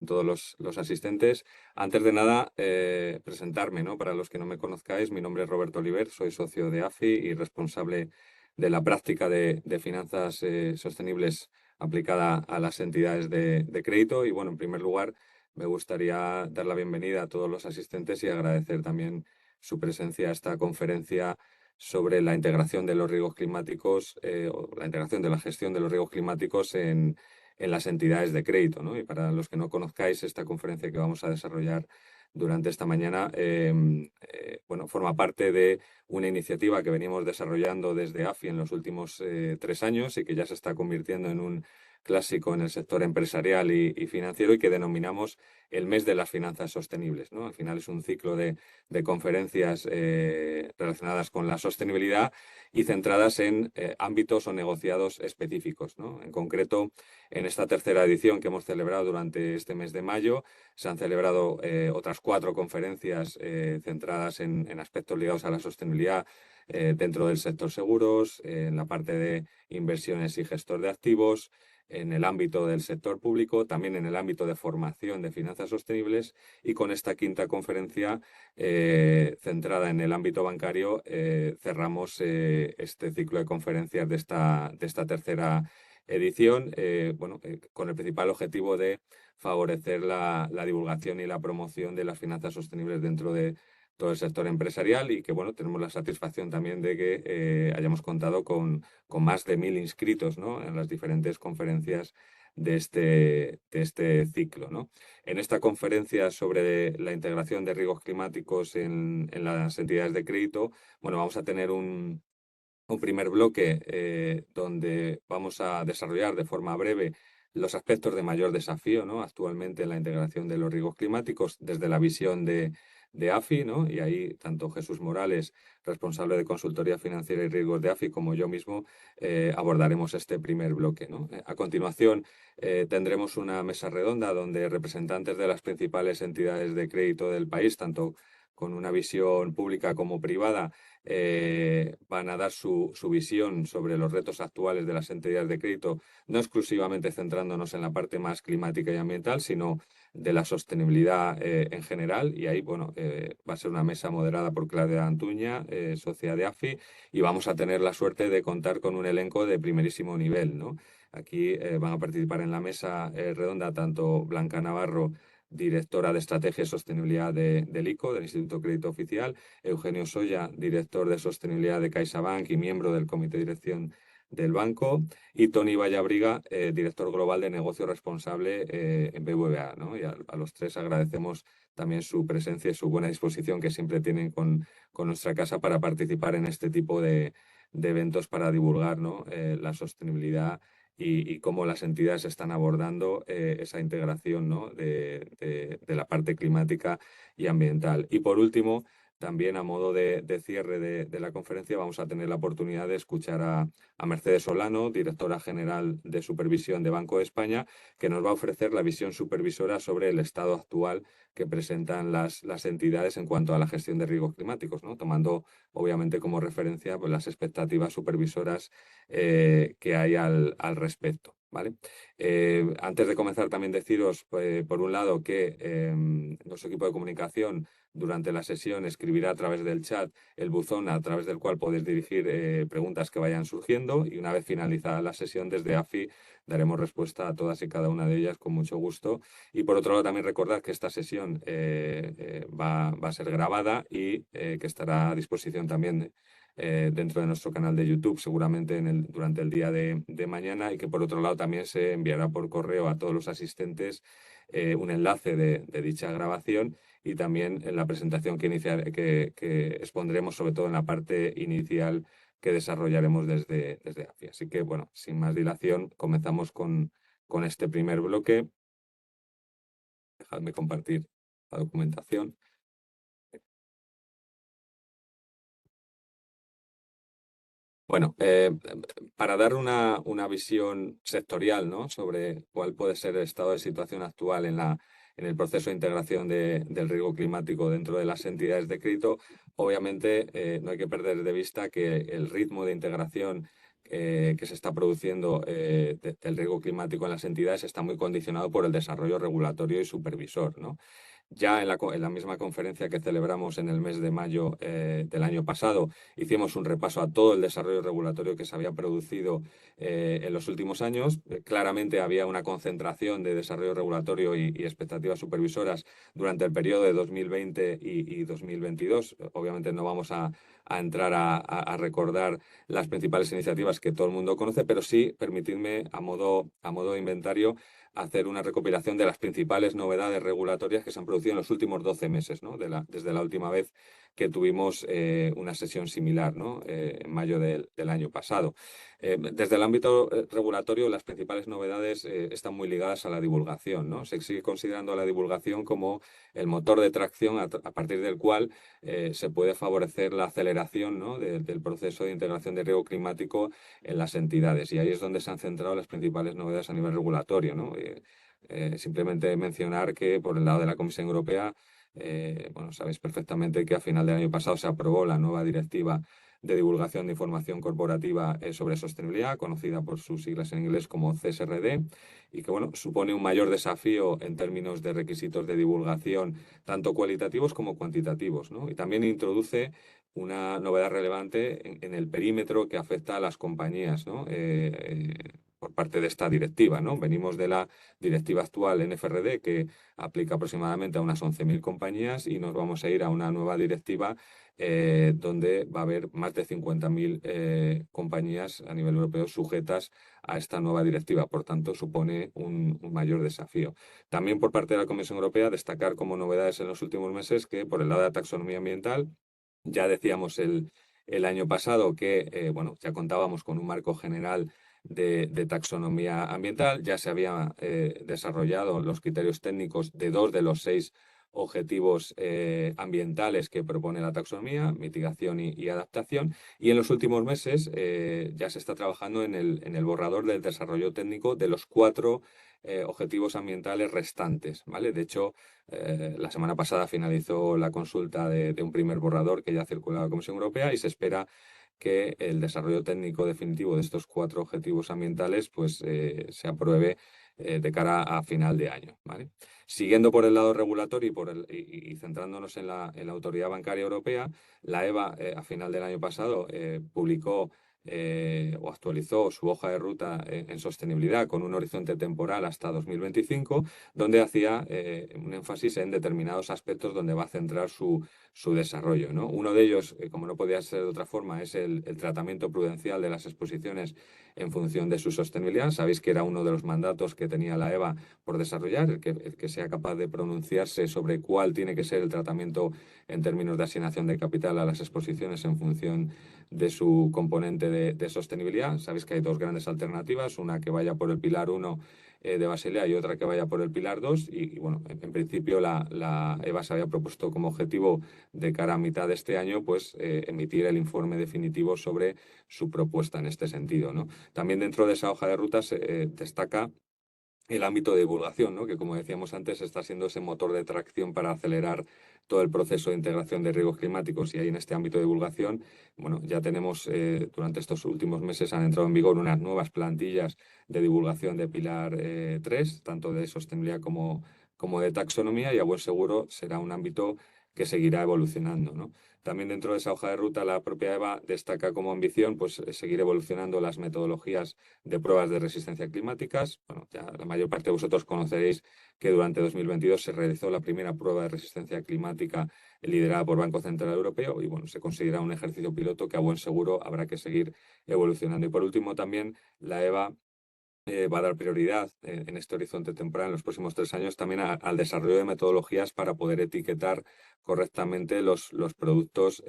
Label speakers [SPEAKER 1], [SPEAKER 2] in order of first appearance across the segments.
[SPEAKER 1] todos los asistentes. Antes de nada, presentarme, ¿no? Para los que no me conozcáis, mi nombre es Roberto Oliver, soy socio de AFI y responsable de la práctica de finanzas sostenibles aplicada a las entidades de crédito. Y bueno, en primer lugar, me gustaría dar la bienvenida a todos los asistentes y agradecer también su presencia a esta conferencia sobre la integración de los riesgos climáticos o la integración de la gestión de los riesgos climáticos en las entidades de crédito, ¿no? Y para los que no conozcáis, esta conferencia que vamos a desarrollar durante esta mañana, bueno, forma parte de una iniciativa que venimos desarrollando desde AFI en los últimos 3 años y que ya se está convirtiendo en un clásico en el sector empresarial y financiero y que denominamos el mes de las finanzas sostenibles, ¿no? Al final es un ciclo de conferencias relacionadas con la sostenibilidad y centradas en ámbitos o negociados específicos, ¿no? En concreto, en esta tercera edición que hemos celebrado durante este mes de mayo, se han celebrado otras 4 conferencias centradas en aspectos ligados a la sostenibilidad dentro del sector seguros, en la parte de inversiones y gestor de activos, en el ámbito del sector público, también en el ámbito de formación de finanzas sostenibles y con esta quinta conferencia centrada en el ámbito bancario cerramos este ciclo de conferencias de esta tercera edición, bueno, con el principal objetivo de favorecer la divulgación y la promoción de las finanzas sostenibles dentro de todo el sector empresarial y que, bueno, tenemos la satisfacción también de que hayamos contado con más de 1000 inscritos, ¿no? En las diferentes conferencias de este ciclo, ¿no? En esta conferencia sobre la integración de riesgos climáticos en las entidades de crédito, bueno, vamos a tener un primer bloque donde vamos a desarrollar de forma breve los aspectos de mayor desafío, ¿no? Actualmente en la integración de los riesgos climáticos desde la visión de AFI, ¿no? Y ahí tanto Jesús Morales, responsable de consultoría financiera y riesgos de AFI, como yo mismo abordaremos este primer bloque, ¿no? A continuación tendremos una mesa redonda donde representantes de las principales entidades de crédito del país, tanto con una visión pública como privada, van a dar su visión sobre los retos actuales de las entidades de crédito, no exclusivamente centrándonos en la parte más climática y ambiental, sino de la sostenibilidad en general. Y ahí, bueno, va a ser una mesa moderada por Claudia Antuña, socia de AFI, y vamos a tener la suerte de contar con un elenco de primerísimo nivel, ¿no? Aquí van a participar en la mesa redonda tanto Blanca Navarro, directora de Estrategia y Sostenibilidad del ICO, del Instituto Crédito Oficial, Eugenio Soya, director de Sostenibilidad de CaixaBank y miembro del Comité de Dirección del banco, y Tony Vallabriga, director global de negocio responsable en BBVA, ¿no? Y a los tres agradecemos también su presencia y su buena disposición que siempre tienen con nuestra casa para participar en este tipo de eventos para divulgar, ¿no? La sostenibilidad y cómo las entidades están abordando esa integración, ¿no? de la parte climática y ambiental. Y por último, también a modo de cierre de la conferencia vamos a tener la oportunidad de escuchar a Mercedes Solano, directora general de supervisión de Banco de España, que nos va a ofrecer la visión supervisora sobre el estado actual que presentan las entidades en cuanto a la gestión de riesgos climáticos, ¿no? Tomando obviamente como referencia pues, las expectativas supervisoras que hay al respecto. ¿Vale? Antes de comenzar también deciros, por un lado, que nuestro equipo de comunicación durante la sesión escribirá a través del chat el buzón a través del cual podéis dirigir preguntas que vayan surgiendo y una vez finalizada la sesión desde AFI daremos respuesta a todas y cada una de ellas con mucho gusto. Y por otro lado también recordad que esta sesión va a ser grabada y que estará a disposición también dentro de nuestro canal de YouTube, seguramente durante el día de mañana, y que por otro lado también se enviará por correo a todos los asistentes un enlace de dicha grabación y también en la presentación que expondremos, sobre todo en la parte inicial que desarrollaremos desde AFI. Así que, bueno, sin más dilación, comenzamos con este primer bloque. Dejadme compartir la documentación. Bueno, para dar una visión sectorial, ¿no? Sobre cuál puede ser el estado de situación actual en el proceso de integración del riesgo climático dentro de las entidades de crédito, obviamente no hay que perder de vista que el ritmo de integración que se está produciendo del riesgo climático en las entidades está muy condicionado por el desarrollo regulatorio y supervisor, ¿no? Ya en la misma conferencia que celebramos en el mes de mayo del año pasado, hicimos un repaso a todo el desarrollo regulatorio que se había producido en los últimos años. Claramente había una concentración de desarrollo regulatorio y expectativas supervisoras durante el periodo de 2020 y 2022. Obviamente no vamos a entrar a recordar las principales iniciativas que todo el mundo conoce, pero sí, permitidme a modo de inventario hacer una recopilación de las principales novedades regulatorias que se han producido en los últimos 12 meses, ¿no? Desde la última vez que tuvimos una sesión similar, ¿no? En mayo del año pasado. Desde el ámbito regulatorio, las principales novedades están muy ligadas a la divulgación, ¿no? Se sigue considerando la divulgación como el motor de tracción a partir del cual se puede favorecer la aceleración, ¿no? Del proceso de integración de riesgo climático en las entidades. Y ahí es donde se han centrado las principales novedades a nivel regulatorio, ¿no? Simplemente mencionar que por el lado de la Comisión Europea, bueno, sabéis perfectamente que a final del año pasado se aprobó la nueva directiva de divulgación de información corporativa sobre sostenibilidad, conocida por sus siglas en inglés como CSRD, y que bueno, supone un mayor desafío en términos de requisitos de divulgación, tanto cualitativos como cuantitativos, ¿no? Y también introduce una novedad relevante en el perímetro que afecta a las compañías, ¿no? Por parte de esta directiva, ¿no? Venimos de la directiva actual NFRD que aplica aproximadamente a unas 11.000 compañías y nos vamos a ir a una nueva directiva donde va a haber más de 50.000 compañías a nivel europeo sujetas a esta nueva directiva. Por tanto, supone un mayor desafío. También por parte de la Comisión Europea, destacar como novedades en los últimos meses que por el lado de la taxonomía ambiental, ya decíamos el año pasado que bueno, ya contábamos con un marco general de taxonomía ambiental, ya se habían desarrollado los criterios técnicos de 2 de los 6 objetivos ambientales que propone la taxonomía, mitigación y adaptación, y en los últimos meses ya se está trabajando en el borrador del desarrollo técnico de los 4 objetivos ambientales restantes, ¿vale? De hecho, la semana pasada finalizó la consulta de un primer borrador que ya circuló a la Comisión Europea y se espera que el desarrollo técnico definitivo de estos 4 objetivos ambientales pues, se apruebe de cara a final de año, ¿vale? Siguiendo por el lado regulatorio y centrándonos en la Autoridad Bancaria Europea, la EBA a final del año pasado publicó o actualizó su hoja de ruta en sostenibilidad con un horizonte temporal hasta 2025, donde hacía un énfasis en determinados aspectos donde va a centrar su desarrollo, ¿no? Uno de ellos, como no podía ser de otra forma, es el tratamiento prudencial de las exposiciones en función de su sostenibilidad. Sabéis que era uno de los mandatos que tenía la EBA por desarrollar, el que sea capaz de pronunciarse sobre cuál tiene que ser el tratamiento en términos de asignación de capital a las exposiciones en función de su componente de sostenibilidad. Sabéis que hay 2 grandes alternativas, una que vaya por el pilar 1 de Basilea y otra que vaya por el pilar 2. Y bueno, en principio la EBA se había propuesto como objetivo de cara a mitad de este año, pues emitir el informe definitivo sobre su propuesta en este sentido, ¿no? También dentro de esa hoja de ruta se destaca el ámbito de divulgación, ¿no? Que como decíamos antes está siendo ese motor de tracción para acelerar todo el proceso de integración de riesgos climáticos. Y ahí en este ámbito de divulgación, bueno, ya tenemos durante estos últimos meses han entrado en vigor unas nuevas plantillas de divulgación de Pilar 3, tanto de sostenibilidad como de taxonomía, y a buen seguro será un ámbito que seguirá evolucionando, ¿no? También dentro de esa hoja de ruta, la propia EVA destaca como ambición pues, seguir evolucionando las metodologías de pruebas de resistencia climáticas. Bueno, ya la mayor parte de vosotros conoceréis que durante 2022 se realizó la primera prueba de resistencia climática liderada por Banco Central Europeo y bueno, se considera un ejercicio piloto que a buen seguro habrá que seguir evolucionando. Y por último también la EVA va a dar prioridad en este horizonte temporal en los próximos 3 años también al desarrollo de metodologías para poder etiquetar correctamente los productos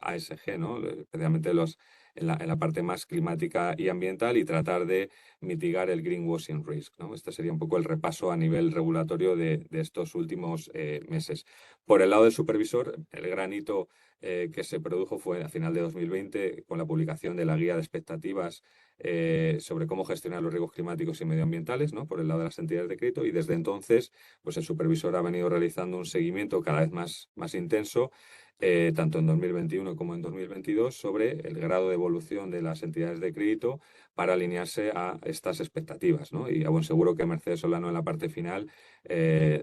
[SPEAKER 1] ASG, ¿no? Especialmente en la parte más climática y ambiental y tratar de mitigar el greenwashing risk, ¿no? Este sería un poco el repaso a nivel regulatorio de estos últimos meses. Por el lado del supervisor, el gran hito que se produjo fue a final de 2020 con la publicación de la guía de expectativas sobre cómo gestionar los riesgos climáticos y medioambientales, ¿no? Por el lado de las entidades de crédito, y desde entonces pues el supervisor ha venido realizando un seguimiento cada vez más intenso, tanto en 2021 como en 2022, sobre el grado de evolución de las entidades de crédito para alinearse a estas expectativas, ¿no? Y a buen seguro que Mercedes Solano en la parte final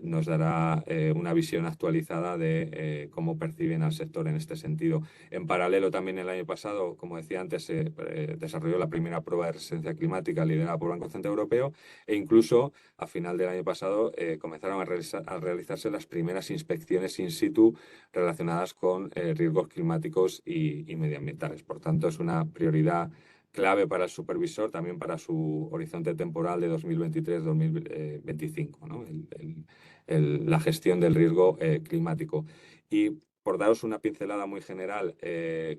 [SPEAKER 1] nos dará una visión actualizada de cómo perciben al sector en este sentido. En paralelo, también el año pasado, como decía antes, se desarrolló la primera prueba de resistencia climática liderada por el Banco Central Europeo, e incluso a final del año pasado comenzaron a realizarse las primeras inspecciones in situ relacionadas con riesgos climáticos y medioambientales. Por tanto, es una prioridad clave para el supervisor, también para su horizonte temporal de 2023-2025, ¿no? La gestión del riesgo climático. Y por daros una pincelada muy general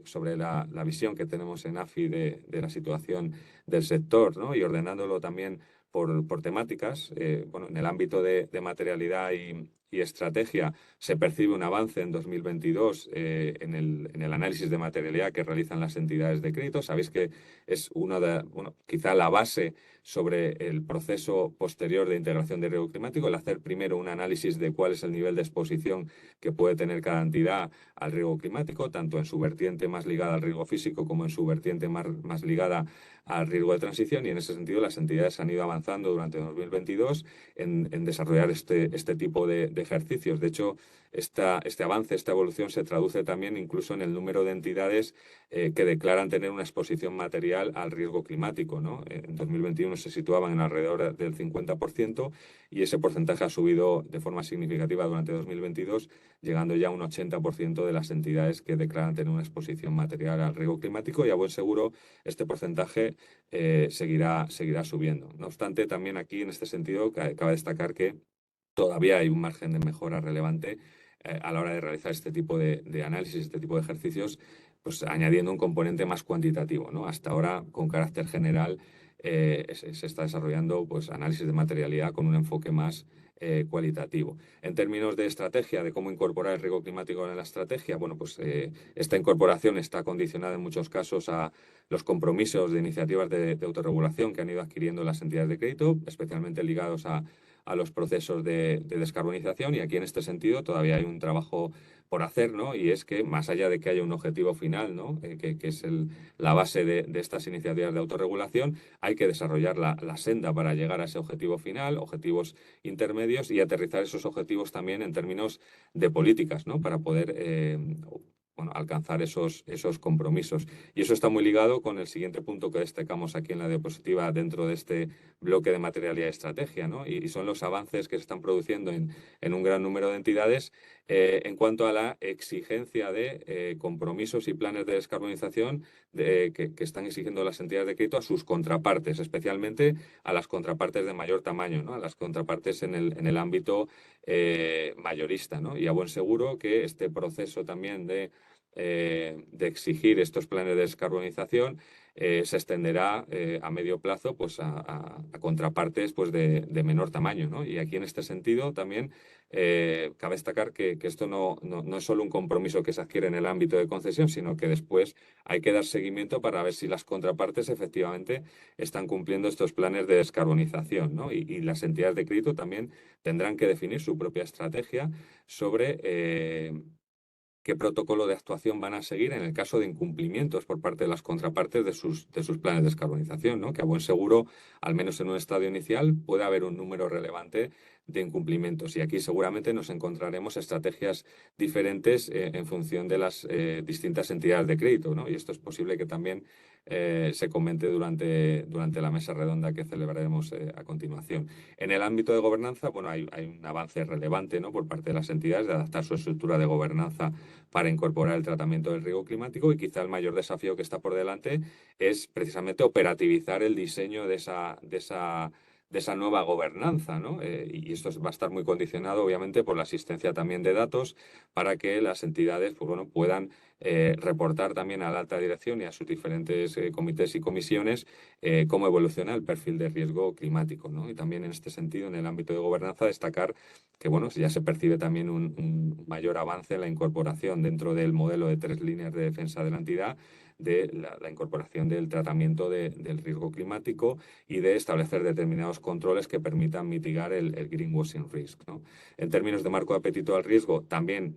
[SPEAKER 1] sobre la visión que tenemos en AFI de la situación del sector, ¿no? Y ordenándolo también por temáticas, bueno, en el ámbito de materialidad y estrategia se percibe un avance en 2022 en el análisis de materialidad que realizan las entidades de crédito. Sabéis que es quizá la base sobre el proceso posterior de integración de riesgo climático, el hacer primero un análisis de cuál es el nivel de exposición que puede tener cada entidad al riesgo climático, tanto en su vertiente más ligada al riesgo físico como en su vertiente más ligada al riesgo de transición, y en ese sentido las entidades han ido avanzando durante 2022 en desarrollar este tipo de ejercicios. De hecho, este avance, esta evolución se traduce también incluso en el número de entidades que declaran tener una exposición material al riesgo climático, ¿no? En 2021 se situaban en alrededor del 50%, y ese porcentaje ha subido de forma significativa durante 2022, llegando ya a un 80% de las entidades que declaran tener una exposición material al riesgo climático, y a buen seguro este porcentaje seguirá subiendo. No obstante, también aquí en este sentido cabe destacar que todavía hay un margen de mejora relevante a la hora de realizar este tipo de análisis, este tipo de ejercicios, pues añadiendo un componente más cuantitativo, ¿no? Hasta ahora, con carácter general, se está desarrollando pues, análisis de materialidad con un enfoque más cualitativo. En términos de estrategia, de cómo incorporar el riesgo climático en la estrategia, bueno, pues esta incorporación está condicionada en muchos casos a los compromisos de iniciativas de autorregulación que han ido adquiriendo las entidades de crédito, especialmente ligados a los procesos de descarbonización, y aquí en este sentido todavía hay un trabajo por hacer, ¿no? Y es que más allá de que haya un objetivo final, ¿no? Que es la base de estas iniciativas de autorregulación, hay que desarrollar la senda para llegar a ese objetivo final, objetivos intermedios, y aterrizar esos objetivos también en términos de políticas, ¿no? Para poder bueno, alcanzar esos compromisos. Y eso está muy ligado con el siguiente punto que destacamos aquí en la diapositiva dentro de este bloque de materialidad y estrategia, ¿no? Y son los avances que se están produciendo en un gran número de entidades en cuanto a la exigencia de compromisos y planes de descarbonización que están exigiendo las entidades de crédito a sus contrapartes, especialmente a las contrapartes de mayor tamaño, ¿no? A las contrapartes en el ámbito mayorista, ¿no? Y a buen seguro que este proceso también de exigir estos planes de descarbonización se extenderá a medio plazo pues, a contrapartes pues, de menor tamaño, ¿no? Y aquí en este sentido también cabe destacar que esto no es solo un compromiso que se adquiere en el ámbito de concesión, sino que después hay que dar seguimiento para ver si las contrapartes efectivamente están cumpliendo estos planes de descarbonización, ¿no? Y las entidades de crédito también tendrán que definir su propia estrategia sobre qué protocolo de actuación van a seguir en el caso de incumplimientos por parte de las contrapartes de sus planes de descarbonización, ¿no? Que a buen seguro, al menos en un estadio inicial, puede haber un número relevante de incumplimientos. Y aquí seguramente nos encontraremos estrategias diferentes en función de las distintas entidades de crédito, ¿no? Y esto es posible que también se comente durante la mesa redonda que celebraremos a continuación. En el ámbito de gobernanza, bueno, hay un avance relevante, ¿no? Por parte de las entidades de adaptar su estructura de gobernanza para incorporar el tratamiento del riesgo climático, y quizá el mayor desafío que está por delante es precisamente operativizar el diseño de esa nueva gobernanza, ¿no? Y esto va a estar muy condicionado, obviamente, por la existencia también de datos para que las entidades pues, bueno, puedan reportar también a la alta dirección y a sus diferentes comités y comisiones cómo evoluciona el perfil de riesgo climático, ¿no? Y también en este sentido, en el ámbito de gobernanza, destacar que bueno, ya se percibe también un mayor avance en la incorporación dentro del modelo de 3 líneas de defensa de la entidad de la incorporación del tratamiento del riesgo climático y de establecer determinados controles que permitan mitigar el greenwashing risk, ¿no? En términos de marco de apetito al riesgo, también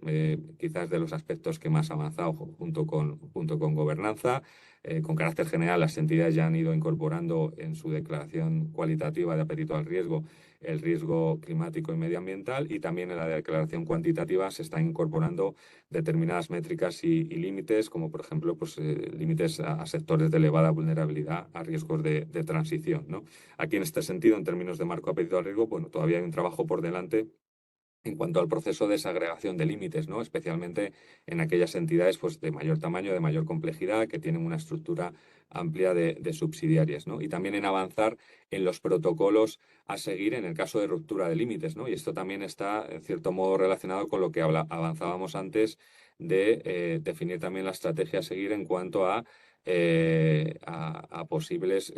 [SPEAKER 1] quizás de los aspectos que más ha avanzado junto con gobernanza. Con carácter general, las entidades ya han ido incorporando en su declaración cualitativa de apetito al riesgo el riesgo climático y medioambiental, y también en la declaración cuantitativa se están incorporando determinadas métricas y límites, como por ejemplo pues, límites a sectores de elevada vulnerabilidad a riesgos de transición, ¿no? Aquí en este sentido, en términos de marco de apetito al riesgo, bueno, todavía hay un trabajo por delante en cuanto al proceso de desagregación de límites, ¿no? Especialmente en aquellas entidades pues, de mayor tamaño, de mayor complejidad, que tienen una estructura amplia de subsidiarias, ¿no? Y también en avanzar en los protocolos a seguir en el caso de ruptura de límites, ¿no? Y esto también está, en cierto modo, relacionado con lo que avanzábamos antes de definir también la estrategia a seguir en cuanto a posibles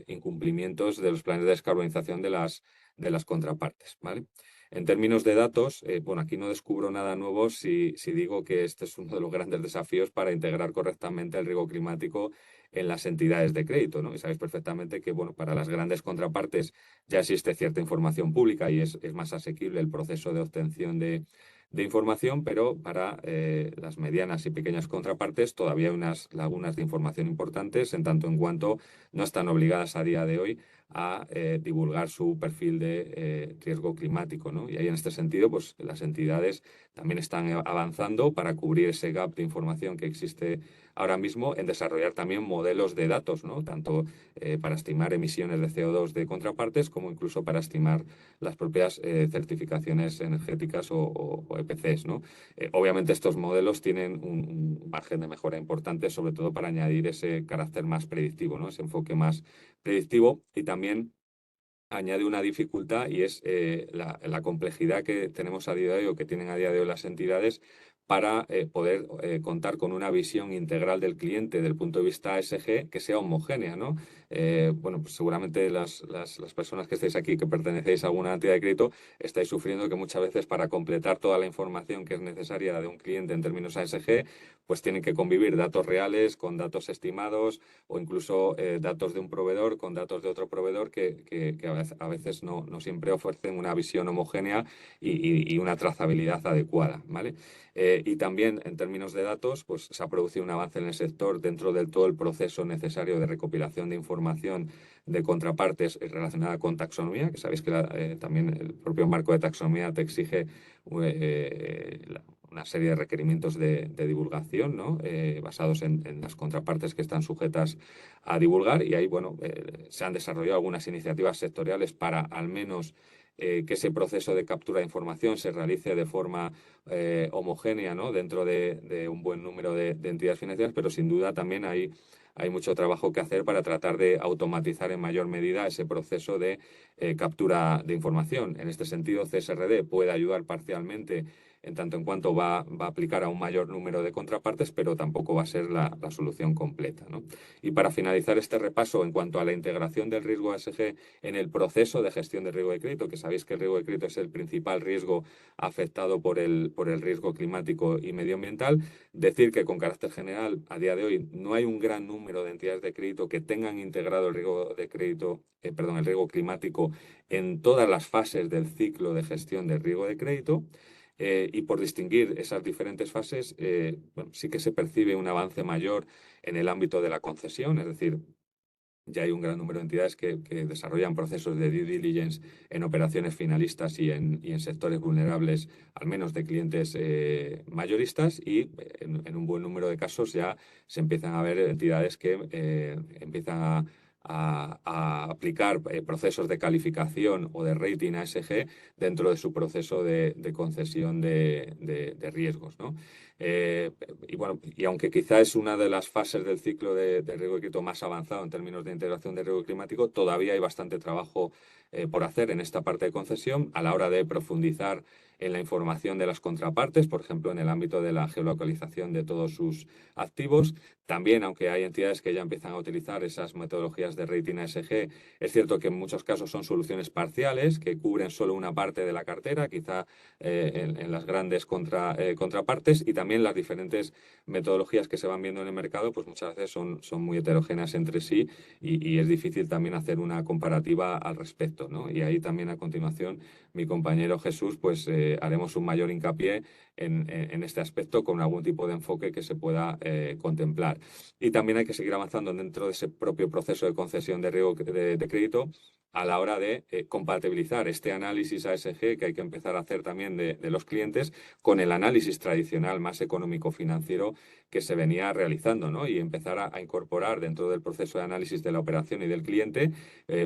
[SPEAKER 1] incumplimientos de los planes de descarbonización de las contrapartes, ¿vale? En términos de datos, bueno, aquí no descubro nada nuevo si digo que este es uno de los grandes desafíos para integrar correctamente el riesgo climático en las entidades de crédito, ¿no? Y sabéis perfectamente que, bueno, para las grandes contrapartes ya existe cierta información pública y es más asequible el proceso de obtención de información, pero para las medianas y pequeñas contrapartes todavía hay unas lagunas de información importantes, en tanto en cuanto no están obligadas a día de hoy a divulgar su perfil de riesgo climático, ¿no? Y ahí en este sentido, pues las entidades también están avanzando para cubrir ese gap de información que existe ahora mismo en desarrollar también modelos de datos, ¿no? Tanto para estimar emisiones de CO2 de contrapartes como incluso para estimar las propias certificaciones energéticas o EPCs, ¿no? Obviamente estos modelos tienen un margen de mejora importante, sobre todo para añadir ese carácter más predictivo, ¿no? Ese enfoque más predictivo, y también añade una dificultad, y es la complejidad que tenemos a día de hoy o que tienen a día de hoy las entidades para poder contar con una visión integral del cliente desde el punto de vista ESG que sea homogénea, ¿no? Bueno, pues seguramente las personas que estáis aquí, que pertenecéis a alguna entidad de crédito, estáis sufriendo que muchas veces para completar toda la información que es necesaria de un cliente en términos ESG, pues tienen que convivir datos reales con datos estimados o incluso datos de un proveedor con datos de otro proveedor que a veces no siempre ofrecen una visión homogénea y una trazabilidad adecuada, ¿vale? Y también en términos de datos, pues se ha producido un avance en el sector dentro de todo el proceso necesario de recopilación de información de contrapartes relacionada con taxonomía, que sabéis que también el propio marco de taxonomía te exige una serie de requerimientos de divulgación, ¿no? Basados en las contrapartes que están sujetas a divulgar, y ahí bueno, se han desarrollado algunas iniciativas sectoriales para al menos que ese proceso de captura de información se realice de forma homogénea, ¿no? Dentro de un buen número de entidades financieras, pero sin duda también hay mucho trabajo que hacer para tratar de automatizar en mayor medida ese proceso de captura de información. En este sentido, CSRD puede ayudar parcialmente en tanto en cuanto va a aplicar a un mayor número de contrapartes, pero tampoco va a ser la solución completa, ¿no? Y para finalizar este repaso en cuanto a la integración del riesgo ESG en el proceso de gestión del riesgo de crédito, que sabéis que el riesgo de crédito es el principal riesgo afectado por el riesgo climático y medioambiental, decir que con carácter general, a día de hoy, no hay un gran número de entidades de crédito que tengan integrado el riesgo de crédito, el riesgo climático en todas las fases del ciclo de gestión del riesgo de crédito. Y por distinguir esas diferentes fases, bueno, sí que se percibe un avance mayor en el ámbito de la concesión, es decir, ya hay un gran número de entidades que desarrollan procesos de due diligence en operaciones finalistas y en sectores vulnerables, al menos de clientes mayoristas, y en un buen número de casos ya se empiezan a ver entidades que empiezan a aplicar procesos de calificación o de rating ASG dentro de su proceso de concesión de riesgos, ¿no? Y bueno, y aunque quizá es una de las fases del ciclo de riesgo de crédito más avanzado en términos de integración de riesgo climático, todavía hay bastante trabajo por hacer en esta parte de concesión a la hora de profundizar en la información de las contrapartes, por ejemplo, en el ámbito de la geolocalización de todos sus activos. También, aunque hay entidades que ya empiezan a utilizar esas metodologías de rating ESG, es cierto que en muchos casos son soluciones parciales que cubren solo una parte de la cartera, quizá en las grandes contrapartes, y también las diferentes metodologías que se van viendo en el mercado, pues muchas veces son muy heterogéneas entre sí y es difícil también hacer una comparativa al respecto, ¿no? Y ahí también a continuación mi compañero Jesús, pues haremos un mayor hincapié en este aspecto con algún tipo de enfoque que se pueda contemplar. Y también hay que seguir avanzando dentro de ese propio proceso de concesión de riesgo de crédito a la hora de compatibilizar este análisis ASG que hay que empezar a hacer también de los clientes con el análisis tradicional más económico-financiero que se venía realizando, ¿no? Y empezar a incorporar dentro del proceso de análisis de la operación y del cliente,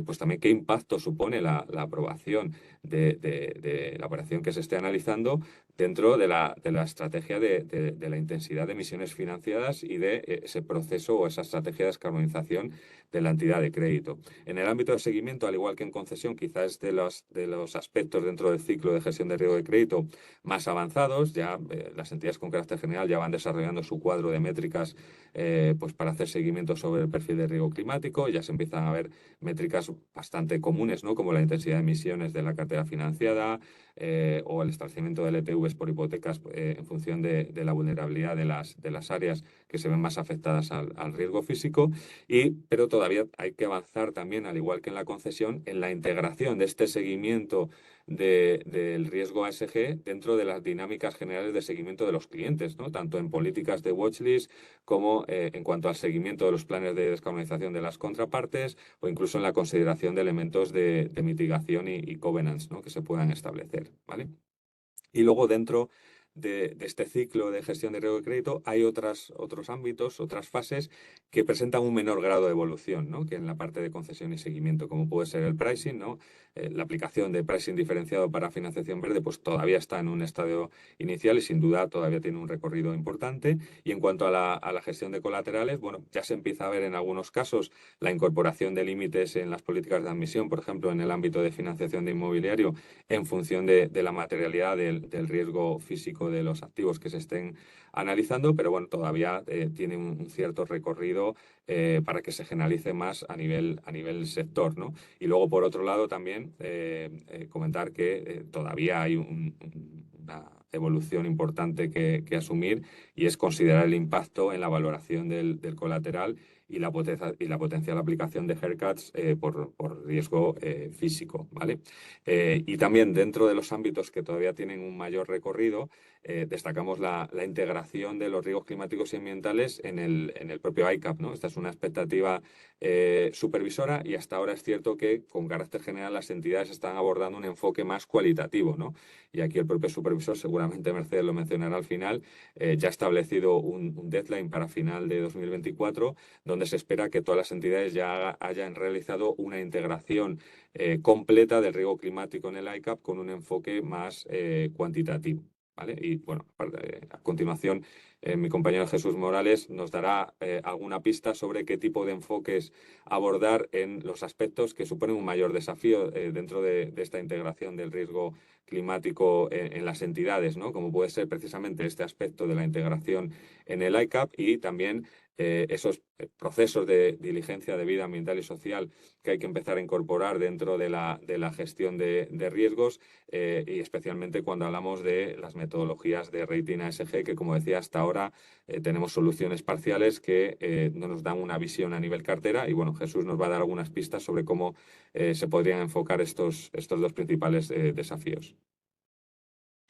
[SPEAKER 1] pues también qué impacto supone la aprobación de la operación que se esté analizando dentro de la estrategia de la intensidad de emisiones financiadas y de ese proceso o esa estrategia de descarbonización de la entidad de crédito. En el ámbito de seguimiento, al igual que en concesión, quizás es de los aspectos dentro del ciclo de gestión de riesgo de crédito más avanzados. Ya las entidades con carácter general ya van desarrollando su cuadro de métricas pues para hacer seguimiento sobre el perfil de riesgo climático. Ya se empiezan a ver métricas bastante comunes, ¿no? Como la intensidad de emisiones de la cartera financiada o el establecimiento de LTVs por hipotecas en función de la vulnerabilidad de las áreas que se ven más afectadas al riesgo físico. Pero todavía hay que avanzar también, al igual que en la concesión, en la integración de este seguimiento del riesgo ASG dentro de las dinámicas generales de seguimiento de los clientes, ¿no? Tanto en políticas de watchlist como en cuanto al seguimiento de los planes de descarbonización de las contrapartes o incluso en la consideración de elementos de mitigación y covenants, ¿no? Que se puedan establecer, ¿vale? Y luego dentro de este ciclo de gestión de riesgo de crédito hay otros ámbitos, otras fases que presentan un menor grado de evolución, ¿no? Que en la parte de concesión y seguimiento, como puede ser el pricing, ¿no? La aplicación de pricing diferenciado para financiación verde, pues todavía está en un estadio inicial y sin duda todavía tiene un recorrido importante. Y en cuanto a la gestión de colaterales, bueno, ya se empieza a ver en algunos casos la incorporación de límites en las políticas de admisión, por ejemplo, en el ámbito de financiación de inmobiliario, en función de la materialidad del riesgo físico de los activos que se estén analizando, pero bueno, todavía tiene un cierto recorrido para que se generalice más a nivel sector, ¿no? Y luego, por otro lado, también comentar que todavía hay una evolución importante que asumir y es considerar el impacto en la valoración del colateral y la potencial aplicación de haircuts por riesgo físico, ¿vale? Y también dentro de los ámbitos que todavía tienen un mayor recorrido, destacamos la integración de los riesgos climáticos y ambientales en el propio ICAP, ¿no? Esta es una expectativa supervisora y hasta ahora es cierto que con carácter general las entidades están abordando un enfoque más cualitativo, ¿no? Y aquí el propio supervisor, seguramente Mercedes lo mencionará al final, ya ha establecido un deadline para final de 2024 donde se espera que todas las entidades ya hayan realizado una integración completa del riesgo climático en el ICAP con un enfoque más cuantitativo. ¿Vale? Y bueno, a continuación, mi compañero Jesús Morales nos dará alguna pista sobre qué tipo de enfoques abordar en los aspectos que suponen un mayor desafío dentro de esta integración del riesgo climático en las entidades, ¿no? Como puede ser precisamente este aspecto de la integración en el ICAP y también esos procesos de diligencia de vida ambiental y social que hay que empezar a incorporar dentro de la gestión de riesgos y especialmente cuando hablamos de las metodologías de rating ASG, que como decía, hasta ahora tenemos soluciones parciales que no nos dan una visión a nivel cartera y bueno, Jesús nos va a dar algunas pistas sobre cómo se podrían enfocar estos dos principales desafíos.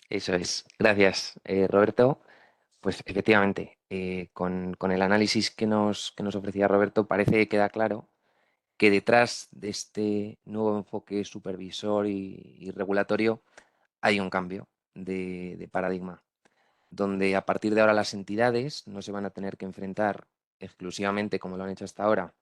[SPEAKER 2] Eso es. Gracias, Roberto. Pues efectivamente, con el análisis que nos ofrecía Roberto, parece que queda claro que detrás de este nuevo enfoque supervisor y regulatorio hay un cambio de paradigma, donde a partir de ahora las entidades no se van a tener que enfrentar exclusivamente, como lo han hecho hasta ahora,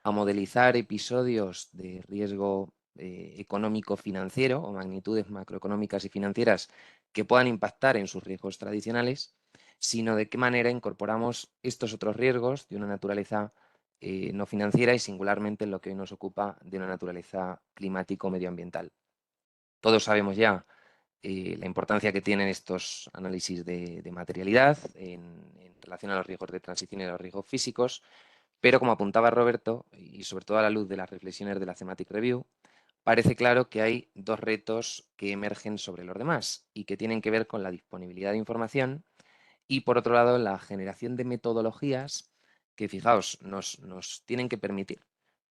[SPEAKER 2] a modelizar episodios de riesgo económico financiero o magnitudes macroeconómicas y financieras que puedan impactar en sus riesgos tradicionales, sino de qué manera incorporamos estos otros riesgos de una naturaleza no financiera y singularmente en lo que hoy nos ocupa de una naturaleza climático-medioambiental. Todos sabemos ya la importancia que tienen estos análisis de materialidad en relación a los riesgos de transición y a los riesgos físicos, pero como apuntaba Roberto, y sobre todo a la luz de las reflexiones de la Thematic Review, parece claro que hay dos retos que emergen sobre los demás y que tienen que ver con la disponibilidad de información y, por otro lado, la generación de metodologías que, fijaos, nos tienen que permitir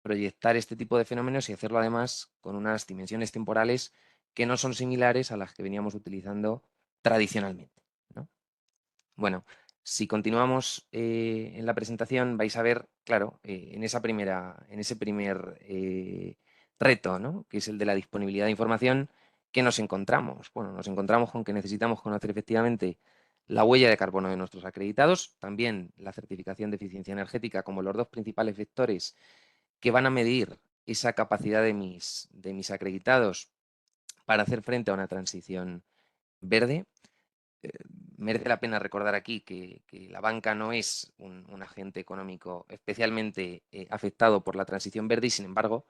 [SPEAKER 2] proyectar este tipo de fenómenos y hacerlo además con unas dimensiones temporales que no son similares a las que veníamos utilizando tradicionalmente, ¿no? Bueno, si continuamos en la presentación vais a ver, claro, en ese primer reto, ¿no? Que es el de la disponibilidad de información, ¿qué nos encontramos? Bueno, nos encontramos con que necesitamos conocer efectivamente la huella de carbono de nuestros acreditados, también la certificación de eficiencia energética como los dos principales vectores que van a medir esa capacidad de mis acreditados para hacer frente a una transición verde. Eh, Merece la pena recordar aquí que la banca no es un agente económico especialmente afectado por la transición verde y, sin embargo,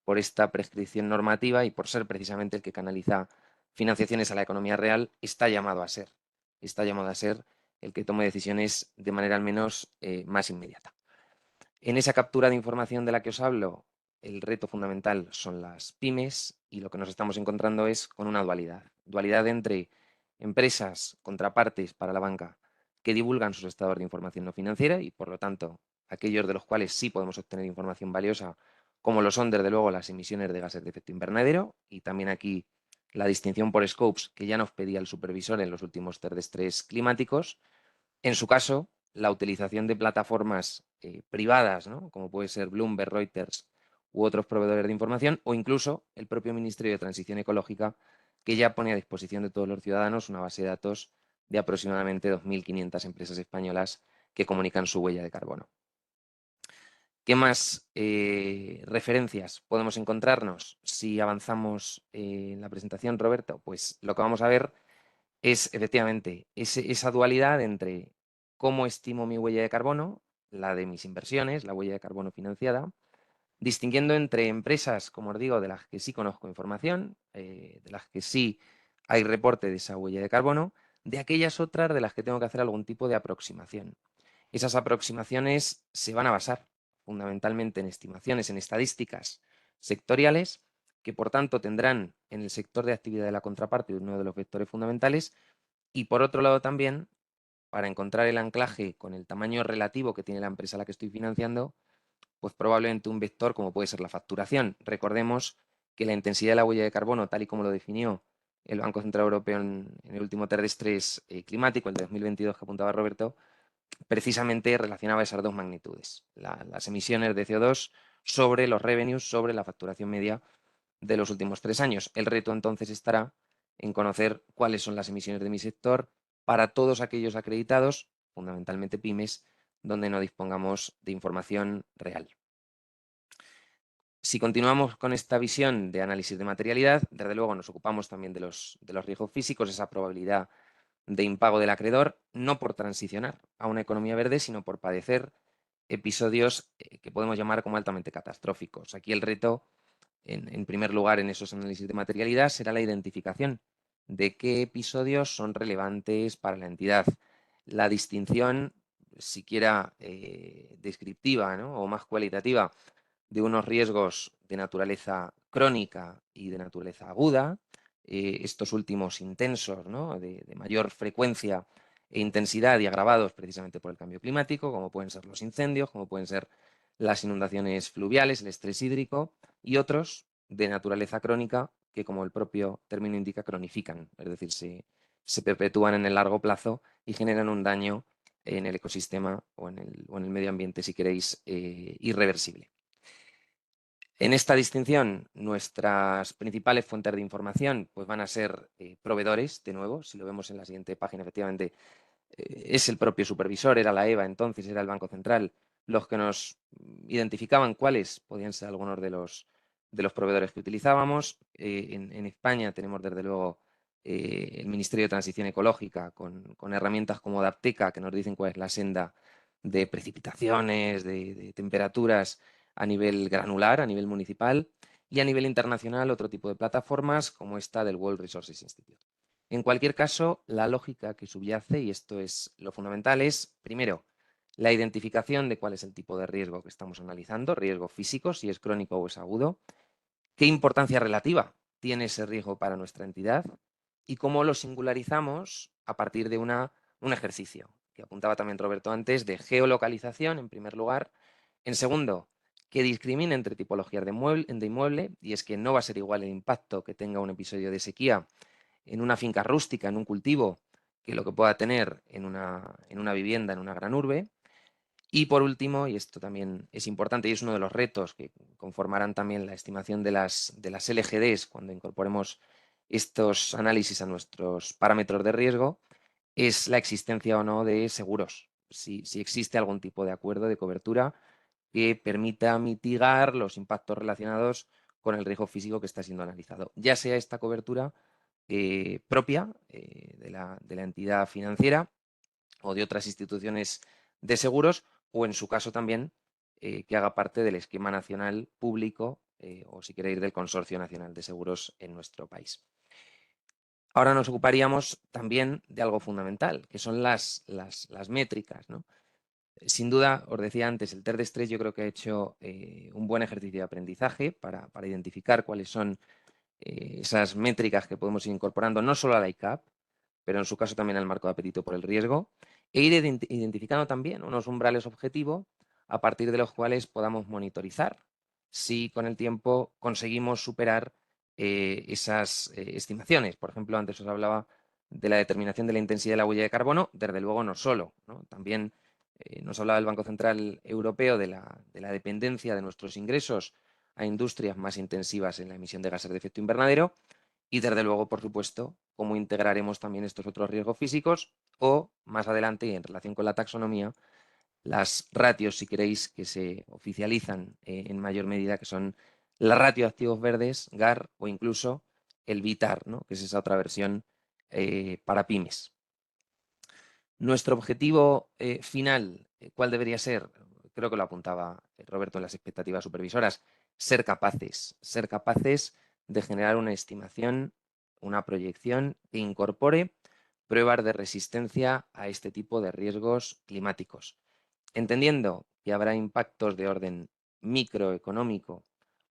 [SPEAKER 2] por esta prescripción normativa y por ser precisamente el que canaliza financiaciones a la economía real, está llamado a ser el que tome decisiones de manera al menos más inmediata. En esa captura de información de la que os hablo, el reto fundamental son las pymes y lo que nos estamos encontrando es con una dualidad entre empresas, contrapartes para la banca, que divulgan sus estados de información no financiera y, por lo tanto, aquellos de los cuales sí podemos obtener información valiosa, como lo son, desde luego, las emisiones de gases de efecto invernadero, y también aquí la distinción por scopes que ya nos pedía el supervisor en los últimos test de estrés climáticos. En su caso, la utilización de plataformas privadas, ¿no? Como puede ser Bloomberg, Reuters u otros proveedores de información, o incluso el propio Ministerio de Transición Ecológica, que ya pone a disposición de todos los ciudadanos una base de datos de aproximadamente 2.500 empresas españolas que comunican su huella de carbono. ¿Qué más referencias podemos encontrarnos si avanzamos en la presentación, Roberto? Pues lo que vamos a ver es efectivamente esa dualidad entre cómo estimo mi huella de carbono, la de mis inversiones, la huella de carbono financiada, distinguiendo entre empresas, como os digo, de las que sí conozco información, de las que sí hay reporte de esa huella de carbono, de aquellas otras de las que tengo que hacer algún tipo de aproximación. Esas aproximaciones se van a basar fundamentalmente en estimaciones, en estadísticas sectoriales, que por tanto tendrán en el sector de actividad de la contraparte uno de los vectores fundamentales, y por otro lado también, para encontrar el anclaje con el tamaño relativo que tiene la empresa a la que estoy financiando, pues probablemente un vector como puede ser la facturación. Recordemos que la intensidad de la huella de carbono, tal y como lo definió el Banco Central Europeo en el último test de estrés climático, el de 2022 que apuntaba Roberto, precisamente relacionaba esas dos magnitudes, las emisiones de CO2 sobre los revenues, sobre la facturación media de los últimos 3 años. El reto entonces estará en conocer cuáles son las emisiones de mi sector para todos aquellos acreditados, fundamentalmente pymes, donde no dispongamos de información real. Si continuamos con esta visión de análisis de materialidad, desde luego nos ocupamos también de los riesgos físicos, esa probabilidad de impago del acreedor, no por transicionar a una economía verde, sino por padecer episodios que podemos llamar como altamente catastróficos. Aquí el reto, en primer lugar, en esos análisis de materialidad, será la identificación de qué episodios son relevantes para la entidad. La distinción, siquiera descriptiva, ¿no? O más cualitativa, de unos riesgos de naturaleza crónica y de naturaleza aguda, estos últimos intensos, ¿no? de mayor frecuencia e intensidad y agravados precisamente por el cambio climático, como pueden ser los incendios, como pueden ser las inundaciones fluviales, el estrés hídrico, y otros de naturaleza crónica que, como el propio término indica, cronifican, es decir, se perpetúan en el largo plazo y generan un daño en el ecosistema o en el medio ambiente, si queréis, irreversible. En esta distinción, nuestras principales fuentes de información pues van a ser proveedores, de nuevo, si lo vemos en la siguiente página, efectivamente, es el propio supervisor, era la EVA entonces, era el Banco Central, los que nos identificaban cuáles podían ser algunos de los proveedores que utilizábamos. En España tenemos, desde luego, el Ministerio de Transición Ecológica con herramientas como Adapteca, que nos dicen cuál es la senda de precipitaciones, de temperaturas a nivel granular, a nivel municipal, y a nivel internacional otro tipo de plataformas como esta del World Resources Institute. En cualquier caso, la lógica que subyace, y esto es lo fundamental, es, primero, la identificación de cuál es el tipo de riesgo que estamos analizando, riesgo físico, si es crónico o es agudo, qué importancia relativa tiene ese riesgo para nuestra entidad y cómo lo singularizamos a partir de un ejercicio, que apuntaba también Roberto antes, de geolocalización, en primer lugar. En segundo, que discrimine entre tipologías de inmueble, y es que no va a ser igual el impacto que tenga un episodio de sequía en una finca rústica, en un cultivo, que lo que pueda tener en una vivienda, en una gran urbe. Y por último, y esto también es importante y es uno de los retos que conformarán también la estimación de las LGDs cuando incorporemos estos análisis a nuestros parámetros de riesgo, es la existencia o no de seguros. Si existe algún tipo de acuerdo de cobertura que permita mitigar los impactos relacionados con el riesgo físico que está siendo analizado. Ya sea esta cobertura propia de la entidad financiera o de otras instituciones de seguros, o en su caso también que haga parte del esquema nacional público o si queréis del Consorcio Nacional de Seguros en nuestro país. Ahora nos ocuparíamos también de algo fundamental, que son las métricas, ¿no? Sin duda, os decía antes, el TER de estrés yo creo que ha hecho un buen ejercicio de aprendizaje para identificar cuáles son esas métricas que podemos ir incorporando, no solo a la ICAP, pero en su caso también al marco de apetito por el riesgo, e ir identificando también unos umbrales objetivo a partir de los cuales podamos monitorizar si con el tiempo conseguimos superar esas estimaciones. Por ejemplo, antes os hablaba de la determinación de la intensidad de la huella de carbono, desde luego no solo, ¿no? También nos hablaba el Banco Central Europeo de la dependencia de nuestros ingresos a industrias más intensivas en la emisión de gases de efecto invernadero y, desde luego, por supuesto, cómo integraremos también estos otros riesgos físicos o, más adelante, y en relación con la taxonomía, las ratios, si queréis, que se oficializan en mayor medida, que son la ratio de activos verdes, GAR, o incluso el VITAR, ¿no? Que es esa otra versión para pymes. Nuestro objetivo final, ¿cuál debería ser? Creo que lo apuntaba Roberto en las expectativas supervisoras, ser capaces de generar una estimación, una proyección que incorpore pruebas de resistencia a este tipo de riesgos climáticos, entendiendo que habrá impactos de orden microeconómico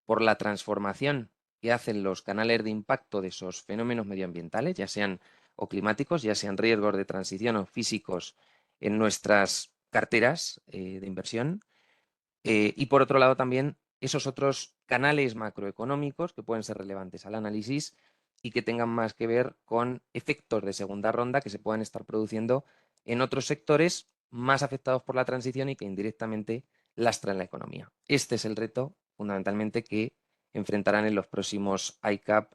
[SPEAKER 2] por la transformación que hacen los canales de impacto de esos fenómenos medioambientales, ya sean o climáticos, ya sean riesgos de transición o físicos en nuestras carteras de inversión. Y por otro lado también esos otros canales macroeconómicos que pueden ser relevantes al análisis y que tengan más que ver con efectos de segunda ronda que se puedan estar produciendo en otros sectores más afectados por la transición y que indirectamente lastran la economía. Este es el reto fundamentalmente que enfrentarán en los próximos ICAP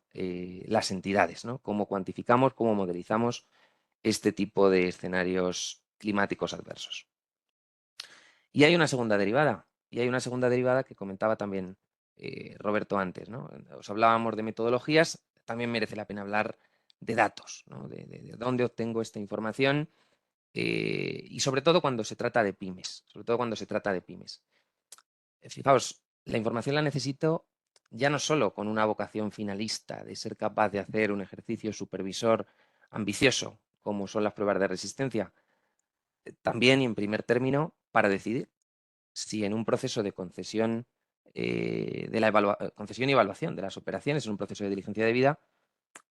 [SPEAKER 2] las entidades, ¿no? Cómo cuantificamos, cómo modelizamos este tipo de escenarios climáticos adversos. Y hay una segunda derivada, que comentaba también Roberto antes, ¿no? Os hablábamos de metodologías, también merece la pena hablar de datos, ¿no? De dónde obtengo esta información y sobre todo cuando se trata de pymes, Fijaos, la información la necesito ya no solo con una vocación finalista de ser capaz de hacer un ejercicio supervisor ambicioso, como son las pruebas de resistencia, también y en primer término para decidir si en un proceso de concesión, concesión y evaluación de las operaciones, en un proceso de diligencia de vida,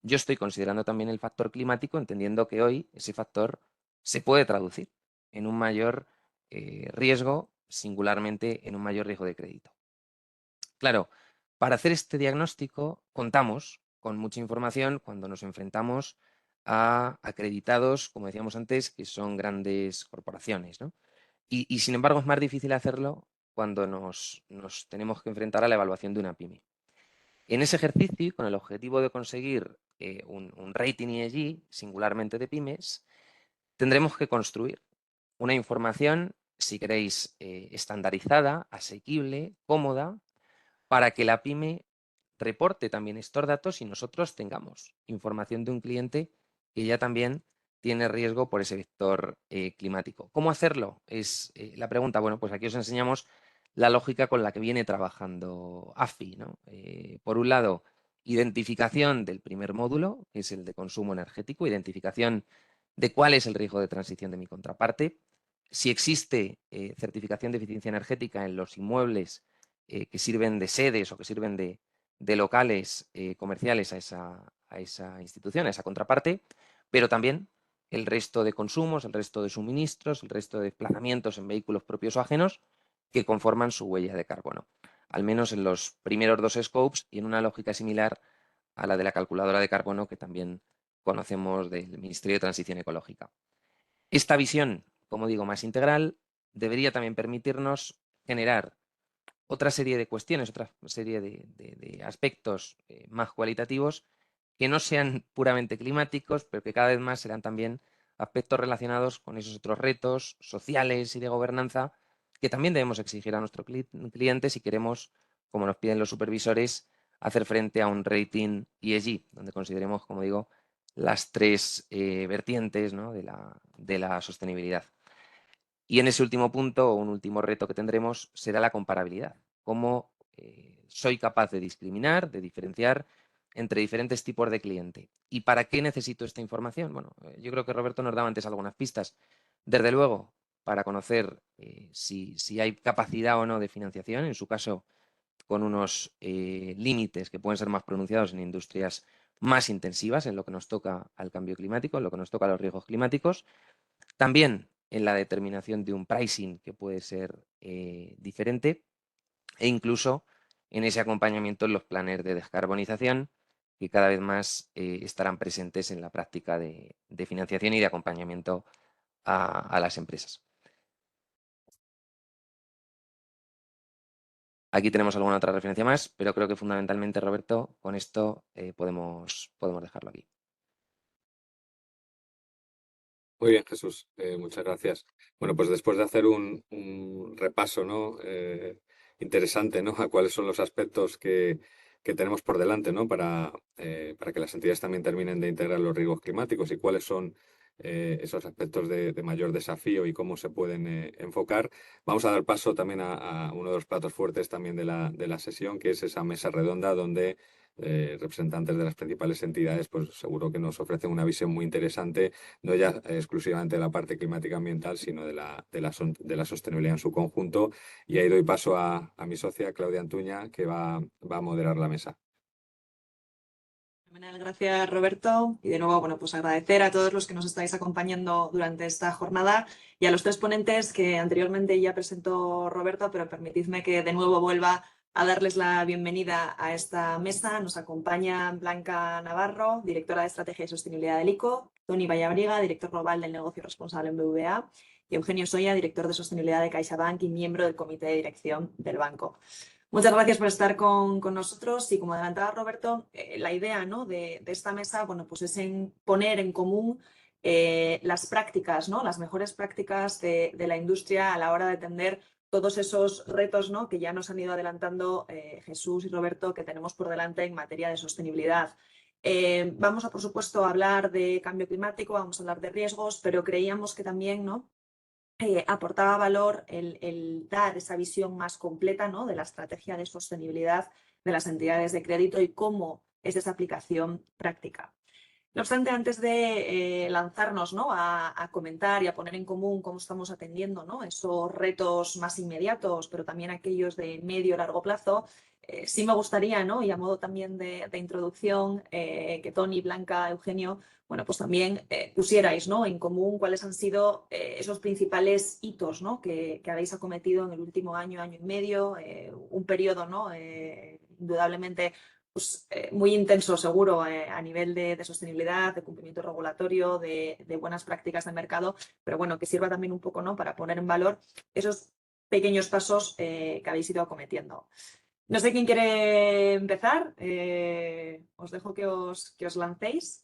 [SPEAKER 2] yo estoy considerando también el factor climático, entendiendo que hoy ese factor se puede traducir en un mayor riesgo, singularmente en un mayor riesgo de crédito. Claro, para hacer este diagnóstico contamos con mucha información cuando nos enfrentamos a acreditados, como decíamos antes, que son grandes corporaciones, ¿no? Y sin embargo es más difícil hacerlo cuando nos tenemos que enfrentar a la evaluación de una pyme. En ese ejercicio, con el objetivo de conseguir un rating ESG, singularmente de pymes, tendremos que construir una información, si queréis, estandarizada, asequible, cómoda, para que la pyme reporte también estos datos y nosotros tengamos información de un cliente que ya también tiene riesgo por ese vector climático. ¿Cómo hacerlo? Es la pregunta. Bueno, pues aquí os enseñamos la lógica con la que viene trabajando AFI, ¿no? Por un lado, identificación del primer módulo, que es el de consumo energético, identificación de cuál es el riesgo de transición de mi contraparte, si existe certificación de eficiencia energética en los inmuebles que sirven de sedes o que sirven de locales comerciales a esa institución, a esa contraparte, pero también el resto de consumos, el resto de suministros, el resto de desplazamientos en vehículos propios o ajenos que conforman su huella de carbono, al menos en los primeros dos scopes y en una lógica similar a la de la calculadora de carbono que también conocemos del Ministerio de Transición Ecológica. Esta visión, como digo, más integral, debería también permitirnos generar otra serie de cuestiones, otra serie de aspectos más cualitativos que no sean puramente climáticos, pero que cada vez más serán también aspectos relacionados con esos otros retos sociales y de gobernanza que también debemos exigir a nuestro cliente si queremos, como nos piden los supervisores, hacer frente a un rating ESG, donde consideremos, como digo, las tres vertientes, ¿no?, de la sostenibilidad. Y en ese último punto, o un último reto que tendremos, será la comparabilidad. Cómo soy capaz de discriminar, de diferenciar entre diferentes tipos de cliente. ¿Y para qué necesito esta información? Bueno, yo creo que Roberto nos daba antes algunas pistas. Desde luego, para conocer si hay capacidad o no de financiación, en su caso, con unos límites que pueden ser más pronunciados en industrias más intensivas, en lo que nos toca al cambio climático, en lo que nos toca a los riesgos climáticos. También en la determinación de un pricing que puede ser diferente e incluso en ese acompañamiento en los planes de descarbonización que cada vez más estarán presentes en la práctica de financiación y de acompañamiento a las empresas. Aquí tenemos alguna otra referencia más, pero creo que fundamentalmente, Roberto, con esto podemos dejarlo aquí.
[SPEAKER 1] Muy bien, Jesús, muchas gracias. Bueno, pues después de hacer un repaso, ¿no? Interesante, ¿no? A cuáles son los aspectos que tenemos por delante, ¿no? Para que las entidades también terminen de integrar los riesgos climáticos y cuáles son esos aspectos de mayor desafío y cómo se pueden enfocar. Vamos a dar paso también a uno de los platos fuertes también de la sesión, que es esa mesa redonda donde representantes de las principales entidades, pues seguro que nos ofrecen una visión muy interesante no ya exclusivamente de la parte climática ambiental, sino de la sostenibilidad en su conjunto. Y ahí doy paso a mi socia, Claudia Antuña, que va a moderar la mesa.
[SPEAKER 3] Fenomenal, gracias Roberto. Y de nuevo, bueno, pues agradecer a todos los que nos estáis acompañando durante esta jornada y a los tres ponentes que anteriormente ya presentó Roberto, pero permitidme que de nuevo vuelva a darles la bienvenida a esta mesa. Nos acompaña Blanca Navarro, directora de Estrategia y Sostenibilidad del ICO, Toni Vallabriga, director global del negocio responsable en BBVA, y Eugenio Soya, director de Sostenibilidad de CaixaBank y miembro del comité de dirección del banco. Muchas gracias por estar con nosotros y como adelantaba Roberto, la idea, ¿no?, de esta mesa, bueno, pues es poner en común las prácticas, ¿no?, las mejores prácticas de la industria a la hora de atender todos esos retos, ¿no?, que ya nos han ido adelantando Jesús y Roberto que tenemos por delante en materia de sostenibilidad. Vamos a, por supuesto, hablar de cambio climático, vamos a hablar de riesgos, pero creíamos que también, ¿no?, aportaba valor el dar esa visión más completa, ¿no?, de la estrategia de sostenibilidad de las entidades de crédito y cómo es esa aplicación práctica. No obstante, antes de lanzarnos, ¿no?, a comentar y a poner en común cómo estamos atendiendo, ¿no?, esos retos más inmediatos, pero también aquellos de medio y largo plazo, sí me gustaría, ¿no?, y a modo también de introducción, que Toni, Blanca, Eugenio, bueno, pues también pusierais, ¿no?, en común cuáles han sido esos principales hitos, ¿no?, que habéis acometido en el último año, año y medio, un periodo, ¿no?, indudablemente pues, muy intenso, seguro, a nivel de sostenibilidad, de cumplimiento regulatorio, de buenas prácticas de mercado, pero bueno, que sirva también un poco, ¿no?, para poner en valor esos pequeños pasos que habéis ido acometiendo. No sé quién quiere empezar. Os dejo que os lancéis.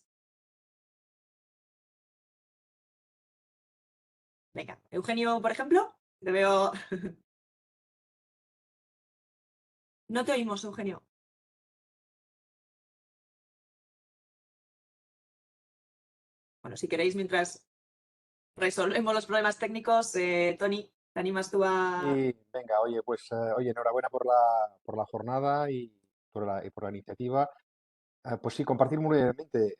[SPEAKER 3] Venga, Eugenio, por ejemplo, te veo. No te oímos, Eugenio. Bueno, si queréis, mientras resolvemos los problemas técnicos, Tony, ¿te animas tú a...?
[SPEAKER 4] Y venga, oye, pues oye, enhorabuena por la jornada y por la iniciativa. Pues sí, compartir muy brevemente.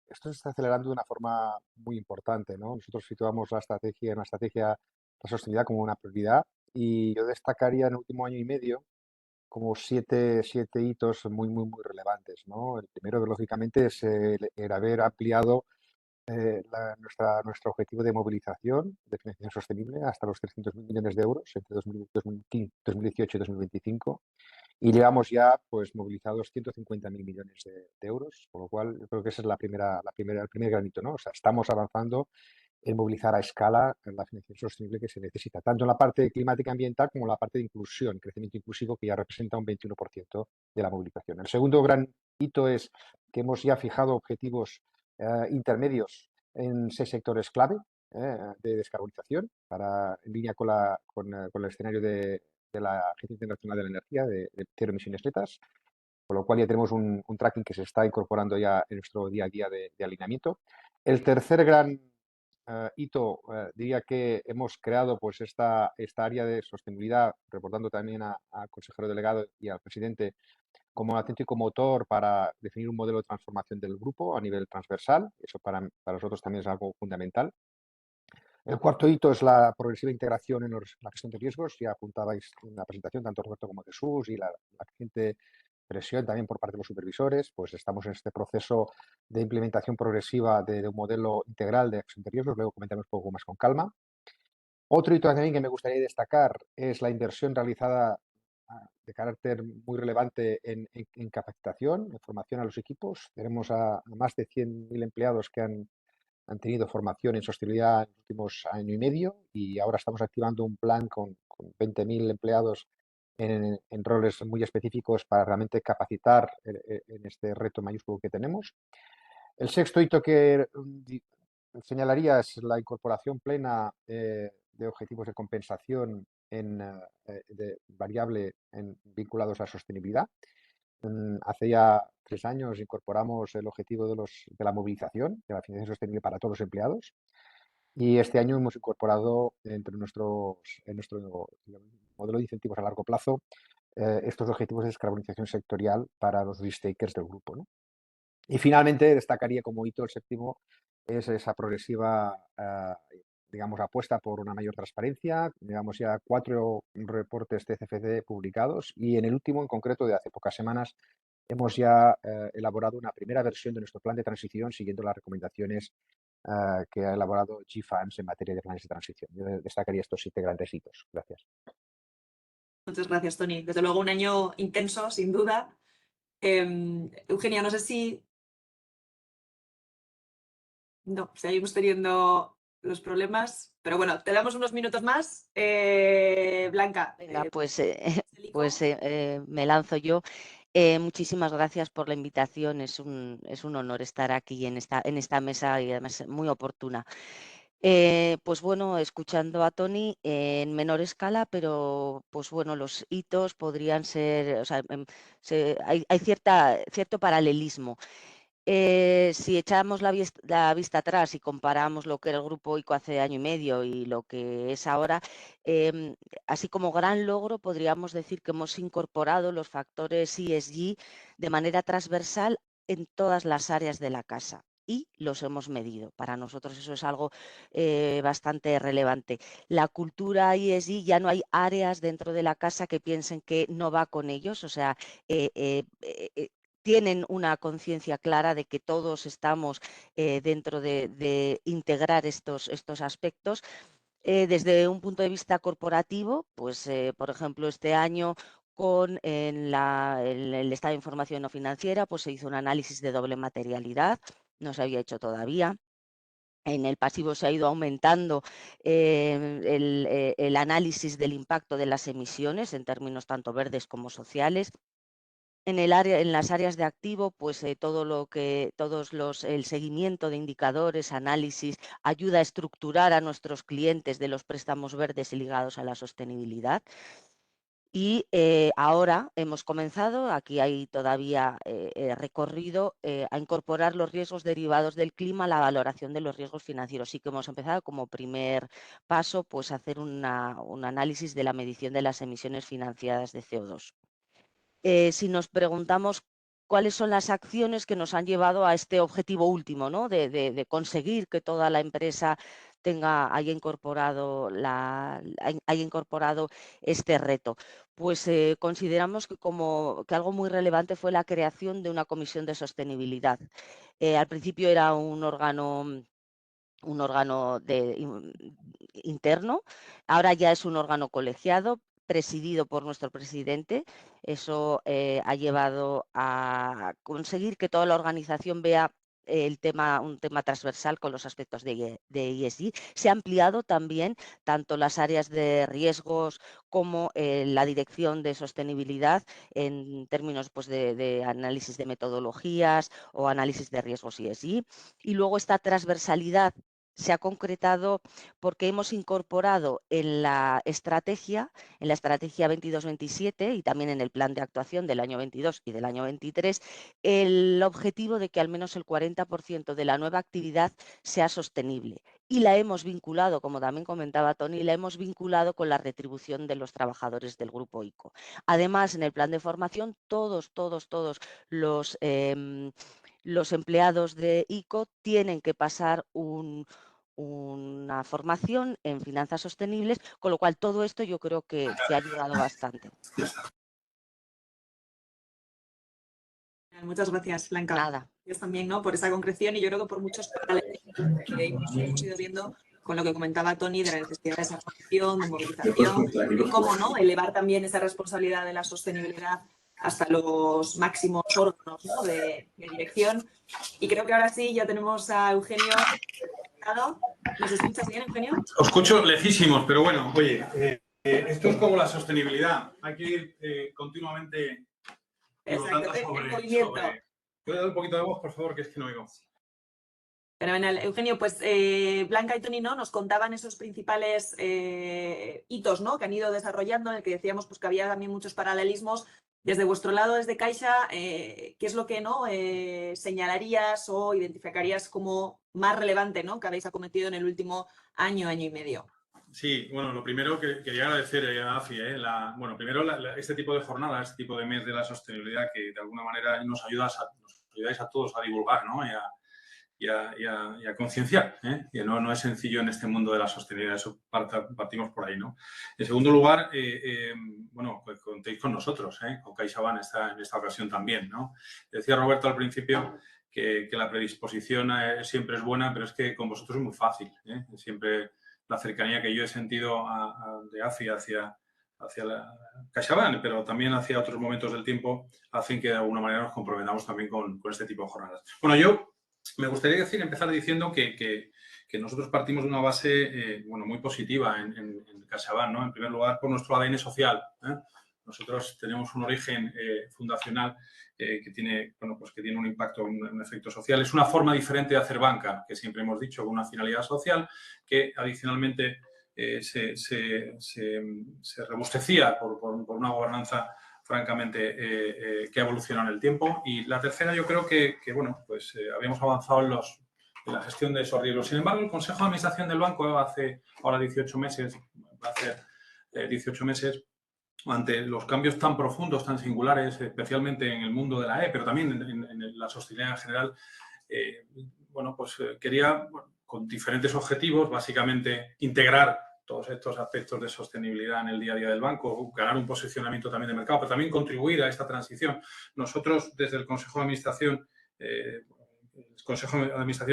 [SPEAKER 4] Esto se está acelerando de una forma muy importante, ¿no? Nosotros situamos la estrategia, la sostenibilidad como una prioridad y yo destacaría en el último año y medio como siete hitos muy relevantes, ¿no? El primero, lógicamente, es el haber ampliado nuestro objetivo de movilización de financiación sostenible hasta los 300.000 millones de euros entre 2018 y 2025 y llevamos ya pues movilizados 150.000 millones de euros, por lo cual yo creo que ese es el primer granito, ¿no? O sea, estamos avanzando en movilizar a escala la financiación sostenible que se necesita, tanto en la parte climática ambiental como en la parte de inclusión, crecimiento inclusivo, que ya representa un 21% de la movilización. El segundo gran hito es que hemos ya fijado objetivos intermedios en 6 sectores clave de descarbonización, en línea con el escenario de la Agencia Internacional de la Energía, de cero emisiones netas, con lo cual ya tenemos un tracking que se está incorporando ya en nuestro día a día de alineamiento. El tercer gran hito, diría que hemos creado pues esta área de sostenibilidad, reportando también al consejero delegado y al presidente como auténtico motor para definir un modelo de transformación del grupo a nivel transversal. Eso para nosotros también es algo fundamental. El cuarto hito es la progresiva integración en la gestión de riesgos. Ya apuntabais en la presentación, tanto Roberto como Jesús, y la creciente presión también por parte de los supervisores. Pues estamos en este proceso de implementación progresiva de un modelo integral de gestión de riesgos. Luego comentaremos un poco más con calma. Otro hito también que me gustaría destacar es la inversión realizada de carácter muy relevante en capacitación, en formación a los equipos. Tenemos a más de 100.000 empleados que han tenido formación en sostenibilidad en los últimos año y medio y ahora estamos activando un plan con 20.000 empleados en roles muy específicos para realmente capacitar en este reto mayúsculo que tenemos. El sexto hito que señalaría es la incorporación plena de objetivos de compensación variable vinculados a sostenibilidad. Hace ya 3 años incorporamos el objetivo de la movilización, de la financiación sostenible para todos los empleados. Y este año hemos incorporado en nuestro modelo de incentivos a largo plazo estos objetivos de descarbonización sectorial para los risk-takers del grupo, ¿no? Y finalmente destacaría como hito el séptimo es esa progresiva digamos, apuesta por una mayor transparencia. Llevamos ya 4 reportes TCFD publicados y en el último, en concreto, de hace pocas semanas, hemos ya elaborado una primera versión de nuestro plan de transición siguiendo las recomendaciones que ha elaborado GFANS en materia de planes de transición. Yo destacaría estos 7 grandes hitos. Gracias.
[SPEAKER 3] Muchas gracias, Tony. Desde luego un año intenso, sin duda. Eugenia, no sé si... No, seguimos teniendo los problemas, pero bueno, te damos unos minutos más. Blanca.
[SPEAKER 5] Venga, pues
[SPEAKER 3] Celico.
[SPEAKER 5] me lanzo yo. Muchísimas gracias por la invitación. Es un honor estar aquí en esta mesa y además muy oportuna. Pues bueno, escuchando a Tony en menor escala, pero pues bueno, los hitos podrían ser, o sea, hay cierto paralelismo. Si echamos la vista atrás y comparamos lo que era el grupo ICO hace año y medio y lo que es ahora, así como gran logro podríamos decir que hemos incorporado los factores ESG de manera transversal en todas las áreas de la casa y los hemos medido. Para nosotros eso es algo bastante relevante. La cultura ESG, ya no hay áreas dentro de la casa que piensen que no va con ellos, o sea, tienen una conciencia clara de que todos estamos dentro de integrar estos aspectos. Desde un punto de vista corporativo, pues por ejemplo este año con el estado de información no financiera, pues se hizo un análisis de doble materialidad, no se había hecho todavía. En el pasivo se ha ido aumentando el análisis del impacto de las emisiones en términos tanto verdes como sociales. En las áreas de activo, pues el seguimiento de indicadores, análisis, ayuda a estructurar a nuestros clientes de los préstamos verdes y ligados a la sostenibilidad. Y ahora hemos comenzado, aquí hay todavía recorrido, a incorporar los riesgos derivados del clima a la valoración de los riesgos financieros. Sí que hemos empezado como primer paso pues, a hacer un análisis de la medición de las emisiones financiadas de CO2. Si nos preguntamos cuáles son las acciones que nos han llevado a este objetivo último, ¿no? de conseguir que toda la empresa haya incorporado este reto. Pues consideramos que algo muy relevante fue la creación de una comisión de sostenibilidad. Al principio era un órgano interno, ahora ya es un órgano colegiado presidido por nuestro presidente. Eso ha llevado a conseguir que toda la organización vea un tema transversal con los aspectos de ESG. Se ha ampliado también tanto las áreas de riesgos como la dirección de sostenibilidad en términos pues, de análisis de metodologías o análisis de riesgos ESG. Y luego esta transversalidad se ha concretado porque hemos incorporado en la estrategia 22-27 y también en el plan de actuación del año 22 y del año 23, el objetivo de que al menos el 40% de la nueva actividad sea sostenible. Y la hemos vinculado, como también comentaba Tony, la hemos vinculado con la retribución de los trabajadores del grupo ICO. Además, en el plan de formación, todos los empleados de ICO tienen que pasar una formación en finanzas sostenibles, con lo cual todo esto yo creo que ha ayudado bastante.
[SPEAKER 3] Muchas gracias, Blanca.
[SPEAKER 5] Nada.
[SPEAKER 3] Gracias también, ¿no? Por esa concreción y yo creo que por muchos paralelismos que hemos ido viendo con lo que comentaba Tony de la necesidad de esa formación, de movilización, y cómo no elevar también esa responsabilidad de la sostenibilidad hasta los máximos órganos, ¿no? de dirección. Y creo que ahora sí ya tenemos a Eugenio. ¿Nos escuchas bien, Eugenio?
[SPEAKER 6] Os escucho lejísimos, pero bueno, oye, esto es como la sostenibilidad. Hay que ir continuamente
[SPEAKER 3] Exacto,
[SPEAKER 6] ¿Puedo dar un poquito de voz, por favor, que es que no oigo?
[SPEAKER 3] Fenomenal. Eugenio, pues Blanca y Tony, ¿no? Nos contaban esos principales hitos, ¿no? que han ido desarrollando, en el que decíamos pues, que había también muchos paralelismos. Desde vuestro lado, desde Caixa, ¿qué es lo que no señalarías o identificarías como más relevante, ¿no? que habéis acometido en el último año y medio?
[SPEAKER 6] Sí, bueno, lo primero que quería agradecer a AFI, primero este tipo de jornada, este tipo de mes de la sostenibilidad que de alguna manera nos ayudáis a todos a divulgar, ¿no? y a concienciar, ¿eh? Que no es sencillo en este mundo de la sostenibilidad, eso partimos por ahí, ¿no? En segundo lugar, pues contéis con nosotros, con CaixaBank en esta ocasión también, ¿no? Decía Roberto al principio que la predisposición siempre es buena, pero es que con vosotros es muy fácil, ¿eh? Siempre la cercanía que yo he sentido de AFI hacia la CaixaBank, pero también hacia otros momentos del tiempo, hacen que de alguna manera nos comprometamos también con este tipo de jornadas. Bueno, yo me gustaría empezar diciendo que nosotros partimos de una base muy positiva en CaixaBank, ¿no? En primer lugar, por nuestro ADN social, ¿eh? Nosotros tenemos un origen fundacional que tiene un impacto, un efecto social. Es una forma diferente de hacer banca, que siempre hemos dicho, con una finalidad social, que adicionalmente se robustecía por una gobernanza francamente, que ha evolucionado en el tiempo. Y la tercera, yo creo que habíamos avanzado en la gestión de esos riesgos. Sin embargo, el Consejo de Administración del Banco hace ahora 18 meses, ante los cambios tan profundos, tan singulares, especialmente en el mundo de la pero también en la sostenibilidad en general, quería, con diferentes objetivos, básicamente integrar todos estos aspectos de sostenibilidad en el día a día del banco, ganar un posicionamiento también de mercado, pero también contribuir a esta transición. Nosotros, desde el Consejo de Administración,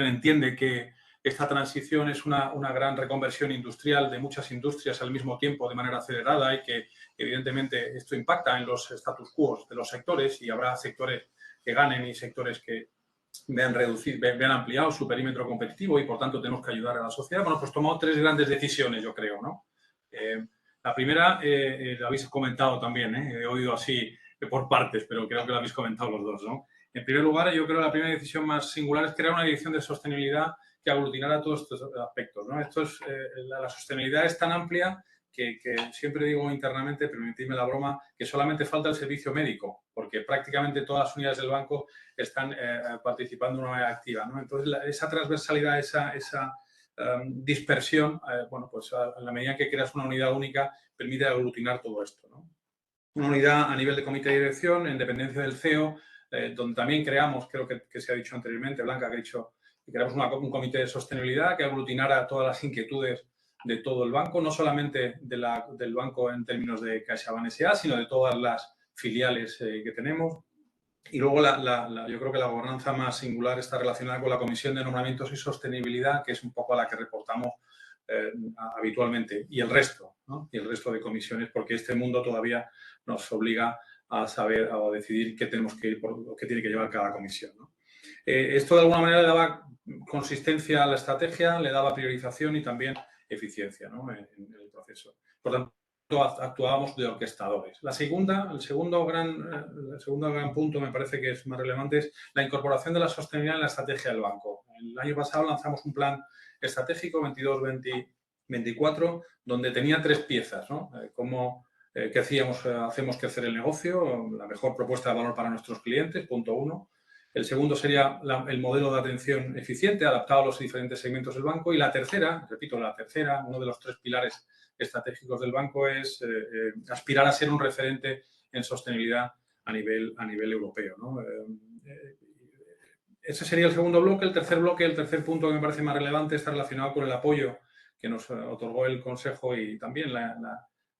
[SPEAKER 6] entiende que esta transición es una gran reconversión industrial de muchas industrias al mismo tiempo de manera acelerada y que, evidentemente, esto impacta en los status quo de los sectores y habrá sectores que ganen y sectores que vean ampliado su perímetro competitivo y, por tanto, tenemos que ayudar a la sociedad. Bueno, pues tomamos tres grandes decisiones, yo creo, ¿no? La primera, la habéis comentado también, he oído así por partes, pero creo que la habéis comentado los dos, ¿no? En primer lugar, yo creo que la primera decisión más singular es crear una dirección de sostenibilidad que aglutinara todos estos aspectos, ¿no? La sostenibilidad es tan amplia que siempre digo internamente, permitidme la broma, que solamente falta el servicio médico, porque prácticamente todas las unidades del banco están participando de una manera activa, ¿no? Entonces, esa transversalidad, esa dispersión, bueno, pues a la medida que creas una unidad única, permite aglutinar todo esto, ¿no? Una unidad a nivel de comité de dirección, en dependencia del CEO, donde también creamos, creo que se ha dicho anteriormente, Blanca, que ha dicho, que creamos un comité de sostenibilidad que aglutinara todas las inquietudes de todo el banco, no solamente del banco en términos de CaixaBank S.A., sino de todas las filiales que tenemos. Y luego yo creo que la gobernanza más singular está relacionada con la Comisión de Nombramientos y Sostenibilidad, que es un poco a la que reportamos habitualmente, y el resto, ¿no? Y el resto de comisiones, porque este mundo todavía nos obliga a saber o a decidir qué tenemos que ir qué tiene que llevar cada comisión, ¿no? Esto de alguna manera le daba consistencia a la estrategia, le daba priorización y también eficiencia, ¿no? en el proceso. Por tanto, actuábamos de orquestadores. El segundo gran punto, me parece que es más relevante, es la incorporación de la sostenibilidad en la estrategia del banco. El año pasado lanzamos un plan estratégico 22-24, donde tenía 3 piezas, ¿no? ¿Qué hacemos crecer el negocio? La mejor propuesta de valor para nuestros clientes, punto 1. El segundo sería el modelo de atención eficiente, adaptado a los diferentes segmentos del banco. Y la tercera, repito, uno de los 3 pilares estratégicos del banco es aspirar a ser un referente en sostenibilidad a nivel europeo, ¿no? Ese sería el segundo bloque. El tercer punto que me parece más relevante está relacionado con el apoyo que nos otorgó el Consejo y también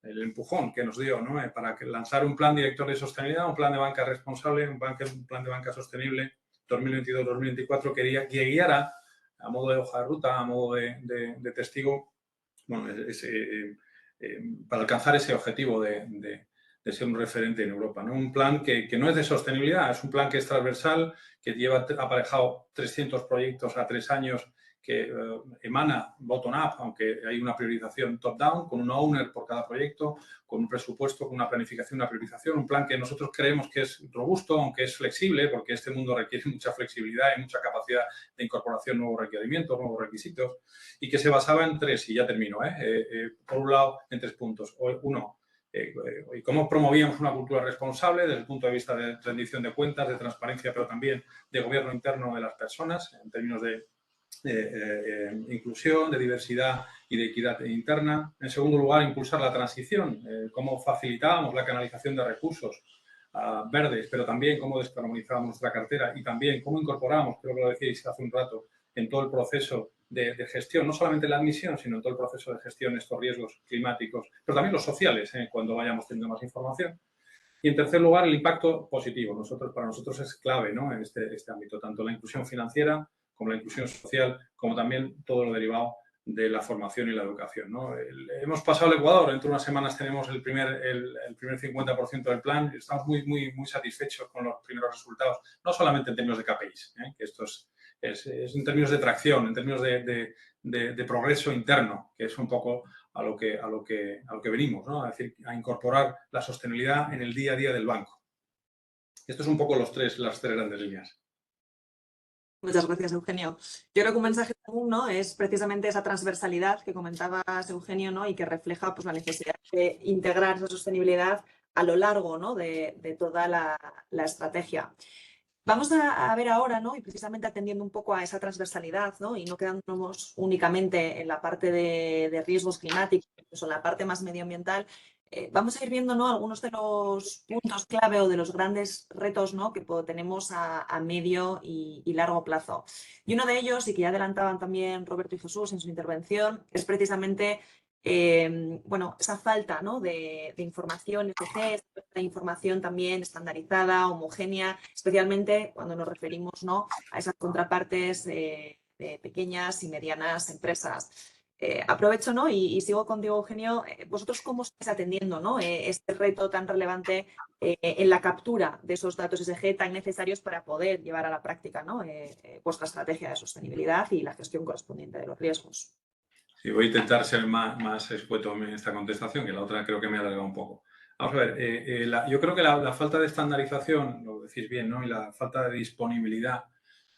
[SPEAKER 6] el empujón que nos dio, ¿no? Para lanzar un plan director de sostenibilidad, un plan de banca responsable, un plan de banca sostenible 2022-2024 que guiara a modo de hoja de ruta, a modo de testigo, bueno, para alcanzar ese objetivo de ser un referente en Europa, ¿no? Un plan que no es de sostenibilidad, es un plan que es transversal, que lleva aparejado 300 proyectos a 3 años, que emana bottom-up, aunque hay una priorización top-down, con un owner por cada proyecto, con un presupuesto, con una planificación, una priorización, un plan que nosotros creemos que es robusto, aunque es flexible, porque este mundo requiere mucha flexibilidad y mucha capacidad de incorporación de nuevos requerimientos, nuevos requisitos, y que se basaba en 3, y ya termino, por un lado, en 3 puntos. Uno, y cómo promovíamos una cultura responsable desde el punto de vista de rendición de cuentas, de transparencia, pero también de gobierno interno de las personas, en términos de inclusión, de diversidad y de equidad interna. En segundo lugar, impulsar la transición, cómo facilitábamos la canalización de recursos verdes, pero también cómo descarbonizábamos nuestra cartera y también cómo incorporamos, creo que lo decíais hace un rato, en todo el proceso de gestión, no solamente la admisión, sino en todo el proceso de gestión, estos riesgos climáticos, pero también los sociales, cuando vayamos teniendo más información. Y en tercer lugar, el impacto positivo. Para nosotros es clave, ¿no? En este ámbito, tanto la inclusión financiera como la inclusión social, como también todo lo derivado de la formación y la educación, ¿no? Hemos pasado el Ecuador, dentro de unas semanas tenemos el primer 50% del plan y estamos muy, muy, muy satisfechos con los primeros resultados, no solamente en términos de KPIs, que esto es en términos de tracción, en términos de progreso interno, que es un poco a lo que venimos, ¿no? Es decir, a incorporar la sostenibilidad en el día a día del banco. Esto es un poco las tres grandes líneas.
[SPEAKER 3] Muchas gracias, Eugenio. Yo creo que un mensaje común, ¿no?, es precisamente esa transversalidad que comentabas, Eugenio, ¿no?, y que refleja, pues, la necesidad de integrar esa sostenibilidad a lo largo, ¿no?, de toda la estrategia. Vamos a ver ahora, ¿no?, y precisamente atendiendo un poco a esa transversalidad, ¿no?, y no quedándonos únicamente en la parte de riesgos climáticos, o en la parte más medioambiental, vamos a ir viendo, ¿no?, algunos de los puntos clave o de los grandes retos, ¿no?, que tenemos a medio y largo plazo. Y uno de ellos, y que ya adelantaban también Roberto y Jesús en su intervención, es precisamente bueno, esa falta, ¿no?, de información, de información también estandarizada, homogénea, especialmente cuando nos referimos, ¿no?, a esas contrapartes de pequeñas y medianas empresas. Aprovecho, ¿no?, y sigo contigo, Eugenio. ¿Vosotros cómo estáis atendiendo, ¿no?, este reto tan relevante en la captura de esos datos ESG tan necesarios para poder llevar a la práctica, ¿no?, vuestra estrategia de sostenibilidad y la gestión correspondiente de los riesgos?
[SPEAKER 6] Sí, voy a intentar ser más escueto en esta contestación, que la otra creo que me ha alargado un poco. Vamos a ver, yo creo que la falta de estandarización, lo decís bien, ¿no?, y la falta de disponibilidad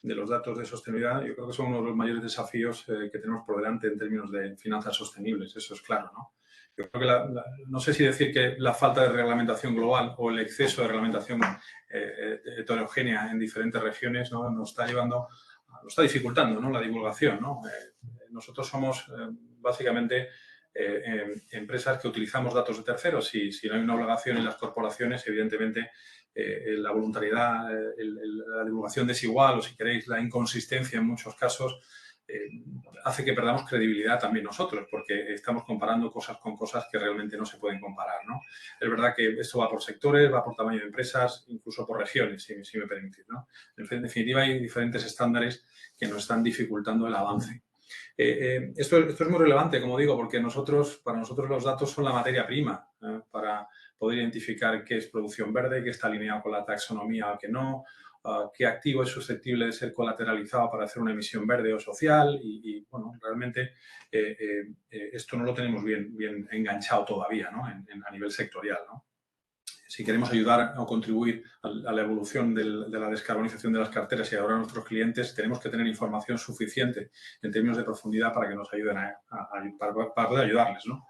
[SPEAKER 6] de los datos de sostenibilidad, yo creo que son uno de los mayores desafíos que tenemos por delante en términos de finanzas sostenibles, eso es claro, ¿no? Yo creo que no sé si decir que la falta de reglamentación global o el exceso de reglamentación heterogénea en diferentes regiones, ¿no? Nos está dificultando, ¿no? La divulgación, ¿no? Nosotros somos básicamente empresas que utilizamos datos de terceros y si no hay una obligación en las corporaciones, evidentemente la voluntariedad, la divulgación desigual o, si queréis, la inconsistencia en muchos casos hace que perdamos credibilidad también nosotros, porque estamos comparando cosas con cosas que realmente no se pueden comparar, ¿no? Es verdad que esto va por sectores, va por tamaño de empresas, incluso por regiones, si me permitís, ¿no? En definitiva, hay diferentes estándares que nos están dificultando el avance. Esto es muy relevante, como digo, porque para nosotros los datos son la materia prima para poder identificar qué es producción verde, qué está alineado con la taxonomía o qué no, qué activo es susceptible de ser colateralizado para hacer una emisión verde o social y bueno, realmente esto no lo tenemos bien enganchado todavía, ¿no? A nivel sectorial, ¿no? Si queremos ayudar o contribuir a la evolución de la descarbonización de las carteras y ahora a nuestros clientes, tenemos que tener información suficiente en términos de profundidad para que nos ayuden para poder ayudarles, ¿no?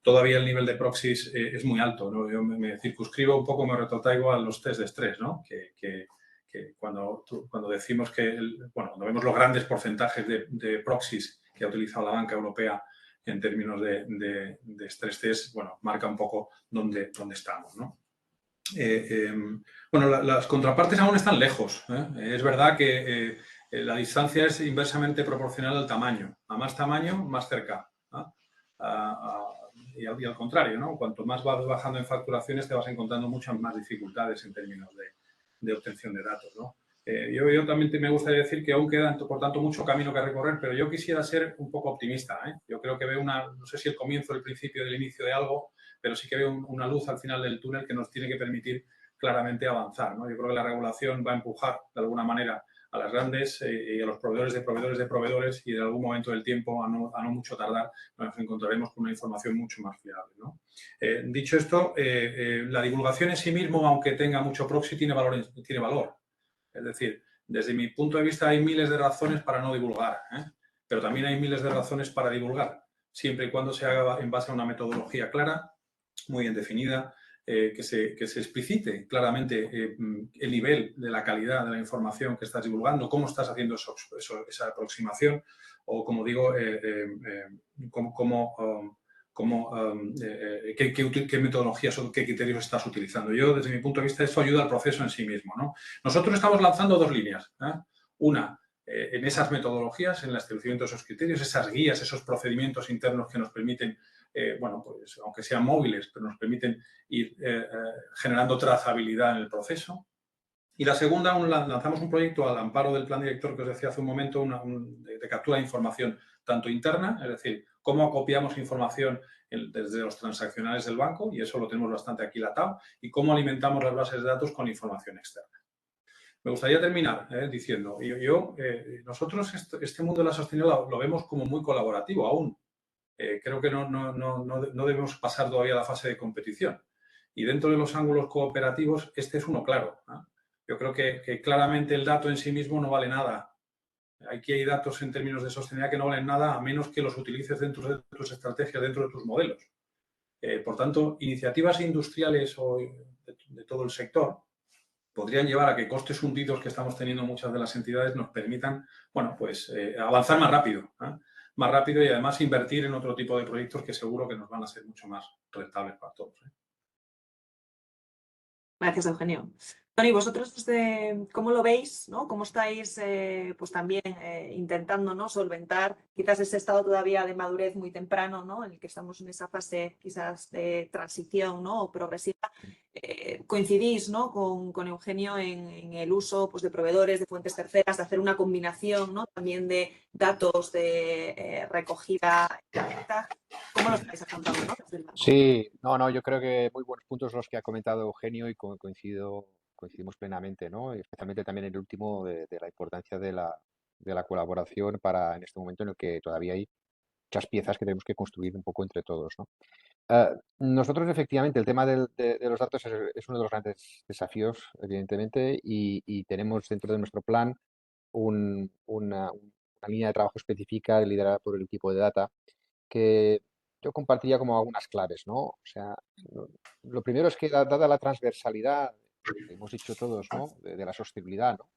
[SPEAKER 6] Todavía el nivel de proxies es muy alto, ¿no? Yo me circunscribo un poco, me retrotraigo a los test de estrés, ¿no? Que cuando decimos cuando vemos los grandes porcentajes de proxies que ha utilizado la banca europea en términos de estrés test, bueno, marca un poco dónde estamos, ¿no? Bueno, las contrapartes aún están lejos. Es verdad que la distancia es inversamente proporcional al tamaño. A más tamaño, más cerca. Y al contrario, ¿no? Cuanto más vas bajando en facturaciones, te vas encontrando muchas más dificultades en términos de obtención de datos, ¿no? Yo también me gustaría decir que aún queda, por tanto, mucho camino que recorrer, pero yo quisiera ser un poco optimista. Yo creo que veo no sé si el comienzo, el principio del inicio de algo, pero sí que veo una luz al final del túnel que nos tiene que permitir claramente avanzar, ¿no? Yo creo que la regulación va a empujar de alguna manera a las grandes y a los proveedores de proveedores de proveedores y en algún momento del tiempo, a no mucho tardar, nos encontraremos con una información mucho más fiable, ¿no? Dicho esto, la divulgación en sí mismo, aunque tenga mucho proxy, tiene valor. Es decir, desde mi punto de vista hay miles de razones para no divulgar, pero también hay miles de razones para divulgar, siempre y cuando se haga en base a una metodología clara, muy bien definida, que se explicite claramente el nivel de la calidad de la información que estás divulgando, cómo estás haciendo esa aproximación o, como digo, qué metodologías o qué criterios estás utilizando. Yo, desde mi punto de vista, esto ayuda al proceso en sí mismo, ¿no? Nosotros estamos lanzando dos líneas. Una, en esas metodologías, en el establecimiento de esos criterios, esas guías, esos procedimientos internos que nos permiten, bueno, pues aunque sean móviles, pero nos permiten ir generando trazabilidad en el proceso. Y la segunda, lanzamos un proyecto al amparo del plan director que os decía hace un momento, de captura de información tanto interna, es decir, cómo acopiamos información desde los transaccionales del banco, y eso lo tenemos bastante aquilatado, y cómo alimentamos las bases de datos con información externa. Me gustaría terminar diciendo, nosotros este mundo de la sostenibilidad lo vemos como muy colaborativo aún. Creo que no debemos pasar todavía a la fase de competición. Y dentro de los ángulos cooperativos, este es uno claro. Yo creo que claramente el dato en sí mismo no vale nada. Aquí hay datos en términos de sostenibilidad que no valen nada a menos que los utilices dentro de tus estrategias, dentro de tus modelos. Por tanto, iniciativas industriales o de todo el sector podrían llevar a que costes hundidos que estamos teniendo muchas de las entidades nos permitan, bueno, pues avanzar más rápido. Más rápido y además invertir en otro tipo de proyectos que seguro que nos van a ser mucho más rentables para todos.
[SPEAKER 3] Gracias, Eugenio. Toni, vosotros cómo lo veis, ¿no? ¿Cómo estáis pues también intentando, ¿no?, solventar quizás ese estado todavía de madurez muy temprano, ¿no?, en el que estamos en esa fase quizás de transición, ¿no?, o progresiva? Coincidís, ¿no?, con Eugenio en el uso, pues, de proveedores, de fuentes terceras, de hacer una combinación, ¿no?, también de datos de recogida. ¿Cómo lo estáis afrontando, ¿no?, desde el banco?
[SPEAKER 4] Sí, yo creo que muy buenos puntos los que ha comentado Eugenio y coincidimos plenamente, ¿no? Y especialmente también en el último de la importancia de la colaboración en este momento en el que todavía hay muchas piezas que tenemos que construir un poco entre todos, ¿no? Nosotros, efectivamente, el tema de los datos es uno de los grandes desafíos, evidentemente, y tenemos dentro de nuestro plan una línea de trabajo específica liderada por el equipo de data que yo compartiría como algunas claves, ¿no? O sea, lo primero es que dada la transversalidad que hemos dicho todos, ¿no? De la sostenibilidad, ¿no?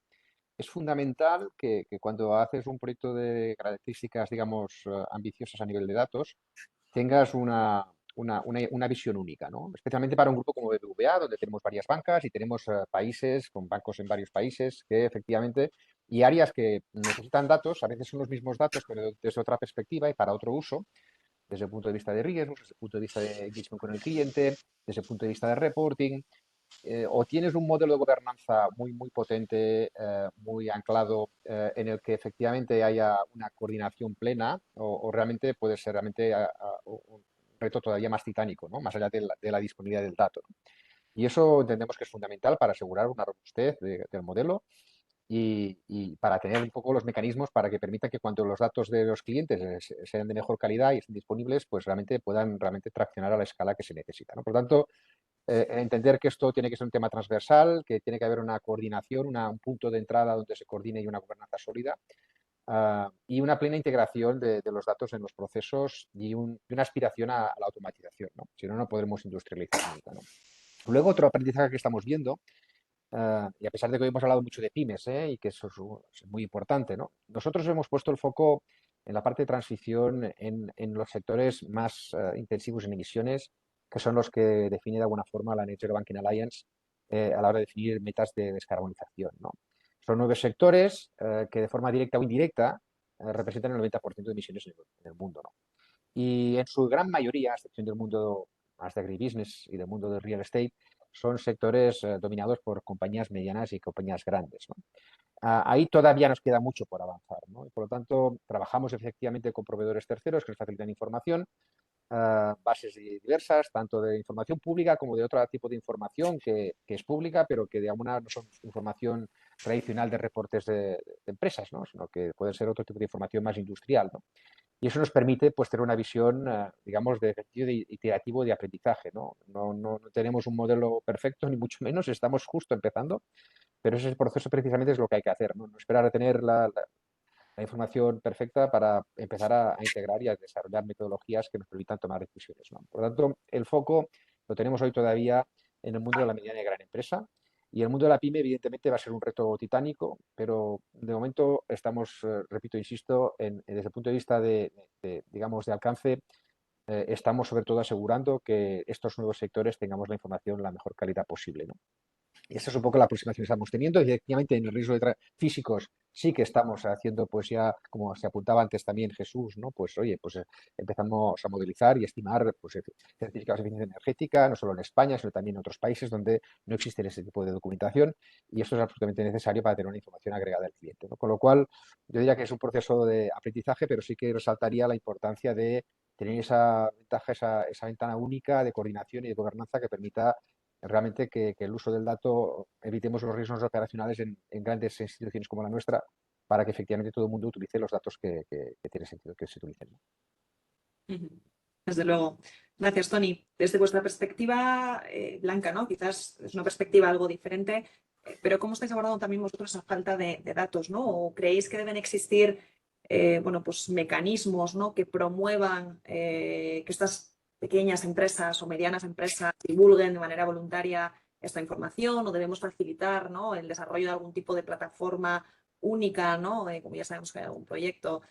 [SPEAKER 4] Es fundamental que cuando haces un proyecto de características, digamos, ambiciosas a nivel de datos, tengas una visión única, ¿no? Especialmente para un grupo como BBVA, donde tenemos varias bancas y tenemos países con bancos en varios países que efectivamente y áreas que necesitan datos, a veces son los mismos datos, pero desde otra perspectiva y para otro uso, desde el punto de vista de riesgos, desde el punto de vista de engagement con el cliente, desde el punto de vista de reporting, o tienes un modelo de gobernanza muy potente, muy anclado, en el que efectivamente haya una coordinación plena, o realmente puede ser realmente un reto todavía más titánico, ¿no? Más allá de la disponibilidad del dato, ¿no? Y eso entendemos que es fundamental para asegurar una robustez del modelo y para tener un poco los mecanismos para que permitan que cuando los datos de los clientes sean de mejor calidad y estén disponibles, pues realmente puedan traccionar a la escala que se necesita, ¿no? Por lo tanto, entender que esto tiene que ser un tema transversal, que tiene que haber una coordinación, un punto de entrada donde se coordine y una gobernanza sólida, y una plena integración de los datos en los procesos y una aspiración a la automatización, ¿no? Si no, no podremos industrializar nunca, ¿no? Luego, otro aprendizaje que estamos viendo, y a pesar de que hoy hemos hablado mucho de pymes, y que eso es muy importante, ¿no? Nosotros hemos puesto el foco en la parte de transición en los sectores más intensivos en emisiones, que son los que define de alguna forma la Net Zero Banking Alliance a la hora de definir metas de descarbonización, ¿no? Son 9 sectores que de forma directa o indirecta representan el 90% de emisiones en el mundo, ¿no? Y en su gran mayoría, a excepción del mundo más de agribusiness y del mundo del real estate, son sectores dominados por compañías medianas y compañías grandes, ¿no? Ahí todavía nos queda mucho por avanzar, ¿no? Y por lo tanto, trabajamos efectivamente con proveedores terceros que nos facilitan información, bases diversas, tanto de información pública como de otro tipo de información que es pública, pero que de alguna no son información tradicional de reportes de empresas, ¿no? Sino que puede ser otro tipo de información más industrial, ¿no? Y eso nos permite pues, tener una visión, digamos, de ejercicio iterativo de aprendizaje, ¿no? No tenemos un modelo perfecto, ni mucho menos, estamos justo empezando, pero ese proceso precisamente es lo que hay que hacer, ¿no? No esperar a tener la información perfecta para empezar a integrar y a desarrollar metodologías que nos permitan tomar decisiones, ¿no? Por lo tanto, el foco lo tenemos hoy todavía en el mundo de la mediana y gran empresa. Y el mundo de la pyme, evidentemente, va a ser un reto titánico, pero de momento estamos, repito, insisto, desde el punto de vista digamos, de alcance, estamos sobre todo asegurando que estos nuevos sectores tengamos la información la mejor calidad posible, ¿no? Y esa es un poco la aproximación que estamos teniendo. Y efectivamente en el riesgo de físicos sí que estamos haciendo, pues ya, como se apuntaba antes también Jesús, ¿no? Pues oye, pues empezamos a modelizar y estimar pues, certificados de eficiencia energética, no solo en España, sino también en otros países donde no existe ese tipo de documentación. Y eso es absolutamente necesario para tener una información agregada al cliente, ¿no? Con lo cual, yo diría que es un proceso de aprendizaje, pero sí que resaltaría la importancia de tener esa ventaja, esa ventana única de coordinación y de gobernanza que permita realmente que el uso del dato evitemos los riesgos operacionales en grandes instituciones como la nuestra para que efectivamente todo el mundo utilice los datos que tiene sentido que se utilicen, ¿no?
[SPEAKER 3] Desde luego. Gracias, Tony. Desde vuestra perspectiva, Blanca, ¿no? Quizás es una perspectiva algo diferente, pero ¿cómo estáis abordando también vosotros esa falta de datos, ¿no? ¿O creéis que deben existir bueno, pues mecanismos, ¿no? que promuevan que estas pequeñas empresas o medianas empresas divulguen de manera voluntaria esta información, o debemos facilitar, ¿no? el desarrollo de algún tipo de plataforma única, ¿no? Como ya sabemos que hay algún proyecto,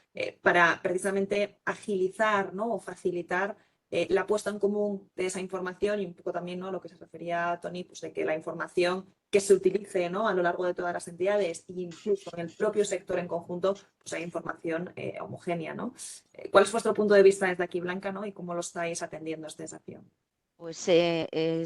[SPEAKER 3] para precisamente agilizar, ¿no? o facilitar la puesta en común de esa información y un poco también, ¿no? lo que se refería a Tony, pues de que la información que se utilice, ¿no? a lo largo de todas las entidades e incluso en el propio sector en conjunto, pues hay información homogénea, ¿no? ¿Cuál es vuestro punto de vista desde aquí, Blanca, ¿no? y cómo lo estáis atendiendo este desafío?
[SPEAKER 5] Pues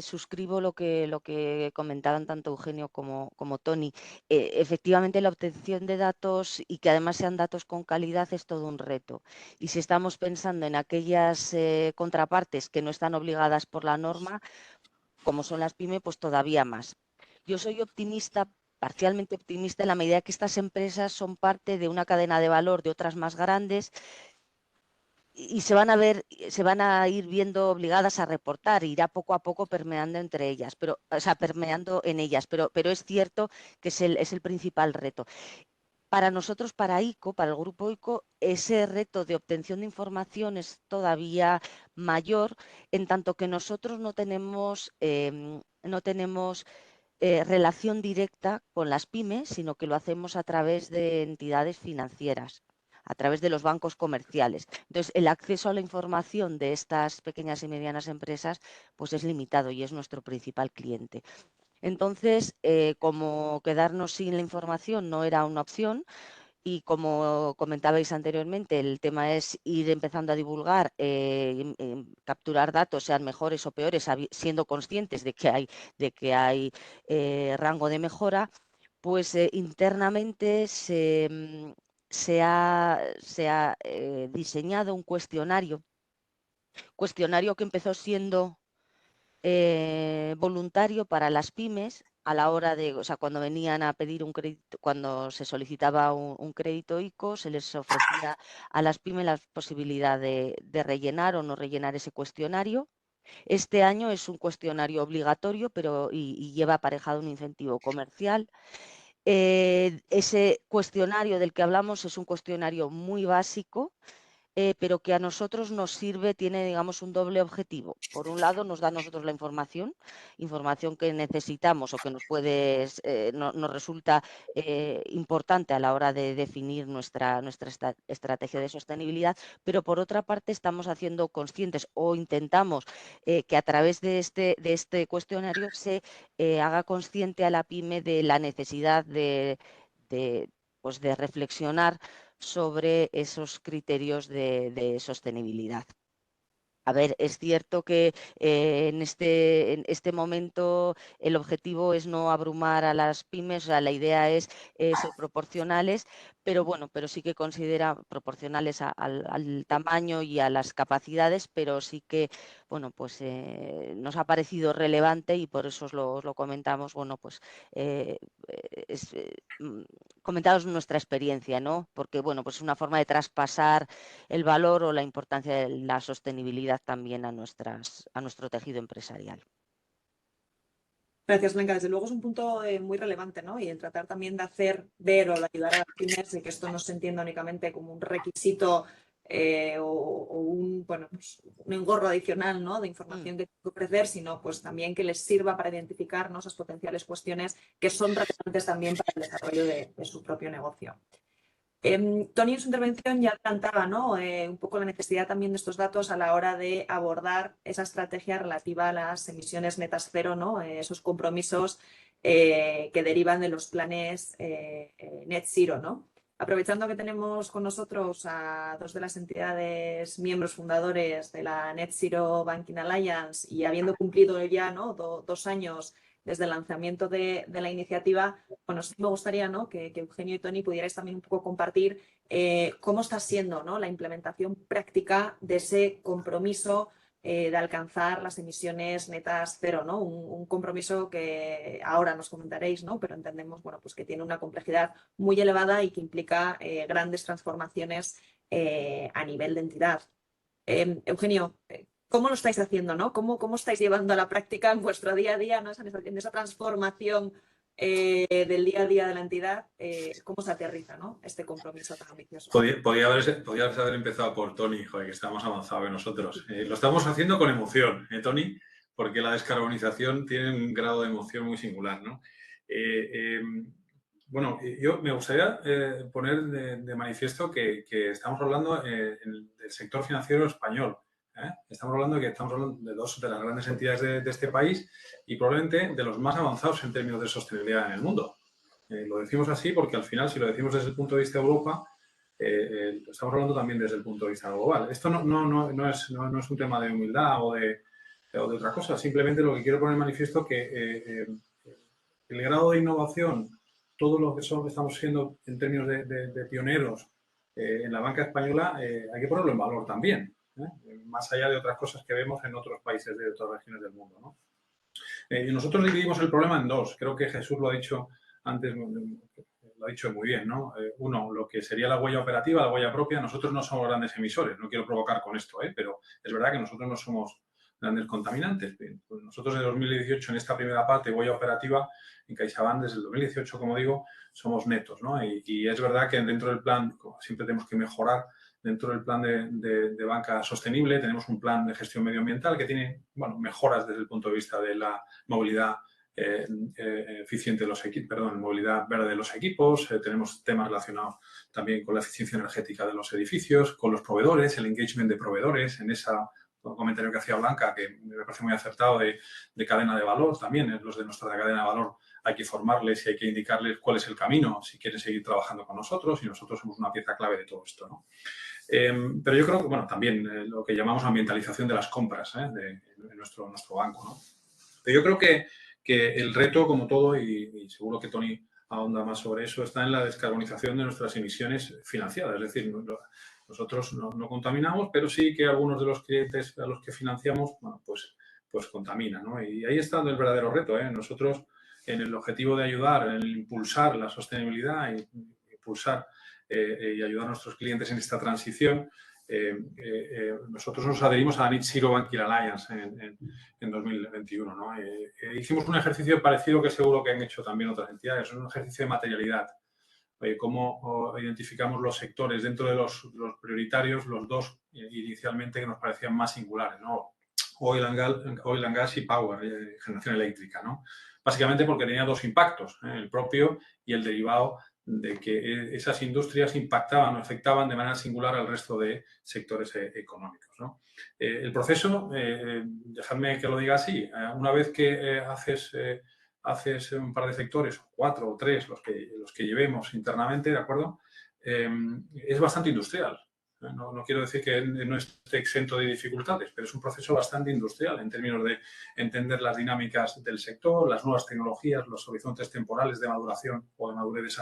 [SPEAKER 5] suscribo lo que comentaban tanto Eugenio como Tony. Efectivamente, la obtención de datos y que además sean datos con calidad es todo un reto. Y si estamos pensando en aquellas contrapartes que no están obligadas por la norma, como son las pymes, pues todavía más. Yo soy optimista, parcialmente optimista, en la medida que estas empresas son parte de una cadena de valor de otras más grandes y se van a ir viendo obligadas a reportar, irá poco a poco permeando entre ellas, permeando en ellas, pero es cierto que es el principal reto. Para nosotros, para ICO, para el grupo ICO, ese reto de obtención de información es todavía mayor, en tanto que nosotros no tenemos relación directa con las pymes, sino que lo hacemos a través de entidades financieras, a través de los bancos comerciales. Entonces, el acceso a la información de estas pequeñas y medianas empresas pues es limitado y es nuestro principal cliente. Entonces, como quedarnos sin la información no era una opción, y como comentabais anteriormente, el tema es ir empezando a divulgar, capturar datos, sean mejores o peores, siendo conscientes de que hay rango de mejora, pues internamente se ha diseñado un cuestionario que empezó siendo voluntario para las pymes a la hora de, o sea, cuando venían a pedir un crédito, cuando se solicitaba un crédito ICO, se les ofrecía a las pymes la posibilidad de rellenar o no rellenar ese cuestionario. Este año es un cuestionario obligatorio, pero y lleva aparejado un incentivo comercial. Ese cuestionario del que hablamos es un cuestionario muy básico, pero que a nosotros nos sirve, tiene, digamos, un doble objetivo. Por un lado, nos da a nosotros la información que necesitamos o que nos resulta importante a la hora de definir nuestra estrategia de sostenibilidad, pero por otra parte estamos haciendo conscientes o intentamos que a través de este cuestionario se haga consciente a la pyme de la necesidad pues de reflexionar sobre esos criterios de sostenibilidad. A ver, es cierto que en este momento el objetivo es no abrumar a las pymes, o sea, la idea es ser proporcionales, pero bueno, pero sí que considera proporcionales al tamaño y a las capacidades, pero sí que, bueno, pues nos ha parecido relevante y por eso os lo comentamos, bueno, pues comentaros nuestra experiencia, ¿no? Porque, bueno, pues es una forma de traspasar el valor o la importancia de la sostenibilidad también a nuestro tejido empresarial.
[SPEAKER 3] Gracias, Blanca. Desde luego es un punto muy relevante, ¿no? Y el tratar también de hacer ver o de ayudar a las pymes de que esto no se entienda únicamente como un requisito o un, bueno, pues un engorro adicional, ¿no? De información que tengo que ofrecer, sino pues también que les sirva para identificar, ¿no? Esas potenciales cuestiones que son relevantes también para el desarrollo de su propio negocio. Tony en su intervención ya adelantaba, ¿no? Un poco la necesidad también de estos datos a la hora de abordar esa estrategia relativa a las emisiones netas cero, ¿no? Esos compromisos que derivan de los planes net zero, ¿no? Aprovechando que tenemos con nosotros a dos de las entidades miembros fundadores de la Net Zero Banking Alliance y habiendo cumplido ya, ¿no? 2 años desde el lanzamiento de la iniciativa, bueno, sí me gustaría, ¿no? que Eugenio y Tony pudierais también un poco compartir cómo está siendo, ¿no? la implementación práctica de ese compromiso de alcanzar las emisiones netas cero, ¿no? Un compromiso que ahora nos comentaréis, ¿no? Pero entendemos, bueno, pues que tiene una complejidad muy elevada y que implica grandes transformaciones a nivel de entidad. Eugenio, ¿cómo lo estáis haciendo, ¿no? ¿Cómo estáis llevando a la práctica en vuestro día a día, ¿no? en esa transformación del día a día de la entidad? ¿Cómo se aterriza, ¿no? Este compromiso tan ambicioso?
[SPEAKER 6] Podía haber empezado por Tony, joder, que está más avanzado que nosotros. Lo estamos haciendo con emoción, Tony, porque la descarbonización tiene un grado de emoción muy singular, ¿no? Bueno, yo me gustaría poner de manifiesto que estamos hablando del sector financiero español. Estamos hablando de dos de las grandes entidades de este país y probablemente de los más avanzados en términos de sostenibilidad en el mundo. Lo decimos así porque al final, si lo decimos desde el punto de vista de Europa, estamos hablando también desde el punto de vista global. Esto no es un tema de humildad o de otra cosa. Simplemente lo que quiero poner en manifiesto es que el grado de innovación, todo lo que estamos siendo en términos de pioneros en la banca española, hay que ponerlo en valor también, más allá de otras cosas que vemos en otros países de otras regiones del mundo, ¿no? Y nosotros dividimos el problema en dos. Creo que Jesús lo ha dicho antes, lo ha dicho muy bien, ¿no? Uno, lo que sería la huella operativa, la huella propia. Nosotros no somos grandes emisores, no quiero provocar con esto, pero es verdad que nosotros no somos grandes contaminantes. Bien, pues nosotros en 2018, en esta primera parte, Boya operativa, en CaixaBank, desde el 2018, como digo, somos netos, ¿no? Y es verdad que dentro del plan, como siempre tenemos que mejorar, dentro del plan de banca sostenible tenemos un plan de gestión medioambiental que tiene, bueno, mejoras desde el punto de vista de la movilidad eficiente de los equipos, perdón, movilidad verde de los equipos, tenemos temas relacionados también con la eficiencia energética de los edificios, con los proveedores, el engagement de proveedores, en ese comentario que hacía Blanca, que me parece muy acertado, de cadena de valor también, los de nuestra cadena de valor hay que formarles y hay que indicarles cuál es el camino si quieren seguir trabajando con nosotros y nosotros somos una pieza clave de todo esto, ¿no? Pero yo creo que, bueno, también lo que llamamos ambientalización de las compras de nuestro banco, ¿no? Pero yo creo que el reto, como todo, y seguro que Tony ahonda más sobre eso, está en la descarbonización de nuestras emisiones financiadas. Es decir, nosotros no contaminamos, pero sí que algunos de los clientes a los que financiamos, bueno, pues contaminan, ¿no? Y ahí está el verdadero reto, ¿eh? Nosotros, en el objetivo de ayudar, en impulsar la sostenibilidad y impulsar y ayudar a nuestros clientes en esta transición, nosotros nos adherimos a la Net Zero Banking Alliance en 2021, ¿no? Hicimos un ejercicio parecido que seguro que han hecho también otras entidades, un ejercicio de materialidad. Cómo identificamos los sectores dentro de los prioritarios, los dos inicialmente que nos parecían más singulares, ¿no? Oil and gas y power, generación eléctrica, ¿no? Básicamente porque tenía dos impactos, el propio y el derivado de que esas industrias impactaban o afectaban de manera singular al resto de sectores económicos, ¿no? El proceso, dejadme que lo diga así, una vez que haces un par de sectores, 4 o 3, los que llevemos internamente, ¿de acuerdo? Es bastante industrial. No quiero decir que no esté exento de dificultades, pero es un proceso bastante industrial en términos de entender las dinámicas del sector, las nuevas tecnologías, los horizontes temporales de maduración o de madurez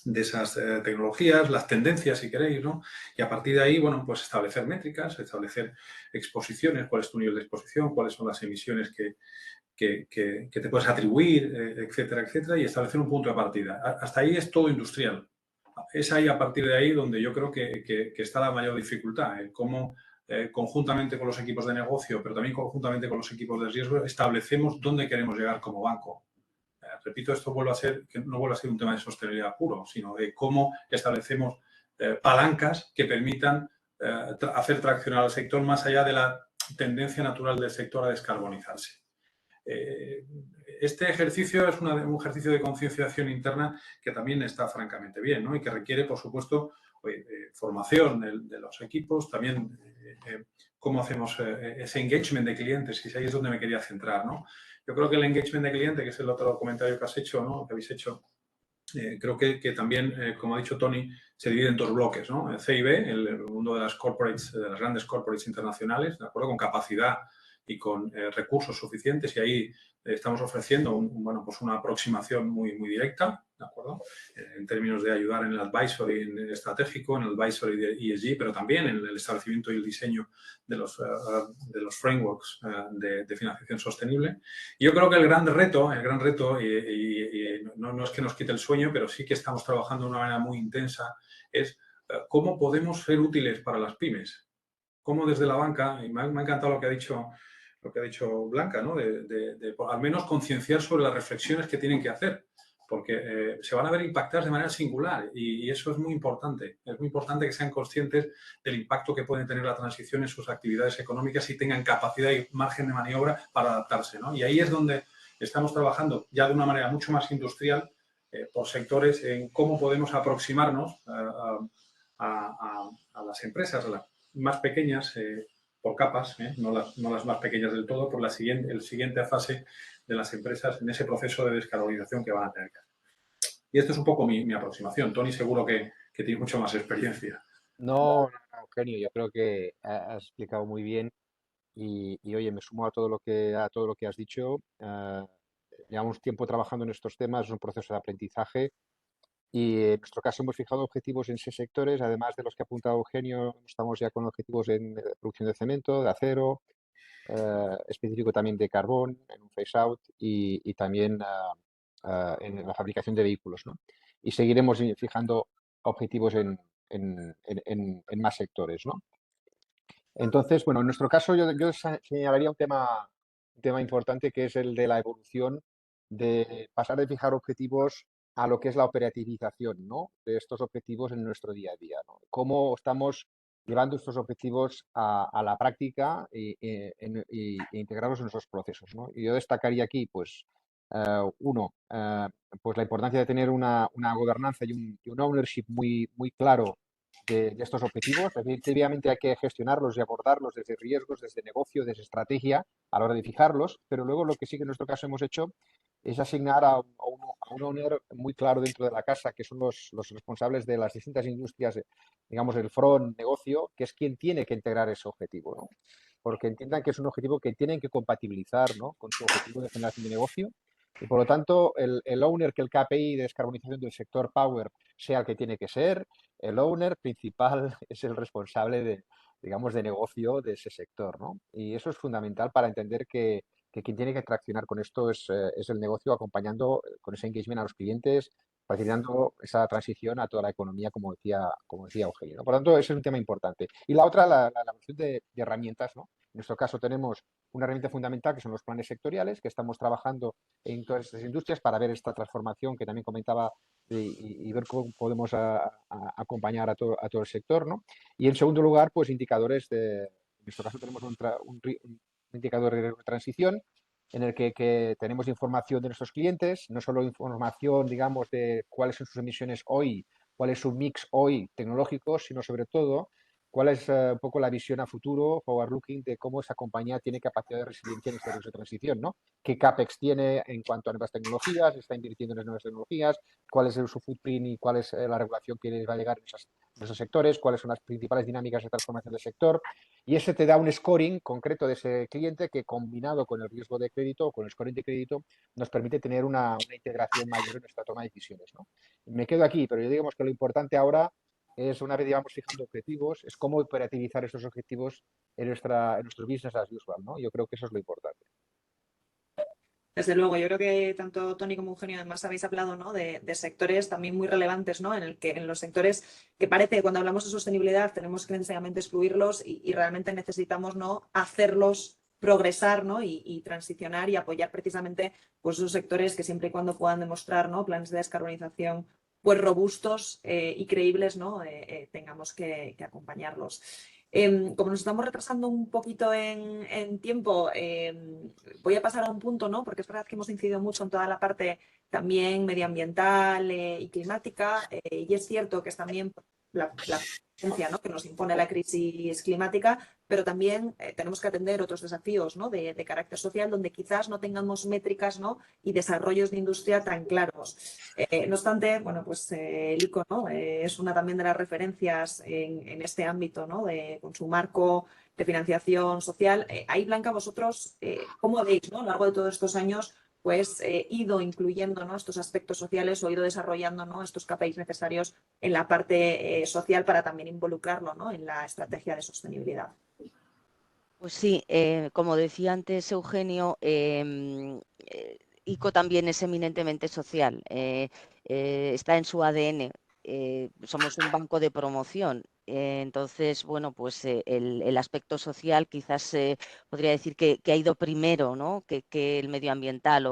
[SPEAKER 6] de esas tecnologías, las tendencias, si queréis, ¿no? Y a partir de ahí, bueno, pues establecer métricas, establecer exposiciones, cuál es tu nivel de exposición, cuáles son las emisiones que te puedes atribuir, etcétera, etcétera, y establecer un punto de partida. Hasta ahí es todo industrial. Es ahí, a partir de ahí, donde yo creo que está la mayor dificultad, cómo conjuntamente con los equipos de negocio, pero también conjuntamente con los equipos de riesgo, establecemos dónde queremos llegar como banco. Repito, esto no vuelve a ser un tema de sostenibilidad puro, sino de cómo establecemos palancas que permitan hacer traccionar al sector más allá de la tendencia natural del sector a descarbonizarse. Este ejercicio es un ejercicio de concienciación interna que también está francamente bien, ¿no? Y que requiere, por supuesto, formación de los equipos, también cómo hacemos ese engagement de clientes, y ahí es donde me quería centrar, ¿no? Yo creo que el engagement de cliente, que es el otro comentario que has hecho, ¿no? Que habéis hecho, creo que también, como ha dicho Tony, se divide en dos bloques, ¿no? El CIB, el mundo de las corporates, de las grandes corporates internacionales, ¿de acuerdo? Con capacidad y con recursos suficientes, y ahí estamos ofreciendo pues una aproximación muy directa, ¿de acuerdo? En términos de ayudar en el advisory estratégico, en el advisory de ESG, pero también en el establecimiento y el diseño de los frameworks de financiación sostenible. Y yo creo que el gran reto, y no es que nos quite el sueño, pero sí que estamos trabajando de una manera muy intensa, es cómo podemos ser útiles para las pymes. Cómo desde la banca, y me ha encantado lo que ha dicho Blanca, ¿no? De al menos concienciar sobre las reflexiones que tienen que hacer, porque se van a ver impactadas de manera singular y eso es muy importante. Es muy importante que sean conscientes del impacto que puede tener la transición en sus actividades económicas y tengan capacidad y margen de maniobra para adaptarse, ¿no? Y ahí es donde estamos trabajando ya de una manera mucho más industrial por sectores en cómo podemos aproximarnos a las empresas, a las más pequeñas, por capas, no las más pequeñas del todo, por la siguiente fase de las empresas en ese proceso de descarbonización que van a tener que hacer. Y esto es un poco mi aproximación. Tony seguro que tiene mucho más experiencia.
[SPEAKER 4] No, Eugenio, yo creo que has explicado muy bien y oye, me sumo a todo lo que has dicho. Llevamos tiempo trabajando en estos temas, es un proceso de aprendizaje y en nuestro caso hemos fijado objetivos en 6 sectores, además de los que ha apuntado Eugenio, estamos ya con objetivos en producción de cemento, de acero, específico también de carbón, en un phase out y también en la fabricación de vehículos, ¿no? Y seguiremos fijando objetivos en más sectores, ¿no? Entonces, bueno, en nuestro caso yo señalaría un tema importante, que es el de la evolución, de pasar de fijar objetivos a lo que es la operativización, ¿no?, de estos objetivos en nuestro día a día, ¿no? Cómo estamos llevando estos objetivos a la práctica e integrarlos en nuestros procesos, ¿no? Y yo destacaría aquí, pues, uno, pues la importancia de tener una gobernanza y un ownership muy claro de estos objetivos. Definitivamente hay que gestionarlos y abordarlos desde riesgos, desde negocio, desde estrategia a la hora de fijarlos, pero luego lo que sí que en nuestro caso hemos hecho es asignar a un owner muy claro dentro de la casa, que son los responsables de las distintas industrias, digamos, el front negocio, que es quien tiene que integrar ese objetivo, ¿no? Porque entiendan que es un objetivo que tienen que compatibilizar, ¿no?, con su objetivo de generación de negocio. Y por lo tanto, el owner, que el KPI de descarbonización del sector Power sea el que tiene que ser, el owner principal es el responsable de, digamos, de negocio de ese sector, ¿no? Y eso es fundamental para entender que quien tiene que traccionar con esto es el negocio, acompañando con ese engagement a los clientes, facilitando esa transición a toda la economía, como decía Eugenio, ¿no? Por lo tanto, ese es un tema importante. Y la otra, la elaboración de herramientas, ¿no? En nuestro caso tenemos una herramienta fundamental, que son los planes sectoriales, que estamos trabajando en todas estas industrias para ver esta transformación que también comentaba y ver cómo podemos acompañar a todo el sector, ¿no? Y en segundo lugar, pues indicadores en nuestro caso tenemos un indicador de transición en el que tenemos información de nuestros clientes, no solo información, digamos, de cuáles son sus emisiones hoy, cuál es su mix hoy tecnológico, sino sobre todo cuál es un poco la visión a futuro, forward looking, de cómo esa compañía tiene capacidad de resiliencia en este proceso de transición, ¿no? ¿Qué CAPEX tiene en cuanto a nuevas tecnologías? ¿Está invirtiendo en las nuevas tecnologías? ¿Cuál es su footprint y cuál es la regulación que les va a llegar en esos sectores? ¿Cuáles son las principales dinámicas de transformación del sector? Y ese te da un scoring concreto de ese cliente, que combinado con el riesgo de crédito o con el scoring de crédito nos permite tener una integración mayor en nuestra toma de decisiones, ¿no? Me quedo aquí, pero yo digamos que lo importante ahora es, una vez llevamos fijando objetivos, es cómo operativizar esos objetivos en nuestro business as usual, ¿no? Yo creo que eso es lo importante.
[SPEAKER 3] Desde luego, yo creo que tanto Tony como Eugenio además habéis hablado, ¿no?, de sectores también muy relevantes, ¿no?, en los sectores que parece que cuando hablamos de sostenibilidad tenemos que necesariamente excluirlos y realmente necesitamos, ¿no?, hacerlos progresar, ¿no?, y transicionar y apoyar precisamente, pues, esos sectores que siempre y cuando puedan demostrar, ¿no?, planes de descarbonización pues robustos y creíbles, ¿no?, tengamos que acompañarlos. Como nos estamos retrasando un poquito en tiempo, voy a pasar a un punto, ¿no?, porque es verdad que hemos incidido mucho en toda la parte también medioambiental y climática, y es cierto que es también la urgencia, ¿no?, que nos impone la crisis climática, pero también tenemos que atender otros desafíos, ¿no?, de carácter social, donde quizás no tengamos métricas, ¿no?, y desarrollos de industria tan claros. No obstante, bueno, pues el ICO, ¿no?, es una también de las referencias en este ámbito, ¿no?, con su marco de financiación social. Ahí, Blanca, vosotros, ¿cómo veis, ¿no?, a lo largo de todos estos años, pues ido incluyendo, ¿no?, estos aspectos sociales o ido desarrollando, ¿no?, estos KPIs necesarios en la parte social para también involucrarlo, ¿no?, en la estrategia de sostenibilidad?
[SPEAKER 5] Pues sí, como decía antes Eugenio, ICO también es eminentemente social, está en su ADN. Somos un banco de promoción, entonces, bueno, pues el aspecto social quizás podría decir que ha ido primero, ¿no?, que el medioambiental.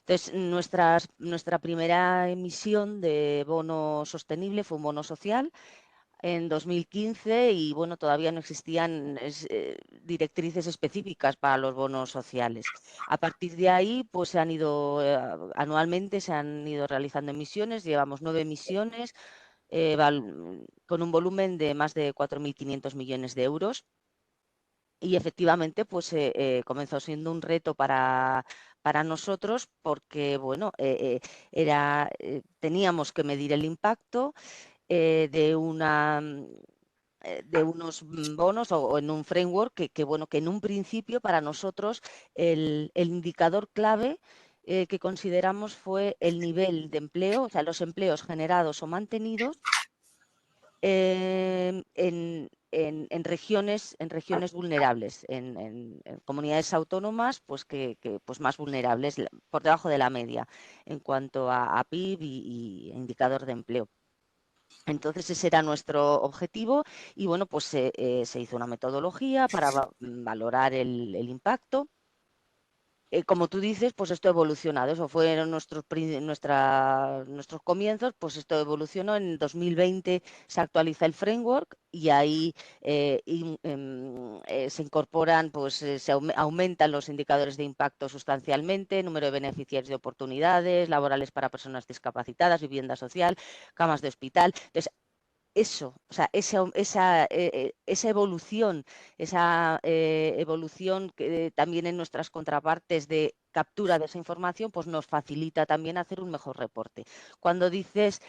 [SPEAKER 5] Entonces, nuestra primera emisión de bono sostenible fue un bono social en 2015 y bueno, todavía no existían directrices específicas para los bonos sociales. A partir de ahí, pues se han ido anualmente, se han ido realizando emisiones, llevamos 9 emisiones con un volumen de más de 4.500 millones de euros. Y efectivamente, pues comenzó siendo un reto para nosotros porque, bueno, teníamos que medir el impacto de unos bonos o en un framework bueno, que en un principio para nosotros el indicador clave que consideramos fue el nivel de empleo, o sea, los empleos generados o mantenidos en regiones vulnerables, en comunidades autónomas pues pues más vulnerables, por debajo de la media en cuanto a PIB y indicador de empleo. Entonces ese era nuestro objetivo y bueno, pues se hizo una metodología para valorar el impacto. Como tú dices, pues esto ha evolucionado, eso fueron nuestros comienzos, pues esto evolucionó. En 2020 se actualiza el framework y ahí se incorporan, pues aumentan los indicadores de impacto sustancialmente, número de beneficiarios de oportunidades laborales para personas discapacitadas, vivienda social, camas de hospital. Entonces, eso, o sea, esa evolución, que también en nuestras contrapartes de captura de esa información, pues nos facilita también hacer un mejor reporte. Cuando dices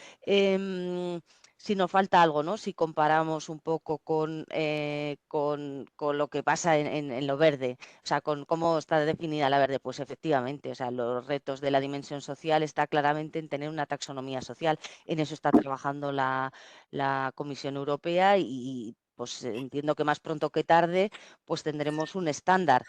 [SPEAKER 5] si nos falta algo, ¿no? Si comparamos un poco con lo que pasa en lo verde, o sea, con cómo está definida la verde, pues efectivamente, o sea, los retos de la dimensión social está claramente en tener una taxonomía social. En eso está trabajando la Comisión Europea y pues entiendo que más pronto que tarde pues tendremos un estándar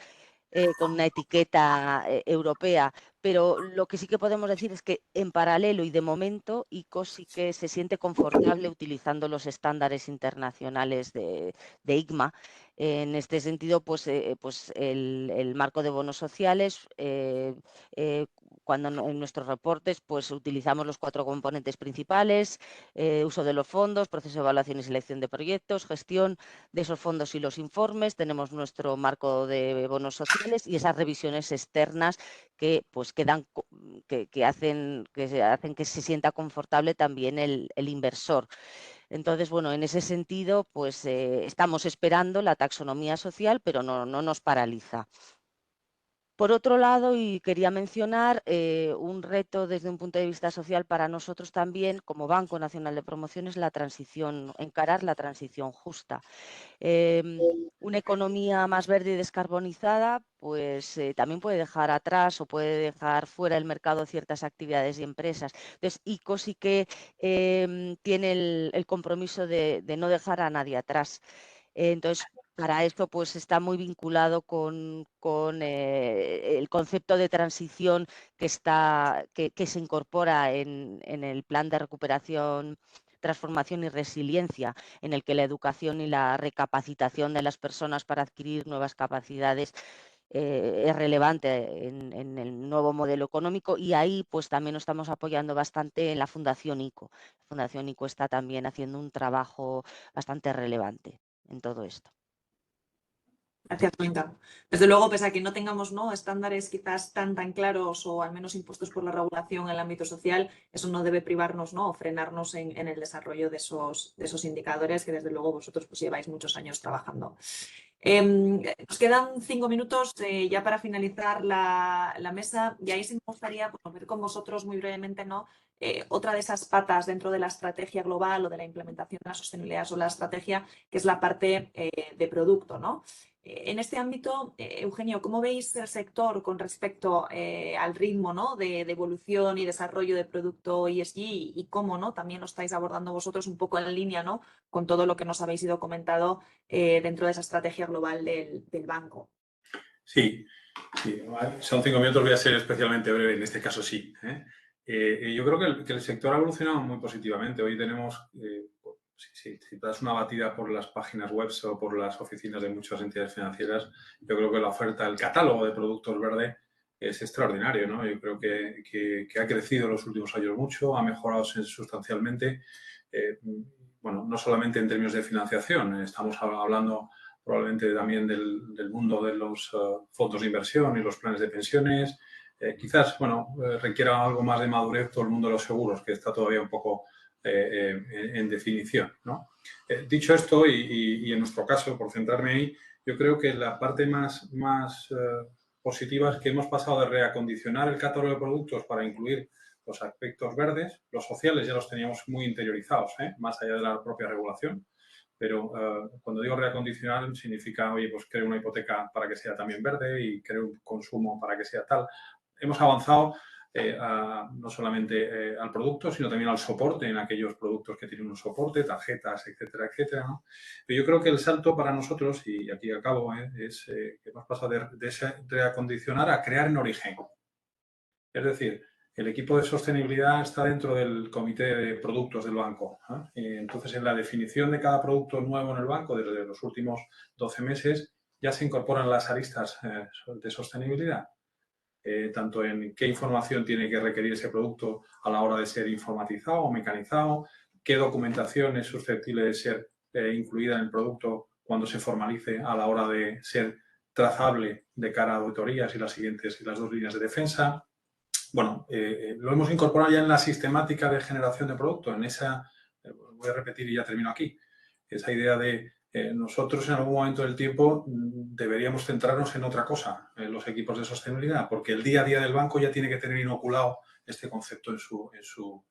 [SPEAKER 5] con una etiqueta europea, pero lo que sí que podemos decir es que en paralelo y de momento ICO sí que se siente confortable utilizando los estándares internacionales de ICMA. En este sentido, pues el marco de bonos sociales, cuando en nuestros reportes pues utilizamos los 4 componentes principales: uso de los fondos, proceso de evaluación y selección de proyectos, gestión de esos fondos y los informes, tenemos nuestro marco de bonos sociales y esas revisiones externas que pues que hacen que se sienta confortable también el inversor. Entonces, bueno, en ese sentido, pues estamos esperando la taxonomía social, pero no nos paraliza. Por otro lado, y quería mencionar un reto desde un punto de vista social para nosotros también, como Banco Nacional de Promoción, es encarar la transición justa. Una economía más verde y descarbonizada, pues también puede dejar atrás o puede dejar fuera del mercado ciertas actividades y empresas. Entonces, ICO sí que tiene el compromiso de no dejar a nadie atrás. Entonces, para esto pues está muy vinculado con el concepto de transición que se incorpora en el plan de recuperación, transformación y resiliencia, en el que la educación y la recapacitación de las personas para adquirir nuevas capacidades es relevante en el nuevo modelo económico, y ahí pues también nos estamos apoyando bastante en la Fundación ICO. La Fundación ICO está también haciendo un trabajo bastante relevante en todo esto.
[SPEAKER 3] Gracias, Blanca. Desde luego, pese a que no tengamos estándares quizás tan claros o al menos impuestos por la regulación en el ámbito social, eso no debe privarnos o frenarnos en el desarrollo de esos indicadores que desde luego vosotros pues lleváis muchos años trabajando. Nos quedan 5 minutos ya para finalizar la mesa, y ahí sí me gustaría ver con vosotros muy brevemente otra de esas patas dentro de la estrategia global o de la implementación de la sostenibilidad o la estrategia, que es la parte de producto, ¿no? En este ámbito, Eugenio, ¿cómo veis el sector con respecto al ritmo de evolución y desarrollo de producto ESG, y cómo también lo estáis abordando vosotros un poco en línea con todo lo que nos habéis ido comentando dentro de esa estrategia global del banco?
[SPEAKER 6] Sí, son 5 minutos, voy a ser especialmente breve, en este caso sí. Yo creo que el sector ha evolucionado muy positivamente. Hoy tenemos, si das una batida por las páginas web o por las oficinas de muchas entidades financieras, yo creo que la oferta, el catálogo de productos verde es extraordinario, ¿no? Yo creo que ha crecido en los últimos años mucho, ha mejorado sustancialmente, bueno, no solamente en términos de financiación, estamos hablando probablemente también del mundo de los fondos de inversión y los planes de pensiones. Quizás, requiera algo más de madurez todo el mundo de los seguros, que está todavía un poco en definición, ¿no? Dicho esto, y en nuestro caso, por centrarme ahí, yo creo que la parte más positiva es que hemos pasado de reacondicionar el catálogo de productos para incluir los aspectos verdes. Los sociales ya los teníamos muy interiorizados, más allá de la propia regulación. Pero cuando digo reacondicionar significa, oye, pues creo una hipoteca para que sea también verde y creo un consumo para que sea tal. Hemos avanzado no solamente al producto, sino también al soporte en aquellos productos que tienen un soporte, tarjetas, etcétera, etcétera, ¿no? Pero yo creo que el salto para nosotros, y aquí acabo, es que hemos pasado de reacondicionar a crear en origen. Es decir, el equipo de sostenibilidad está dentro del comité de productos del banco. Entonces, en la definición de cada producto nuevo en el banco, desde los últimos 12 meses, ya se incorporan las aristas de sostenibilidad. Tanto en qué información tiene que requerir ese producto a la hora de ser informatizado o mecanizado, qué documentación es susceptible de ser incluida en el producto cuando se formalice a la hora de ser trazable de cara a auditorías y las dos líneas de defensa. Bueno, lo hemos incorporado ya en la sistemática de generación de producto, en esa, voy a repetir y ya termino aquí, esa idea de nosotros en algún momento del tiempo deberíamos centrarnos en otra cosa, en los equipos de sostenibilidad, porque el día a día del banco ya tiene que tener inoculado este concepto en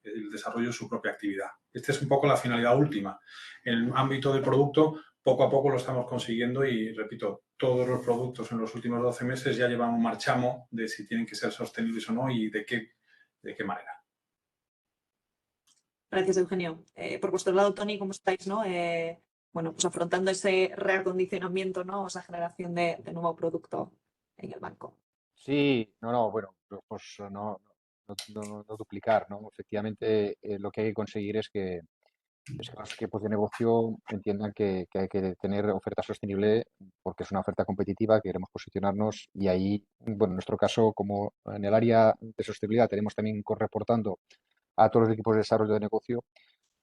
[SPEAKER 6] el desarrollo de su propia actividad. Esta es un poco la finalidad última. En el ámbito del producto, poco a poco lo estamos consiguiendo y, repito, todos los productos en los últimos 12 meses ya llevan un marchamo de si tienen que ser sostenibles o no y de qué manera.
[SPEAKER 3] Gracias, Eugenio. Por vuestro lado, Toni, ¿cómo estáis, no? Bueno, pues afrontando ese reacondicionamiento, ¿no? O esa generación de nuevo producto en el banco.
[SPEAKER 4] Sí, bueno, pues no duplicar, ¿no? Efectivamente, lo que hay que conseguir es que los equipos de negocio entiendan que hay que tener oferta sostenible porque es una oferta competitiva, que queremos posicionarnos y ahí, bueno, en nuestro caso, como en el área de sostenibilidad tenemos también reportando a todos los equipos de desarrollo de negocio,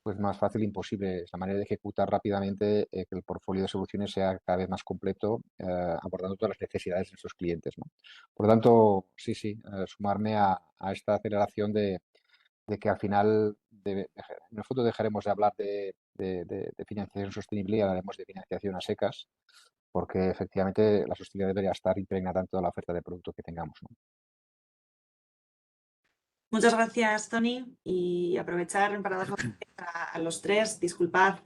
[SPEAKER 4] pues más fácil imposible. Es la manera de ejecutar rápidamente que el portfolio de soluciones sea cada vez más completo, abordando todas las necesidades de nuestros clientes, ¿no? Por lo tanto, sí, sumarme a esta aceleración de que al final, en el fondo, dejaremos de hablar de financiación sostenible y hablaremos de financiación a secas, porque efectivamente la sostenibilidad debería estar impregnada en toda la oferta de producto que tengamos, ¿no?
[SPEAKER 3] Muchas gracias, Toni, y aprovechar para dar las gracias a los tres. Disculpad,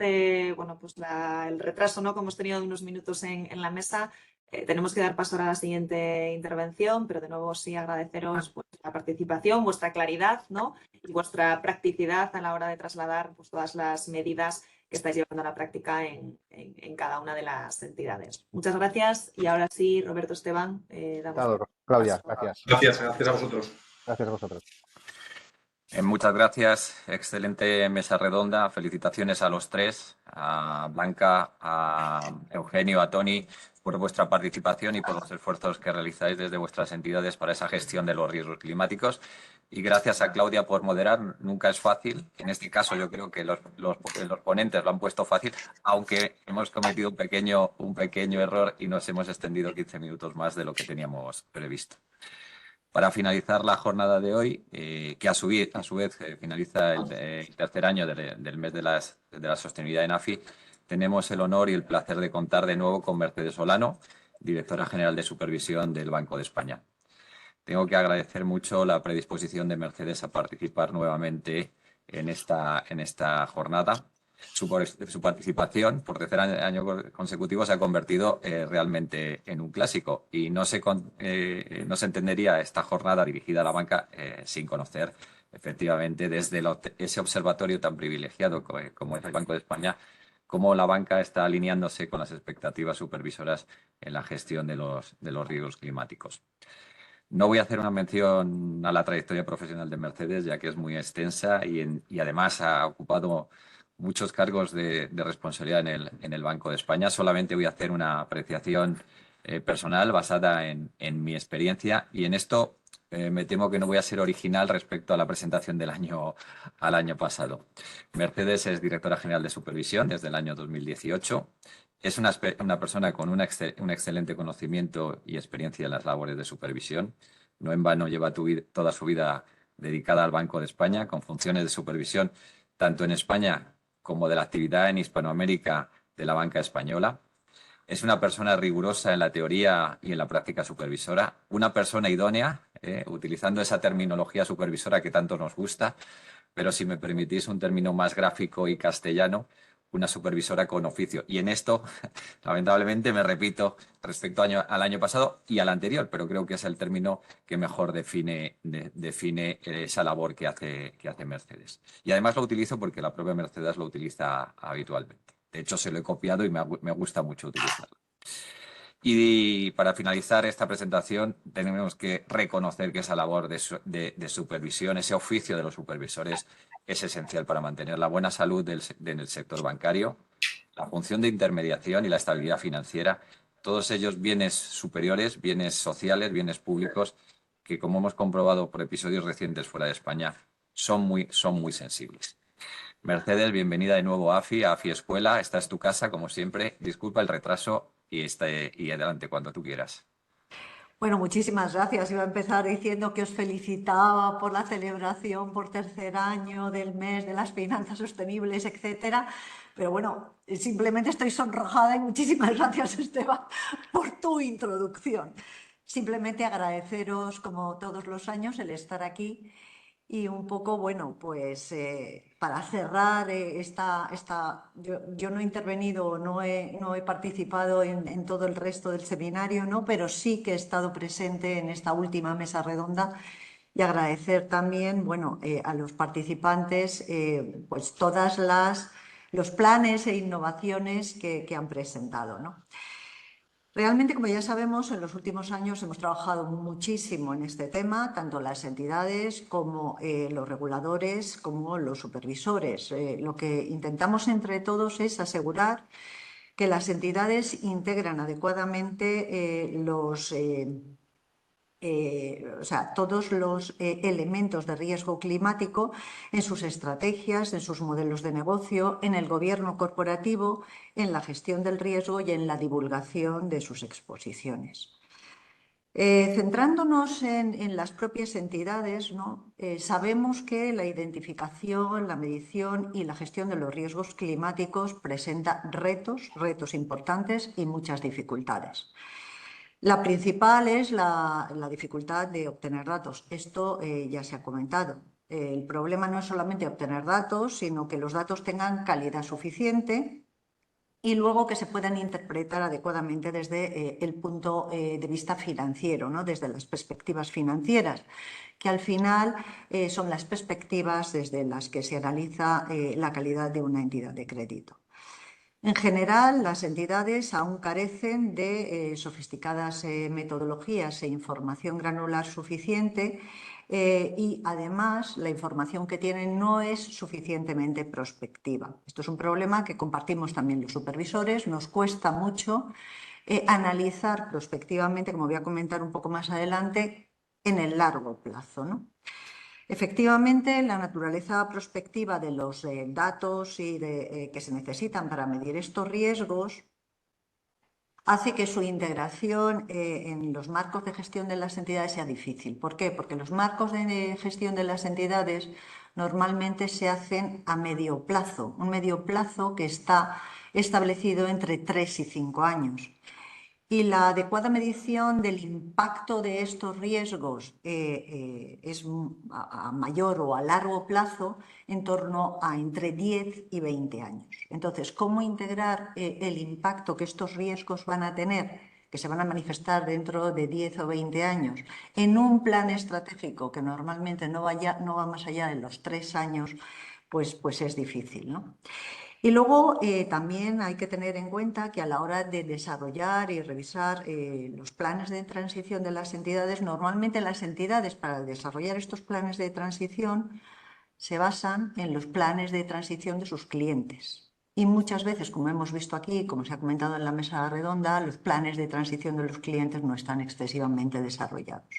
[SPEAKER 3] bueno, pues el retraso, ¿no? Que hemos tenido de unos minutos en la mesa. Tenemos que dar paso ahora a la siguiente intervención, pero de nuevo sí agradeceros pues, la participación, vuestra claridad, ¿no? Y vuestra practicidad a la hora de trasladar pues, todas las medidas que estáis llevando a la práctica en cada una de las entidades. Muchas gracias y ahora sí, Roberto, Esteban, damos
[SPEAKER 4] Claudia,
[SPEAKER 3] paso.
[SPEAKER 4] gracias.
[SPEAKER 6] Gracias a vosotros.
[SPEAKER 4] Gracias a vosotros.
[SPEAKER 7] Muchas gracias, excelente mesa redonda, felicitaciones a los tres, a Blanca, a Eugenio, a Toni, por vuestra participación y por los esfuerzos que realizáis desde vuestras entidades para esa gestión de los riesgos climáticos. Y gracias a Claudia por moderar, nunca es fácil. En este caso yo creo que los ponentes lo han puesto fácil, aunque hemos cometido un pequeño error y nos hemos extendido 15 minutos más de lo que teníamos previsto. Para finalizar la jornada de hoy, que a su vez finaliza el tercer año del mes de la sostenibilidad en AFI, tenemos el honor y el placer de contar de nuevo con Mercedes Olano, directora general de supervisión del Banco de España. Tengo que agradecer mucho la predisposición de Mercedes a participar nuevamente en esta jornada. Su participación por tercer año consecutivo se ha convertido realmente en un clásico y no se entendería esta jornada dirigida a la banca sin conocer efectivamente desde ese observatorio tan privilegiado como es el Banco de España, cómo la banca está alineándose con las expectativas supervisoras en la gestión de los riesgos climáticos. No voy a hacer una mención a la trayectoria profesional de Mercedes, ya que es muy extensa y además ha ocupado muchos cargos de responsabilidad en el Banco de España. Solamente voy a hacer una apreciación personal basada en mi experiencia y en esto me temo que no voy a ser original respecto a la presentación al año pasado. Mercedes es directora general de supervisión desde el año 2018. Es una persona con un excelente conocimiento y experiencia en las labores de supervisión. No en vano lleva toda su vida dedicada al Banco de España, con funciones de supervisión tanto en España como de la actividad en Hispanoamérica de la banca española. Es una persona rigurosa en la teoría y en la práctica supervisora, una persona idónea, utilizando esa terminología supervisora que tanto nos gusta, pero si me permitís un término más gráfico y castellano, una supervisora con oficio. Y en esto, lamentablemente, me repito respecto al año pasado y al anterior, pero creo que es el término que mejor define esa labor que hace Mercedes. Y además lo utilizo porque la propia Mercedes lo utiliza habitualmente. De hecho, se lo he copiado y me gusta mucho utilizarlo. Y para finalizar esta presentación, tenemos que reconocer que esa labor de supervisión, ese oficio de los supervisores, es esencial para mantener la buena salud del sector bancario, la función de intermediación y la estabilidad financiera, todos ellos bienes superiores, bienes sociales, bienes públicos, que como hemos comprobado por episodios recientes fuera de España, son muy sensibles. Mercedes, bienvenida de nuevo a AFI Escuela. Esta es tu casa, como siempre. Disculpa el retraso y adelante cuando tú quieras.
[SPEAKER 8] Bueno, muchísimas gracias. Iba a empezar diciendo que os felicitaba por la celebración por tercer año del mes de las finanzas sostenibles, etcétera. Pero bueno, simplemente estoy sonrojada y muchísimas gracias, Esteban, por tu introducción. Simplemente agradeceros, como todos los años, el estar aquí. Y un poco, bueno, pues para cerrar yo no he intervenido, no he participado en todo el resto del seminario, ¿no? Pero sí que he estado presente en esta última mesa redonda y agradecer también, bueno, a los participantes, pues todas los planes e innovaciones que han presentado, ¿no? Realmente, como ya sabemos, en los últimos años hemos trabajado muchísimo en este tema, tanto las entidades como los reguladores, como los supervisores. Lo que intentamos entre todos es asegurar que las entidades integran adecuadamente todos los elementos de riesgo climático en sus estrategias, en sus modelos de negocio, en el gobierno corporativo, en la gestión del riesgo y en la divulgación de sus exposiciones. Centrándonos en las propias entidades, ¿no? Sabemos que la identificación, la medición y la gestión de los riesgos climáticos presenta retos importantes y muchas dificultades. La principal es la dificultad de obtener datos. Esto ya se ha comentado. El problema no es solamente obtener datos, sino que los datos tengan calidad suficiente y luego que se puedan interpretar adecuadamente desde el punto de vista financiero, ¿no? Desde las perspectivas financieras, que al final son las perspectivas desde las que se analiza la calidad de una entidad de crédito. En general, las entidades aún carecen de sofisticadas metodologías e información granular suficiente y, además, la información que tienen no es suficientemente prospectiva. Esto es un problema que compartimos también los supervisores. Nos cuesta mucho analizar prospectivamente, como voy a comentar un poco más adelante, en el largo plazo, ¿no? Efectivamente, la naturaleza prospectiva de los datos que se necesitan para medir estos riesgos hace que su integración en los marcos de gestión de las entidades sea difícil. ¿Por qué? Porque los marcos de gestión de las entidades normalmente se hacen a medio plazo, un medio plazo que está establecido entre 3 y 5 años. Y la adecuada medición del impacto de estos riesgos es a mayor o a largo plazo en torno a entre 10 y 20 años. Entonces, ¿cómo integrar el impacto que estos riesgos van a tener, que se van a manifestar dentro de 10 o 20 años, en un plan estratégico que normalmente no va más allá de los 3 años, pues es difícil, ¿no? Y luego también hay que tener en cuenta que a la hora de desarrollar y revisar los planes de transición de las entidades, normalmente las entidades para desarrollar estos planes de transición se basan en los planes de transición de sus clientes. Y muchas veces, como hemos visto aquí, como se ha comentado en la mesa redonda, los planes de transición de los clientes no están excesivamente desarrollados.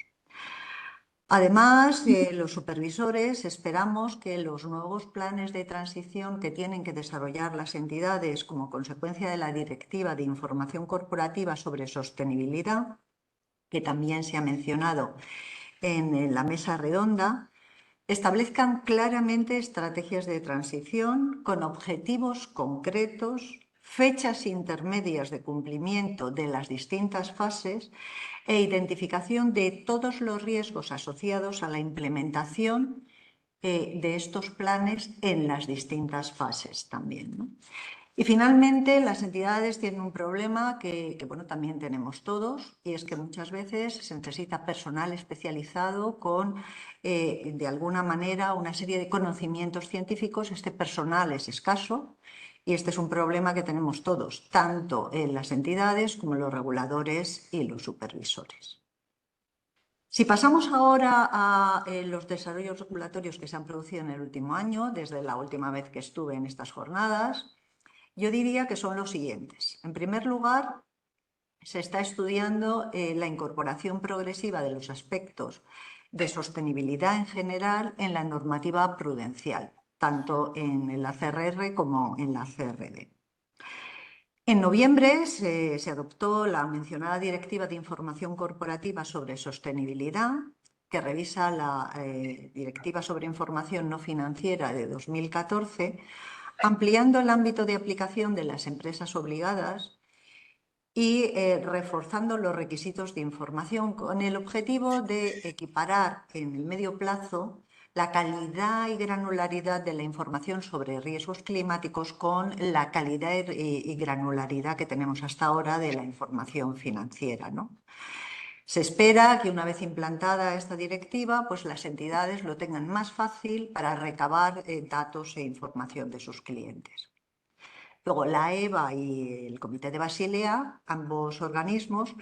[SPEAKER 8] Además, los supervisores esperamos que los nuevos planes de transición que tienen que desarrollar las entidades como consecuencia de la Directiva de Información Corporativa sobre Sostenibilidad, que también se ha mencionado en la mesa redonda, establezcan claramente estrategias de transición con objetivos concretos, fechas intermedias de cumplimiento de las distintas fases e identificación de todos los riesgos asociados a la implementación de estos planes en las distintas fases también, ¿no? Y finalmente, las entidades tienen un problema que bueno, también tenemos todos, y es que muchas veces se necesita personal especializado con, de alguna manera, una serie de conocimientos científicos. Este personal es escaso Y este es un problema que tenemos todos, tanto en las entidades como los reguladores y los supervisores. Si pasamos ahora a los desarrollos regulatorios que se han producido en el último año, desde la última vez que estuve en estas jornadas, yo diría que son los siguientes. En primer lugar, se está estudiando la incorporación progresiva de los aspectos de sostenibilidad en general en la normativa prudencial, tanto en la CRR como en la CRD. En noviembre se adoptó la mencionada Directiva de Información Corporativa sobre Sostenibilidad, que revisa la Directiva sobre Información No Financiera de 2014, ampliando el ámbito de aplicación de las empresas obligadas y reforzando los requisitos de información con el objetivo de equiparar en el medio plazo la calidad y granularidad de la información sobre riesgos climáticos con la calidad y granularidad que tenemos hasta ahora de la información financiera, ¿no? Se espera que una vez implantada esta directiva, pues las entidades lo tengan más fácil para recabar datos e información de sus clientes. Luego, la EBA y el Comité de Basilea, ambos organismos,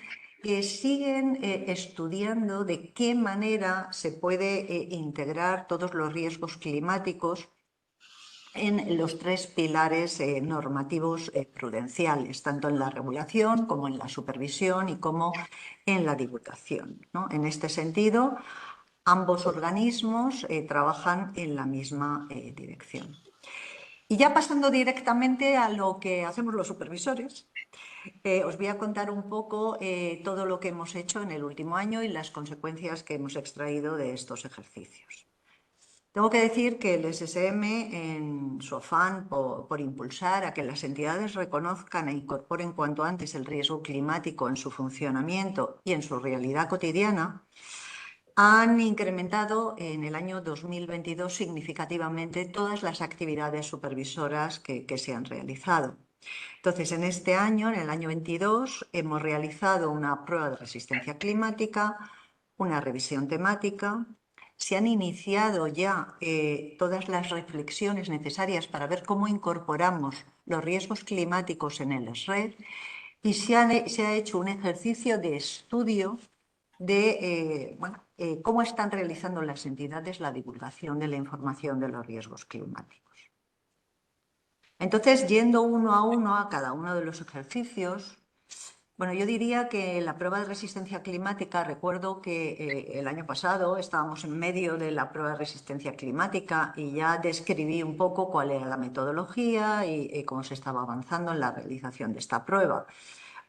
[SPEAKER 8] siguen estudiando de qué manera se puede integrar todos los riesgos climáticos en los tres pilares normativos prudenciales, tanto en la regulación como en la supervisión y como en la divulgación, ¿no? En este sentido, ambos organismos trabajan en la misma dirección. Y ya pasando directamente a lo que hacemos los supervisores, os voy a contar un poco todo lo que hemos hecho en el último año y las consecuencias que hemos extraído de estos ejercicios. Tengo que decir que el SSM, en su afán por impulsar a que las entidades reconozcan e incorporen cuanto antes el riesgo climático en su funcionamiento y en su realidad cotidiana, han incrementado en el año 2022 significativamente todas las actividades supervisoras que se han realizado. Entonces, en este año, en el año 22, hemos realizado una prueba de resistencia climática, una revisión temática. Se han iniciado ya todas las reflexiones necesarias para ver cómo incorporamos los riesgos climáticos en el SRED y se ha hecho un ejercicio de estudio de cómo están realizando las entidades la divulgación de la información de los riesgos climáticos. Entonces, yendo uno a cada uno de los ejercicios, bueno, yo diría que la prueba de resistencia climática, recuerdo que el año pasado estábamos en medio de la prueba de resistencia climática y ya describí un poco cuál era la metodología y cómo se estaba avanzando en la realización de esta prueba.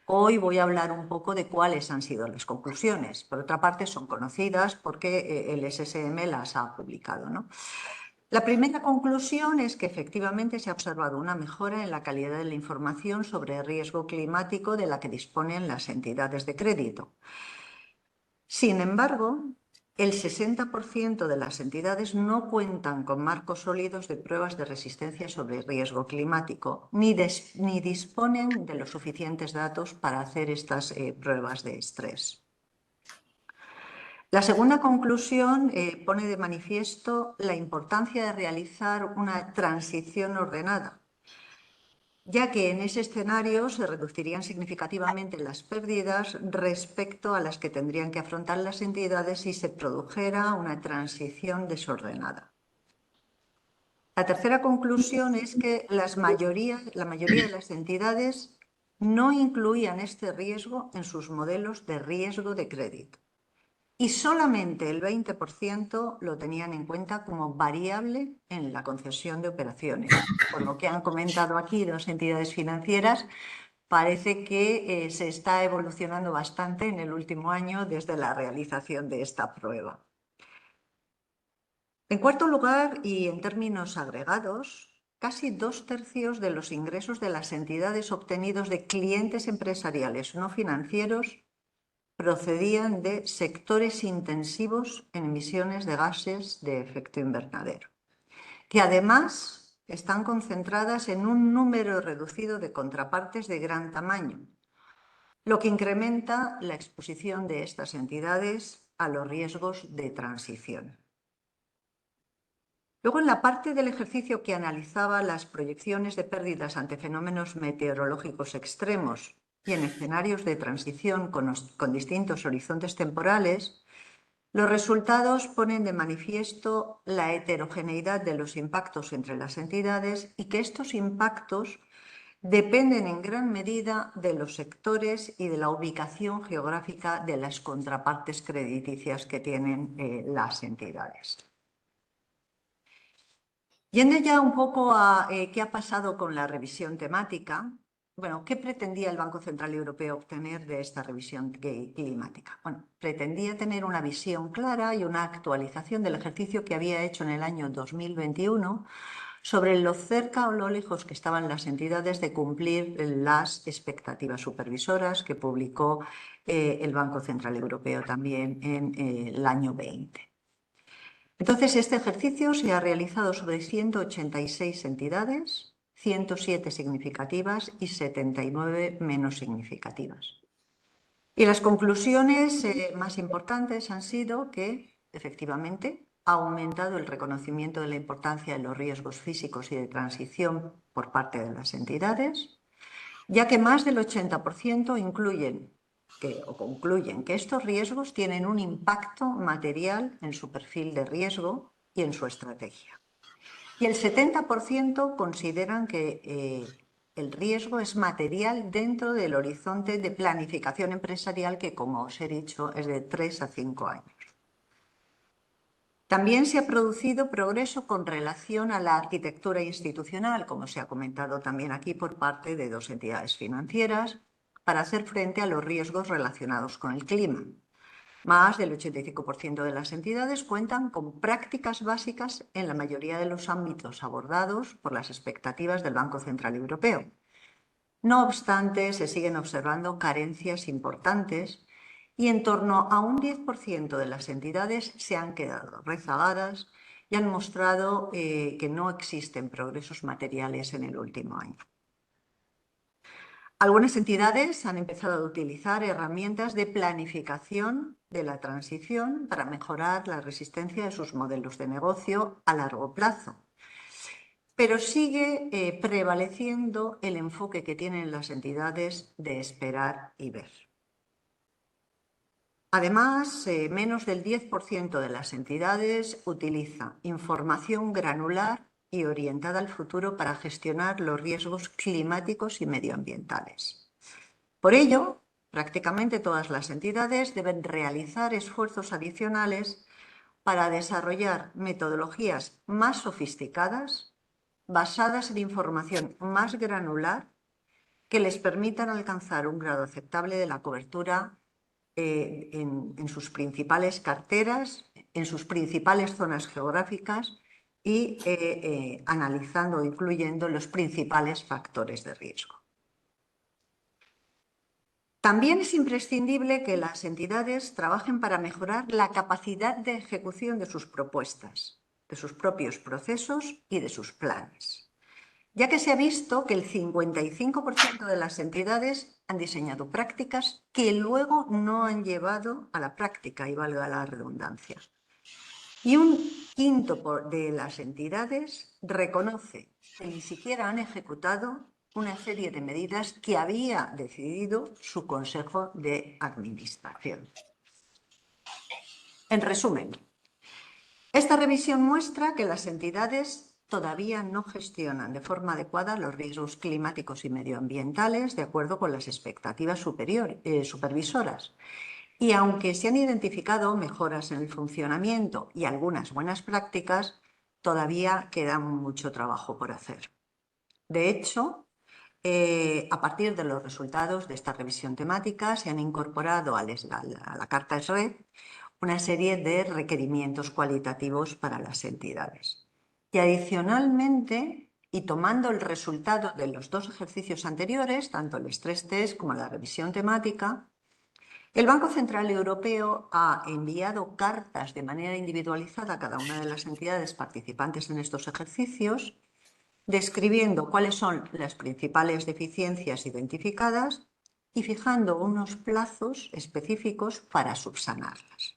[SPEAKER 8] Hoy voy a hablar un poco de cuáles han sido las conclusiones. Por otra parte, son conocidas porque el SSM las ha publicado, ¿no? La primera conclusión es que efectivamente se ha observado una mejora en la calidad de la información sobre el riesgo climático de la que disponen las entidades de crédito. Sin embargo, el 60% de las entidades no cuentan con marcos sólidos de pruebas de resistencia sobre riesgo climático, ni disponen de los suficientes datos para hacer estas pruebas de estrés. La segunda conclusión pone de manifiesto la importancia de realizar una transición ordenada, ya que en ese escenario se reducirían significativamente las pérdidas respecto a las que tendrían que afrontar las entidades si se produjera una transición desordenada. La tercera conclusión es que la mayoría de las entidades no incluían este riesgo en sus modelos de riesgo de crédito y solamente el 20% lo tenían en cuenta como variable en la concesión de operaciones. Por lo que han comentado aquí dos entidades financieras, parece que se está evolucionando bastante en el último año desde la realización de esta prueba. En cuarto lugar, y en términos agregados, casi 2/3 de los ingresos de las entidades obtenidos de clientes empresariales no financieros procedían de sectores intensivos en emisiones de gases de efecto invernadero, que además están concentradas en un número reducido de contrapartes de gran tamaño, lo que incrementa la exposición de estas entidades a los riesgos de transición. Luego, en la parte del ejercicio que analizaba las proyecciones de pérdidas ante fenómenos meteorológicos extremos y en escenarios de transición con distintos horizontes temporales, los resultados ponen de manifiesto la heterogeneidad de los impactos entre las entidades y que estos impactos dependen en gran medida de los sectores y de la ubicación geográfica de las contrapartes crediticias que tienen las entidades. Yendo ya un poco a qué ha pasado con la revisión temática, bueno, ¿qué pretendía el Banco Central Europeo obtener de esta revisión climática? Bueno, pretendía tener una visión clara y una actualización del ejercicio que había hecho en el año 2021 sobre lo cerca o lo lejos que estaban las entidades de cumplir las expectativas supervisoras que publicó el Banco Central Europeo también en el año 20. Entonces, este ejercicio se ha realizado sobre 186 entidades, 107 significativas y 79 menos significativas. Y las conclusiones más importantes han sido que, efectivamente, ha aumentado el reconocimiento de la importancia de los riesgos físicos y de transición por parte de las entidades, ya que más del 80% concluyen que estos riesgos tienen un impacto material en su perfil de riesgo y en su estrategia. Y el 70% consideran que el riesgo es material dentro del horizonte de planificación empresarial que, como os he dicho, es de 3 a 5 años. También se ha producido progreso con relación a la arquitectura institucional, como se ha comentado también aquí por parte de 2 entidades financieras, para hacer frente a los riesgos relacionados con el clima. Más del 85% de las entidades cuentan con prácticas básicas en la mayoría de los ámbitos abordados por las expectativas del Banco Central Europeo. No obstante, se siguen observando carencias importantes y en torno a un 10% de las entidades se han quedado rezagadas y han mostrado que no existen progresos materiales en el último año. Algunas entidades han empezado a utilizar herramientas de planificación de la transición para mejorar la resistencia de sus modelos de negocio a largo plazo. Pero sigue prevaleciendo el enfoque que tienen las entidades de esperar y ver. Además, menos del 10% de las entidades utiliza información granular y orientada al futuro para gestionar los riesgos climáticos y medioambientales. Por ello, prácticamente todas las entidades deben realizar esfuerzos adicionales para desarrollar metodologías más sofisticadas, basadas en información más granular, que les permitan alcanzar un grado aceptable de la cobertura en sus principales carteras, en sus principales zonas geográficas y analizando o incluyendo los principales factores de riesgo. También es imprescindible que las entidades trabajen para mejorar la capacidad de ejecución de sus propuestas, de sus propios procesos y de sus planes, ya que se ha visto que el 55% de las entidades han diseñado prácticas que luego no han llevado a la práctica, y valga la redundancia. Y un quinto de las entidades reconoce que ni siquiera han ejecutado una serie de medidas que había decidido su Consejo de Administración. En resumen, esta revisión muestra que las entidades todavía no gestionan de forma adecuada los riesgos climáticos y medioambientales de acuerdo con las expectativas supervisoras. Y aunque se han identificado mejoras en el funcionamiento y algunas buenas prácticas, todavía queda mucho trabajo por hacer. De hecho, a partir de los resultados de esta revisión temática, se han incorporado a la Carta SRED una serie de requerimientos cualitativos para las entidades. Y adicionalmente, y tomando el resultado de los 2 ejercicios anteriores, tanto el Stress Test como la revisión temática, el Banco Central Europeo ha enviado cartas de manera individualizada a cada una de las entidades participantes en estos ejercicios, describiendo cuáles son las principales deficiencias identificadas y fijando unos plazos específicos para subsanarlas.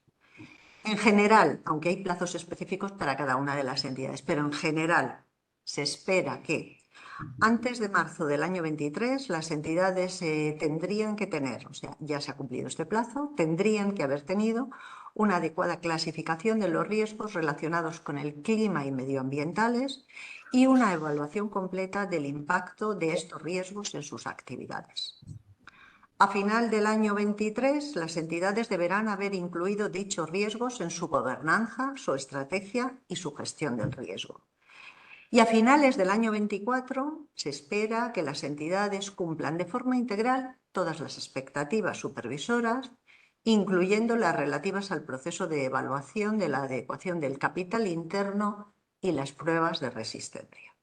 [SPEAKER 8] En general, aunque hay plazos específicos para cada una de las entidades, pero en general se espera que antes de marzo del año 23 las entidades tendrían que tener, o sea, ya se ha cumplido este plazo, tendrían que haber tenido una adecuada clasificación de los riesgos relacionados con el clima y medioambientales y una evaluación completa del impacto de estos riesgos en sus actividades. A final del año 23, las entidades deberán haber incluido dichos riesgos en su gobernanza, su estrategia y su gestión del riesgo. Y a finales del año 24 se espera que las entidades cumplan de forma integral todas las expectativas supervisoras, incluyendo las relativas al proceso de evaluación de la adecuación del capital interno y las pruebas de resistencia.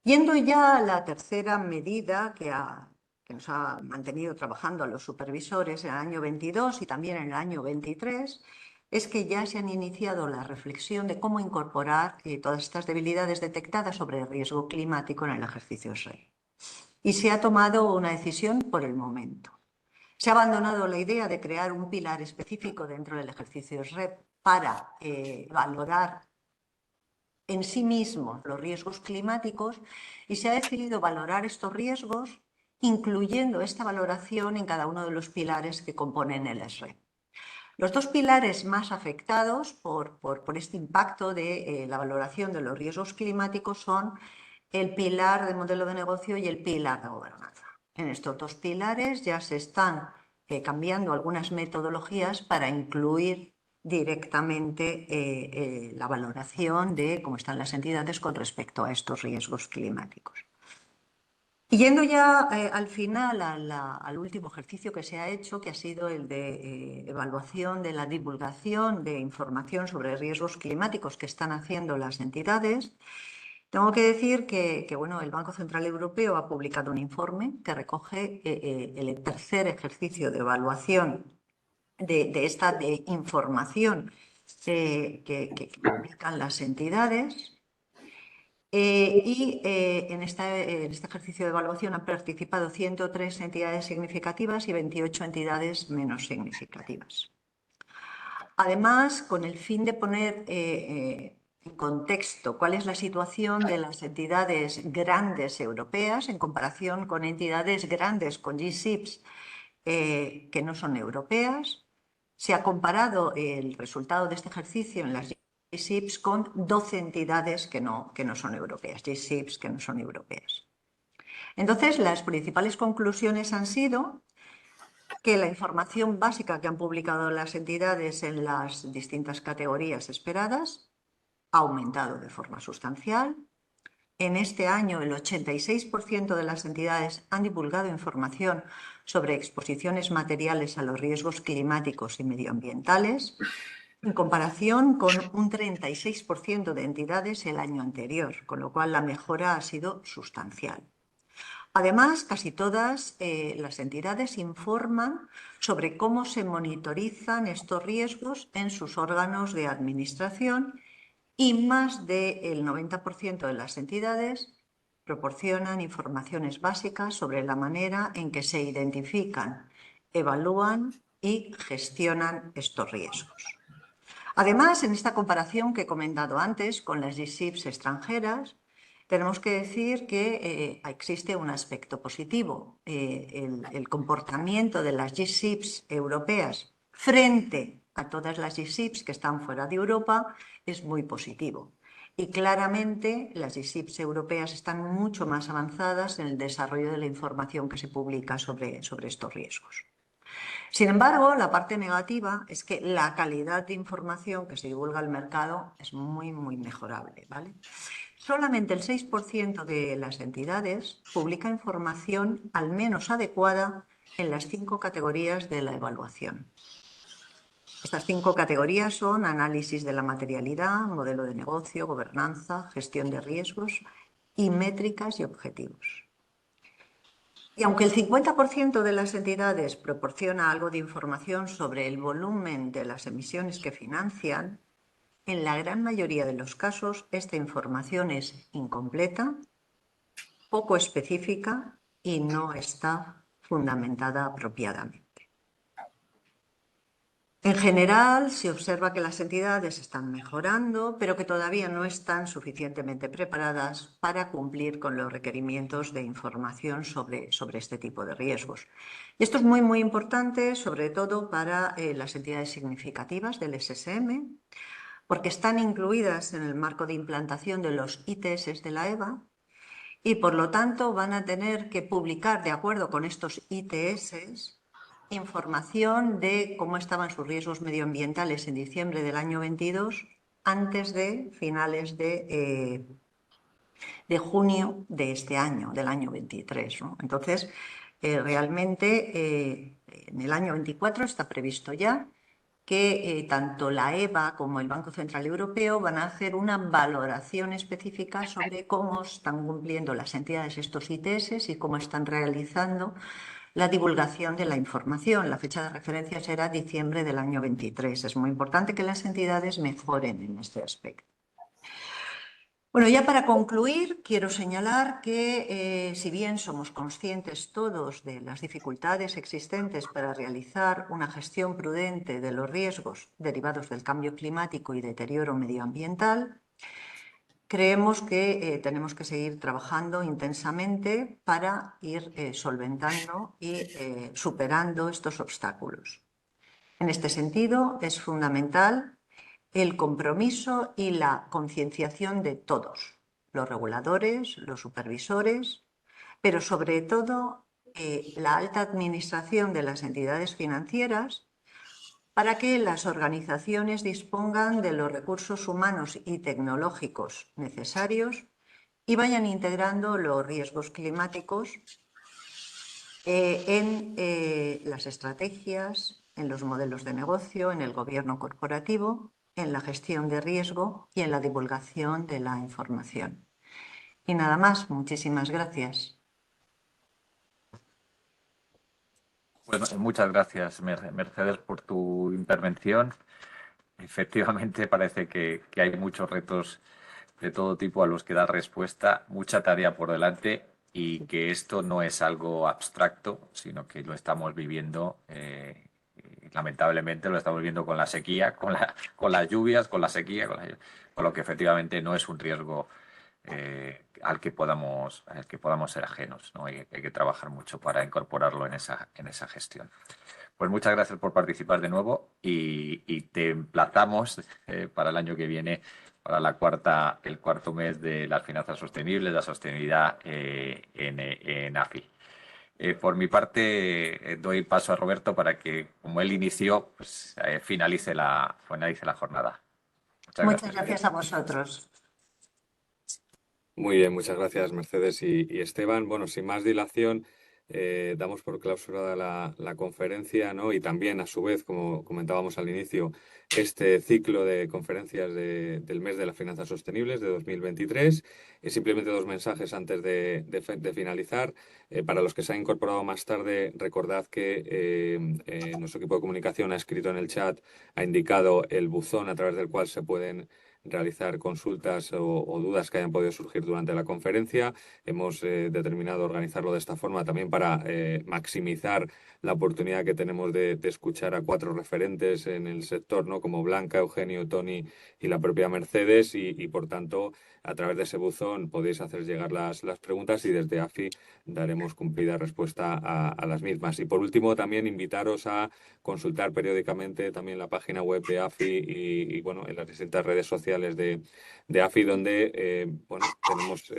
[SPEAKER 8] Yendo ya a la tercera medida que nos ha mantenido trabajando a los supervisores en el año 22 y también en el año 23, es que ya se han iniciado la reflexión de cómo incorporar todas estas debilidades detectadas sobre el riesgo climático en el ejercicio SREP. Y se ha tomado una decisión por el momento. Se ha abandonado la idea de crear un pilar específico dentro del ejercicio SREP para valorar en sí mismo los riesgos climáticos y se ha decidido valorar estos riesgos incluyendo esta valoración en cada uno de los pilares que componen el SREP. Los dos pilares más afectados por este impacto de la valoración de los riesgos climáticos son el pilar de modelo de negocio y el pilar de gobernanza. En estos dos pilares ya se están cambiando algunas metodologías para incluir directamente la valoración de cómo están las entidades con respecto a estos riesgos climáticos. Y yendo ya al final, al último ejercicio que se ha hecho, que ha sido el de evaluación de la divulgación de información sobre riesgos climáticos que están haciendo las entidades, tengo que decir que bueno, el Banco Central Europeo ha publicado un informe que recoge el tercer ejercicio de evaluación de esta información que publican las entidades. En este ejercicio de evaluación han participado 103 entidades significativas y 28 entidades menos significativas. Además, con el fin de poner en contexto cuál es la situación de las entidades grandes europeas en comparación con entidades grandes con G-SIBs que no son europeas, se ha comparado el resultado de este ejercicio en las G-SIBs con 12 entidades que no son europeas, G-SIBs que no son europeas. Entonces, las principales conclusiones han sido que la información básica que han publicado las entidades en las distintas categorías esperadas ha aumentado de forma sustancial. En este año, el 86% de las entidades han divulgado información sobre exposiciones materiales a los riesgos climáticos y medioambientales, en comparación con un 36% de entidades el año anterior, con lo cual la mejora ha sido sustancial. Además, casi todas las entidades informan sobre cómo se monitorizan estos riesgos en sus órganos de administración y más del 90% de las entidades proporcionan informaciones básicas sobre la manera en que se identifican, evalúan y gestionan estos riesgos. Además, en esta comparación que he comentado antes con las G-SIBs extranjeras, tenemos que decir que existe un aspecto positivo. El comportamiento de las G-SIBs europeas frente a todas las G-SIBs que están fuera de Europa es muy positivo. Y claramente las G-SIBs europeas están mucho más avanzadas en el desarrollo de la información que se publica sobre estos riesgos. Sin embargo, la parte negativa es que la calidad de información que se divulga al mercado es muy, muy mejorable, ¿vale? Solamente el 6% de las entidades publica información al menos adecuada en las 5 categorías de la evaluación. Estas 5 categorías son análisis de la materialidad, modelo de negocio, gobernanza, gestión de riesgos y métricas y objetivos. Y aunque el 50% de las entidades proporciona algo de información sobre el volumen de las emisiones que financian, en la gran mayoría de los casos esta información es incompleta, poco específica y no está fundamentada apropiadamente. En general, se observa que las entidades están mejorando, pero que todavía no están suficientemente preparadas para cumplir con los requerimientos de información sobre este tipo de riesgos. Y esto es muy importante, sobre todo para las entidades significativas del SSM, porque están incluidas en el marco de implantación de los ITS de la EBA y, por lo tanto, van a tener que publicar, de acuerdo con estos ITS, información de cómo estaban sus riesgos medioambientales en diciembre del año 22 antes de finales de junio de este año, del año 23, ¿no? Entonces, realmente en el año 24 está previsto ya que tanto la EBA como el Banco Central Europeo van a hacer una valoración específica sobre cómo están cumpliendo las entidades estos ITS y cómo están realizando la divulgación de la información. La fecha de referencia será diciembre del año 23. Es muy importante que las entidades mejoren en este aspecto. Bueno, ya para concluir, quiero señalar que si bien somos conscientes todos de las dificultades existentes para realizar una gestión prudente de los riesgos derivados del cambio climático y deterioro medioambiental, creemos que tenemos que seguir trabajando intensamente para ir solventando y superando estos obstáculos. En este sentido, es fundamental el compromiso y la concienciación de todos, los reguladores, los supervisores, pero sobre todo la alta administración de las entidades financieras, para que las organizaciones dispongan de los recursos humanos y tecnológicos necesarios y vayan integrando los riesgos climáticos en las estrategias, en los modelos de negocio, en el gobierno corporativo, en la gestión de riesgo y en la divulgación de la información. Y nada más, muchísimas gracias.
[SPEAKER 7] Pues muchas gracias, Mercedes, por tu intervención. Efectivamente, parece que hay muchos retos de todo tipo a los que dar respuesta, mucha tarea por delante y que esto no es algo abstracto, sino que lo estamos viviendo, lamentablemente lo estamos viviendo con la sequía, con las lluvias, con la sequía, con lo que efectivamente no es un riesgo al que podamos ser ajenos, ¿no? Hay que trabajar mucho para incorporarlo en esa gestión. Pues muchas gracias por participar de nuevo y te emplazamos para el año que viene para el cuarto mes de las finanzas sostenibles, la sostenibilidad en AFI. Por mi parte, doy paso a Roberto para que, como él inició, pues, finalice la jornada.
[SPEAKER 8] Muchas gracias a vosotros.
[SPEAKER 1] Muy bien, muchas gracias Mercedes y Esteban. Bueno, sin más dilación, damos por clausurada la conferencia, ¿no? Y también, a su vez, como comentábamos al inicio, este ciclo de conferencias del mes de las finanzas sostenibles de 2023. Simplemente dos mensajes antes de finalizar. Para los que se han incorporado más tarde, recordad que nuestro equipo de comunicación ha escrito en el chat, ha indicado el buzón a través del cual se pueden realizar consultas o dudas que hayan podido surgir durante la conferencia. Hemos determinado organizarlo de esta forma también para maximizar la oportunidad que tenemos de escuchar a 4 referentes en el sector, ¿no? Como Blanca, Eugenio, Tony y la propia Mercedes y por tanto, a través de ese buzón podéis hacer llegar las preguntas y desde AFI daremos cumplida respuesta a las mismas. Y por último, también invitaros a consultar periódicamente también la página web de AFI y bueno, en las distintas redes sociales de AFI, donde bueno, tenemos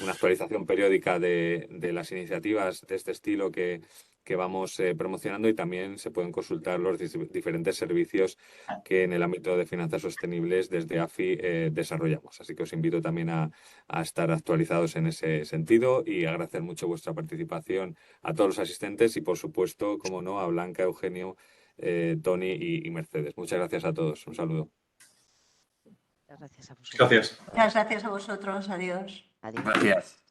[SPEAKER 1] una actualización periódica de las iniciativas de este estilo que vamos promocionando y también se pueden consultar los diferentes servicios que en el ámbito de finanzas sostenibles desde AFI desarrollamos. Así que os invito también a estar actualizados en ese sentido y agradecer mucho vuestra participación a todos los asistentes y, por supuesto, como no, a Blanca, Eugenio, Tony y Mercedes. Muchas gracias a todos. Un saludo.
[SPEAKER 5] Muchas gracias a vosotros.
[SPEAKER 6] Gracias.
[SPEAKER 8] Muchas gracias a vosotros. Adiós.
[SPEAKER 5] Adiós.
[SPEAKER 7] Gracias.